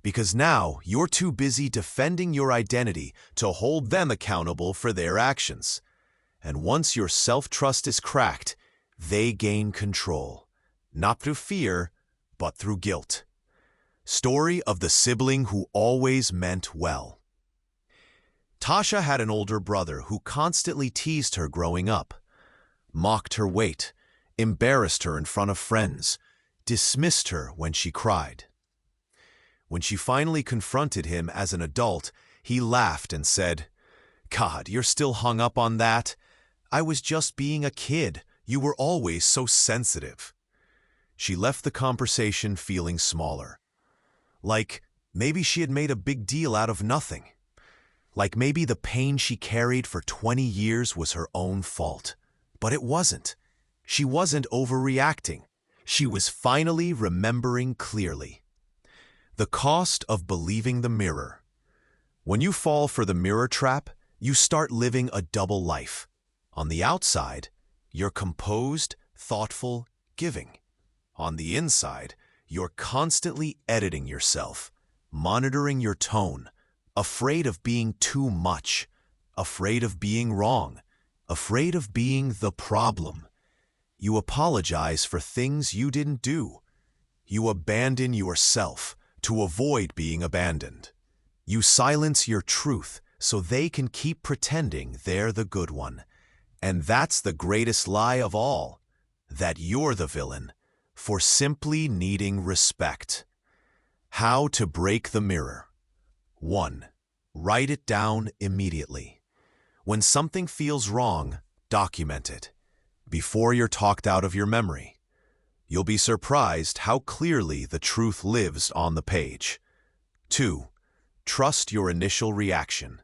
Because now you're too busy defending your identity to hold them accountable for their actions. And once your self-trust is cracked, they gain control, not through fear, but through guilt. Story of the sibling who always meant well. Tasha had an older brother who constantly teased her growing up, mocked her weight, embarrassed her in front of friends, dismissed her when she cried. When she finally confronted him as an adult, he laughed and said, "God, you're still hung up on that? I was just being a kid. You were always so sensitive." She left the conversation feeling smaller. Like maybe she had made a big deal out of nothing. Like maybe the pain she carried for 20 years was her own fault. But it wasn't. She wasn't overreacting. She was finally remembering clearly. The cost of believing the mirror. When you fall for the mirror trap, you start living a double life. On the outside, you're composed, thoughtful, giving. On the inside, you're constantly editing yourself, monitoring your tone, afraid of being too much, afraid of being wrong, afraid of being the problem. You apologize for things you didn't do. You abandon yourself to avoid being abandoned. You silence your truth so they can keep pretending they're the good one. And that's the greatest lie of all, that you're the villain for simply needing respect. How to break the mirror. 1. Write it down immediately. When something feels wrong, document it, before you're talked out of your memory. You'll be surprised how clearly the truth lives on the page. 2. Trust your initial reaction.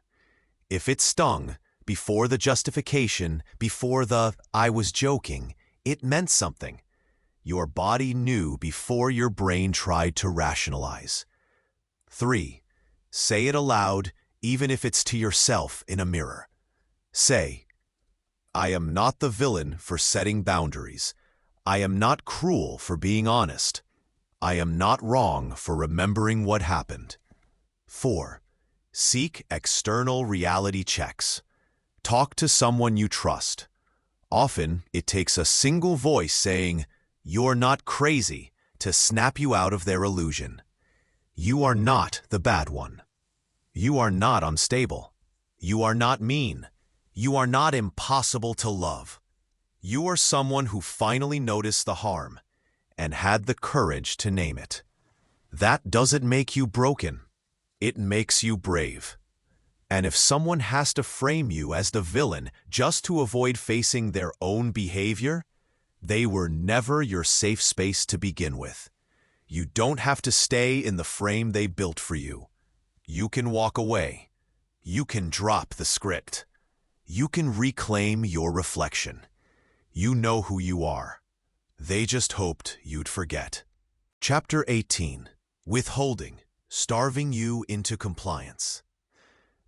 If it stung, before the justification, before the "I was joking," it meant something. Your body knew before your brain tried to rationalize. 3. Say it aloud, even if it's to yourself in a mirror. Say, "I am not the villain for setting boundaries. I am not cruel for being honest. I am not wrong for remembering what happened." 4. Seek external reality checks. Talk to someone you trust. Often, it takes a single voice saying, "You're not crazy," to snap you out of their illusion. You are not the bad one. You are not unstable. You are not mean. You are not impossible to love. You are someone who finally noticed the harm and had the courage to name it. That doesn't make you broken. It makes you brave. And if someone has to frame you as the villain just to avoid facing their own behavior, they were never your safe space to begin with. You don't have to stay in the frame they built for you. You can walk away. You can drop the script. You can reclaim your reflection. You know who you are. They just hoped you'd forget. Chapter 18. Withholding, starving you into compliance.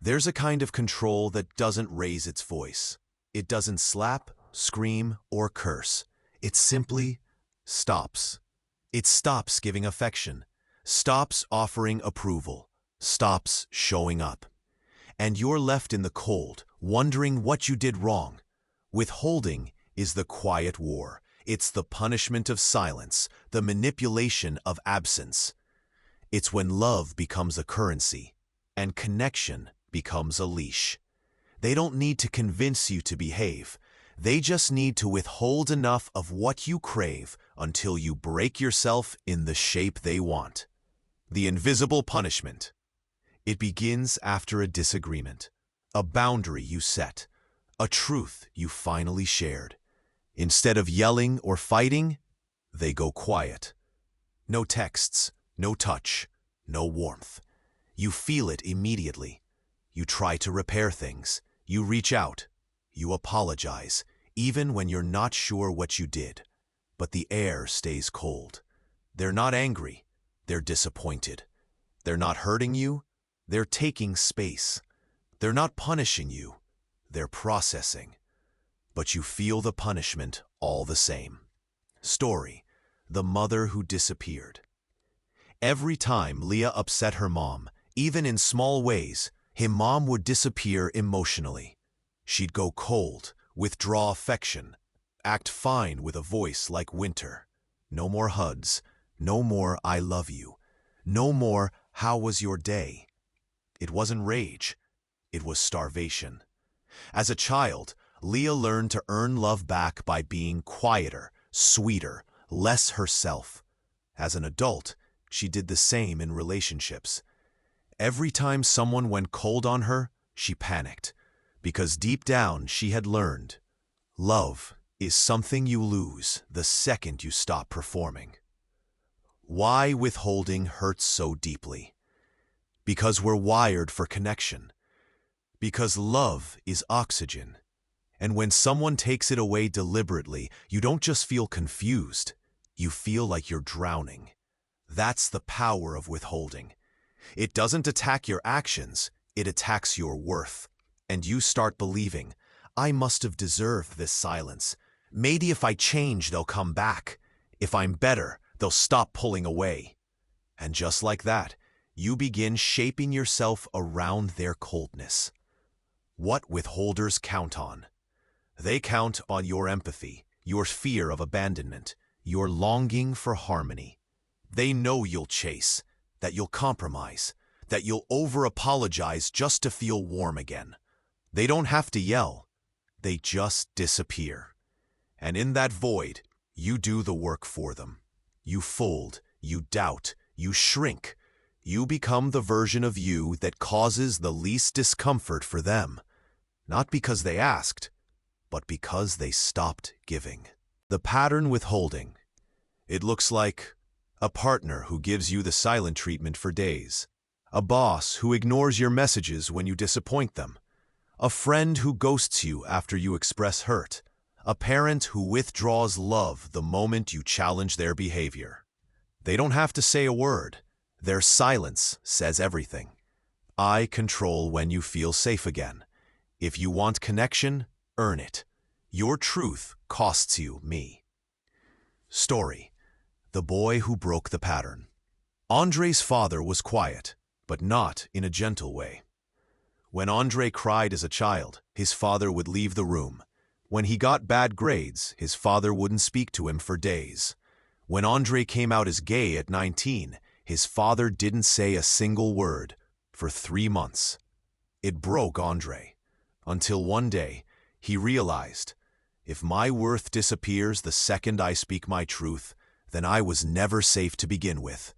There's a kind of control that doesn't raise its voice. It doesn't slap, scream, or curse. It simply stops. It stops giving affection, stops offering approval, stops showing up. And you're left in the cold, wondering what you did wrong. Withholding is the quiet war. It's the punishment of silence, the manipulation of absence. It's when love becomes a currency and connection becomes a leash. They don't need to convince you to behave. They just need to withhold enough of what you crave until you break yourself in the shape they want. The invisible punishment. It begins after a disagreement, a boundary you set, a truth you finally shared. Instead of yelling or fighting, they go quiet. No texts, no touch, no warmth. You feel it immediately. You try to repair things. You reach out. You apologize, even when you're not sure what you did. But the air stays cold. They're not angry. They're disappointed. They're not hurting you. They're taking space. They're not punishing you. They're processing. But you feel the punishment all the same. Story: the mother who disappeared. Every time Leah upset her mom, even in small ways, her mom would disappear emotionally. She'd go cold, withdraw affection, act fine with a voice like winter. No more hugs, no more I love you, no more how was your day. It wasn't rage, it was starvation. As a child, Leah learned to earn love back by being quieter, sweeter, less herself. As an adult, she did the same in relationships. Every time someone went cold on her, she panicked, because deep down she had learned, love is something you lose the second you stop performing. Why withholding hurts so deeply? Because we're wired for connection. Because love is oxygen. And when someone takes it away deliberately, you don't just feel confused, you feel like you're drowning. That's the power of withholding. It doesn't attack your actions, it attacks your worth. And you start believing, I must have deserved this silence. Maybe if I change, they'll come back. If I'm better, they'll stop pulling away. And just like that, you begin shaping yourself around their coldness. What withholders count on? They count on your empathy, your fear of abandonment, your longing for harmony. They know you'll chase, that you'll compromise, that you'll over-apologize just to feel warm again. They don't have to yell. They just disappear. And in that void, you do the work for them. You fold, you doubt, you shrink. You become the version of you that causes the least discomfort for them. Not because they asked, but because they stopped giving. The pattern withholding. It looks like a partner who gives you the silent treatment for days, a boss who ignores your messages when you disappoint them, a friend who ghosts you after you express hurt, a parent who withdraws love the moment you challenge their behavior. They don't have to say a word. Their silence says everything. I control when you feel safe again. If you want connection, earn it. Your truth costs you me. Story: the boy who broke the pattern. Andre's father was quiet, but not in a gentle way. When Andre cried as a child, his father would leave the room. When he got bad grades, his father wouldn't speak to him for days. When Andre came out as gay at 19, His father didn't say a single word for 3 months. It broke Andre, until one day he realized, if my worth disappears the second I speak my truth, then I was never safe to begin with.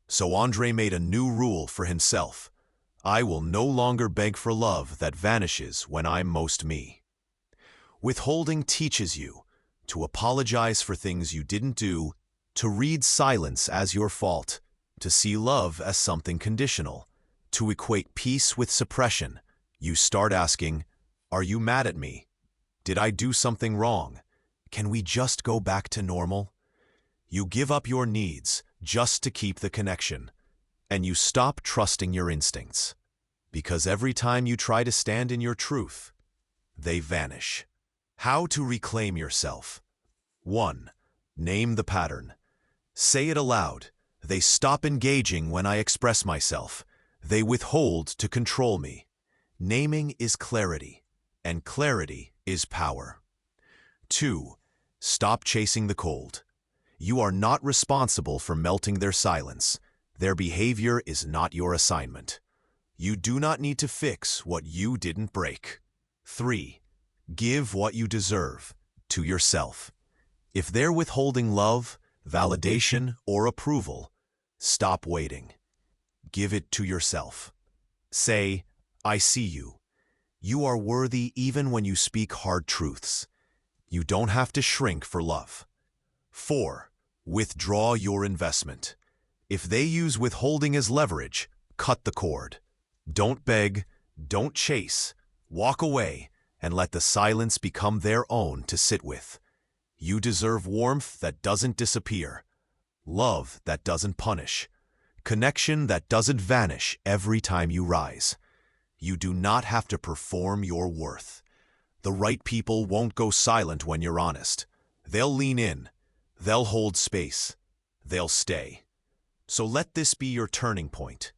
So Andre made a new rule for himself. I will no longer beg for love that vanishes when I'm most me. Withholding teaches you to apologize for things you didn't do, to read silence as your fault, to see love as something conditional, to equate peace with suppression. You start asking, are you mad at me? Did I do something wrong? Can we just go back to normal? You give up your needs just to keep the connection, and you stop trusting your instincts. Because every time you try to stand in your truth, they vanish. How to reclaim yourself. 1. Name the pattern. Say it aloud. They stop engaging when I express myself. They withhold to control me. Naming is clarity, and clarity is power. 2. Stop chasing the cold. You are not responsible for melting their silence. Their behavior is not your assignment. You do not need to fix what you didn't break. 3. Give what you deserve to yourself. If they're withholding love, validation, or approval, stop waiting. Give it to yourself. Say, I see you. You are worthy even when you speak hard truths. You don't have to shrink for love. 4. Withdraw your investment. If they use withholding as leverage, cut the cord. Don't beg, don't chase. Walk away and let the silence become their own to sit with. You deserve warmth that doesn't disappear, love that doesn't punish, connection that doesn't vanish every time you rise. You do not have to perform your worth. The right people won't go silent when you're honest. They'll lean in. They'll hold space. They'll stay. So let this be your turning point.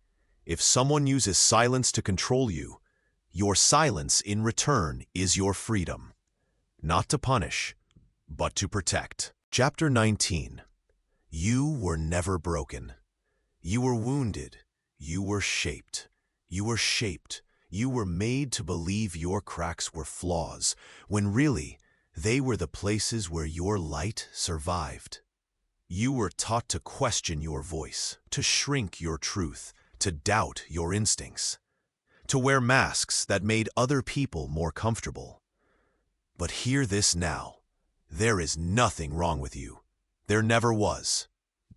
If someone uses silence to control you, your silence in return is your freedom. Not to punish, but to protect. Chapter 19. You were never broken. You were wounded. You were shaped. You were shaped. You were made to believe your cracks were flaws, when really, they were the places where your light survived. You were taught to question your voice, to shrink your truth, to doubt your instincts, to wear masks that made other people more comfortable. But hear this now. There is nothing wrong with you. There never was.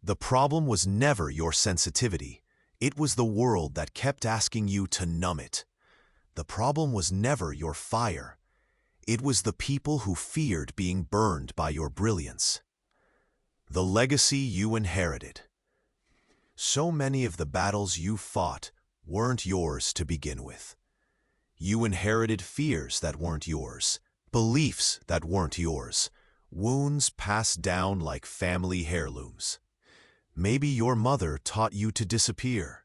The problem was never your sensitivity. It was the world that kept asking you to numb it. The problem was never your fire. It was the people who feared being burned by your brilliance. The legacy you inherited. So many of the battles you fought weren't yours to begin with. You inherited fears that weren't yours, beliefs that weren't yours, wounds passed down like family heirlooms. Maybe your mother taught you to disappear.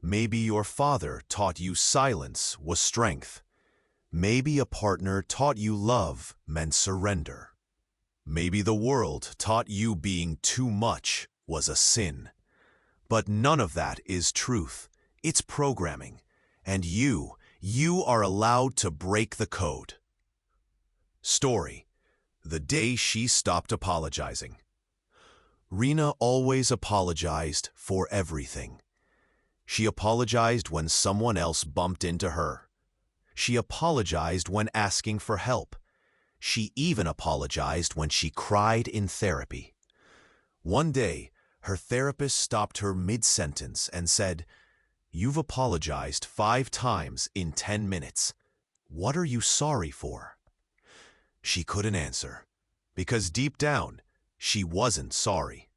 Maybe your father taught you silence was strength. Maybe a partner taught you love meant surrender. Maybe the world taught you being too much was a sin. But none of that is truth. It's programming. And you are allowed to break the code. Story. The day she stopped apologizing. Rena always apologized for everything. She apologized when someone else bumped into her. She apologized when asking for help. She even apologized when she cried in therapy. One day, her therapist stopped her mid-sentence and said, "You've apologized 5 times in 10 minutes. What are you sorry for?" She couldn't answer, because deep down, she wasn't sorry.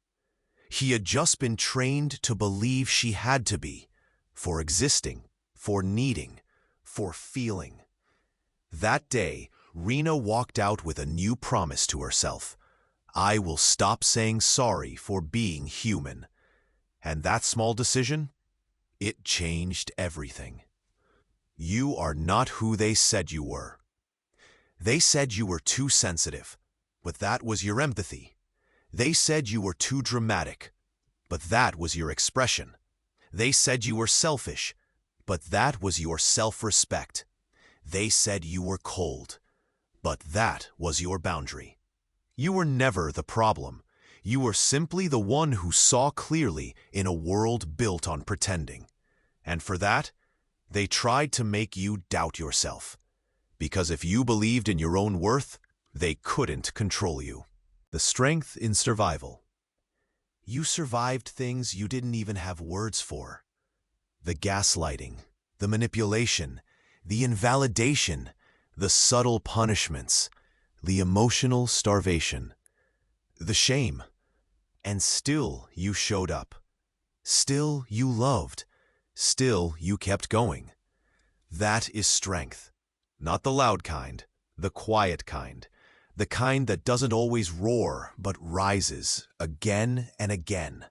He had just been trained to believe she had to be, for existing, for needing, for feeling. That day, Rena walked out with a new promise to herself. I will stop saying sorry for being human. And that small decision, it changed everything. You are not who they said you were. They said you were too sensitive, but that was your empathy. They said you were too dramatic, but that was your expression. They said you were selfish, but that was your self-respect. They said you were cold, but that was your boundary. You were never the problem. You were simply the one who saw clearly in a world built on pretending. And for that, they tried to make you doubt yourself. Because if you believed in your own worth, they couldn't control you. The strength in survival. You survived things you didn't even have words for. The gaslighting, the manipulation, the invalidation, the subtle punishments, the emotional starvation, the shame. And still you showed up. Still you loved. Still you kept going. That is strength. Not the loud kind, the quiet kind. The kind that doesn't always roar, but rises again and again,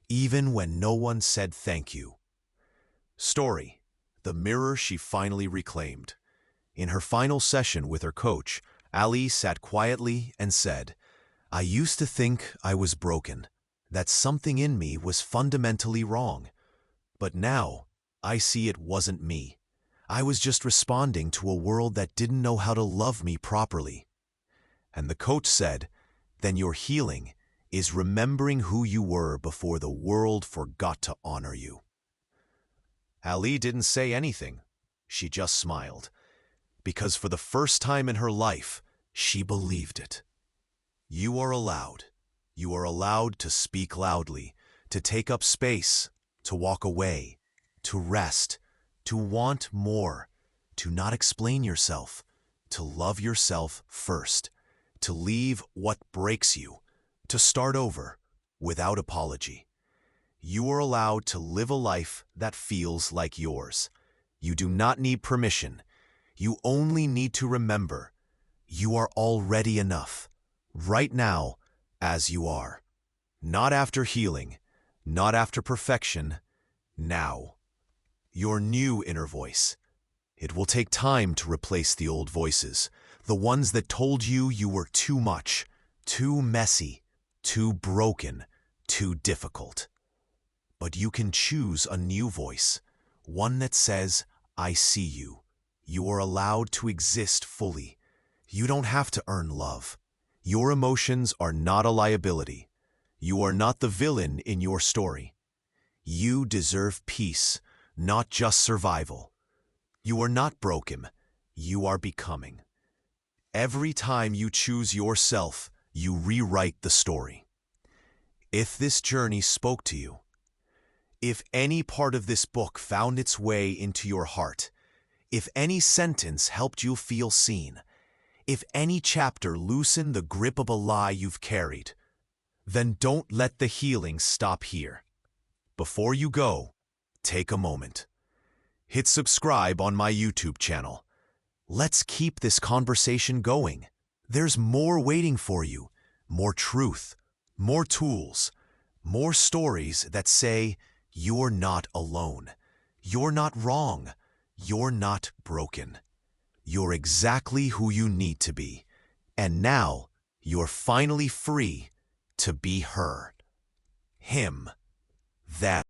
even when no one said thank you. Story: the mirror she finally reclaimed. In her final session with her coach, Ali sat quietly and said, "I used to think I was broken, that something in me was fundamentally wrong. But now, I see it wasn't me. I was just responding to a world that didn't know how to love me properly." And the coach said, "Then your healing is remembering who you were before the world forgot to honor you." Ali didn't say anything. She just smiled. Because for the first time in her life, she believed it. You are allowed. You are allowed to speak loudly, to take up space, to walk away, to rest, to want more, to not explain yourself, to love yourself first, to leave what breaks you, to start over without apology. You are allowed to live a life that feels like yours. You do not need permission. You only need to remember you are already enough, right now, as you are. Not after healing, not after perfection, now. Your new inner voice. It will take time to replace the old voices, the ones that told you you were too much, too messy, too broken, too difficult. But you can choose a new voice, one that says, "I see you." You are allowed to exist fully. You don't have to earn love. Your emotions are not a liability. You are not the villain in your story. You deserve peace, not just survival. You are not broken. You are becoming. Every time you choose yourself, you rewrite the story. If this journey spoke to you, if any part of this book found its way into your heart, if any sentence helped you feel seen, if any chapter loosened the grip of a lie you've carried, then don't let the healing stop here. Before you go, take a moment. Hit subscribe on my YouTube channel. Let's keep this conversation going. There's more waiting for you, more truth, more tools, more stories that say you're not alone, you're not wrong, you're not broken. You're exactly who you need to be, and now you're finally free to be her, him, that.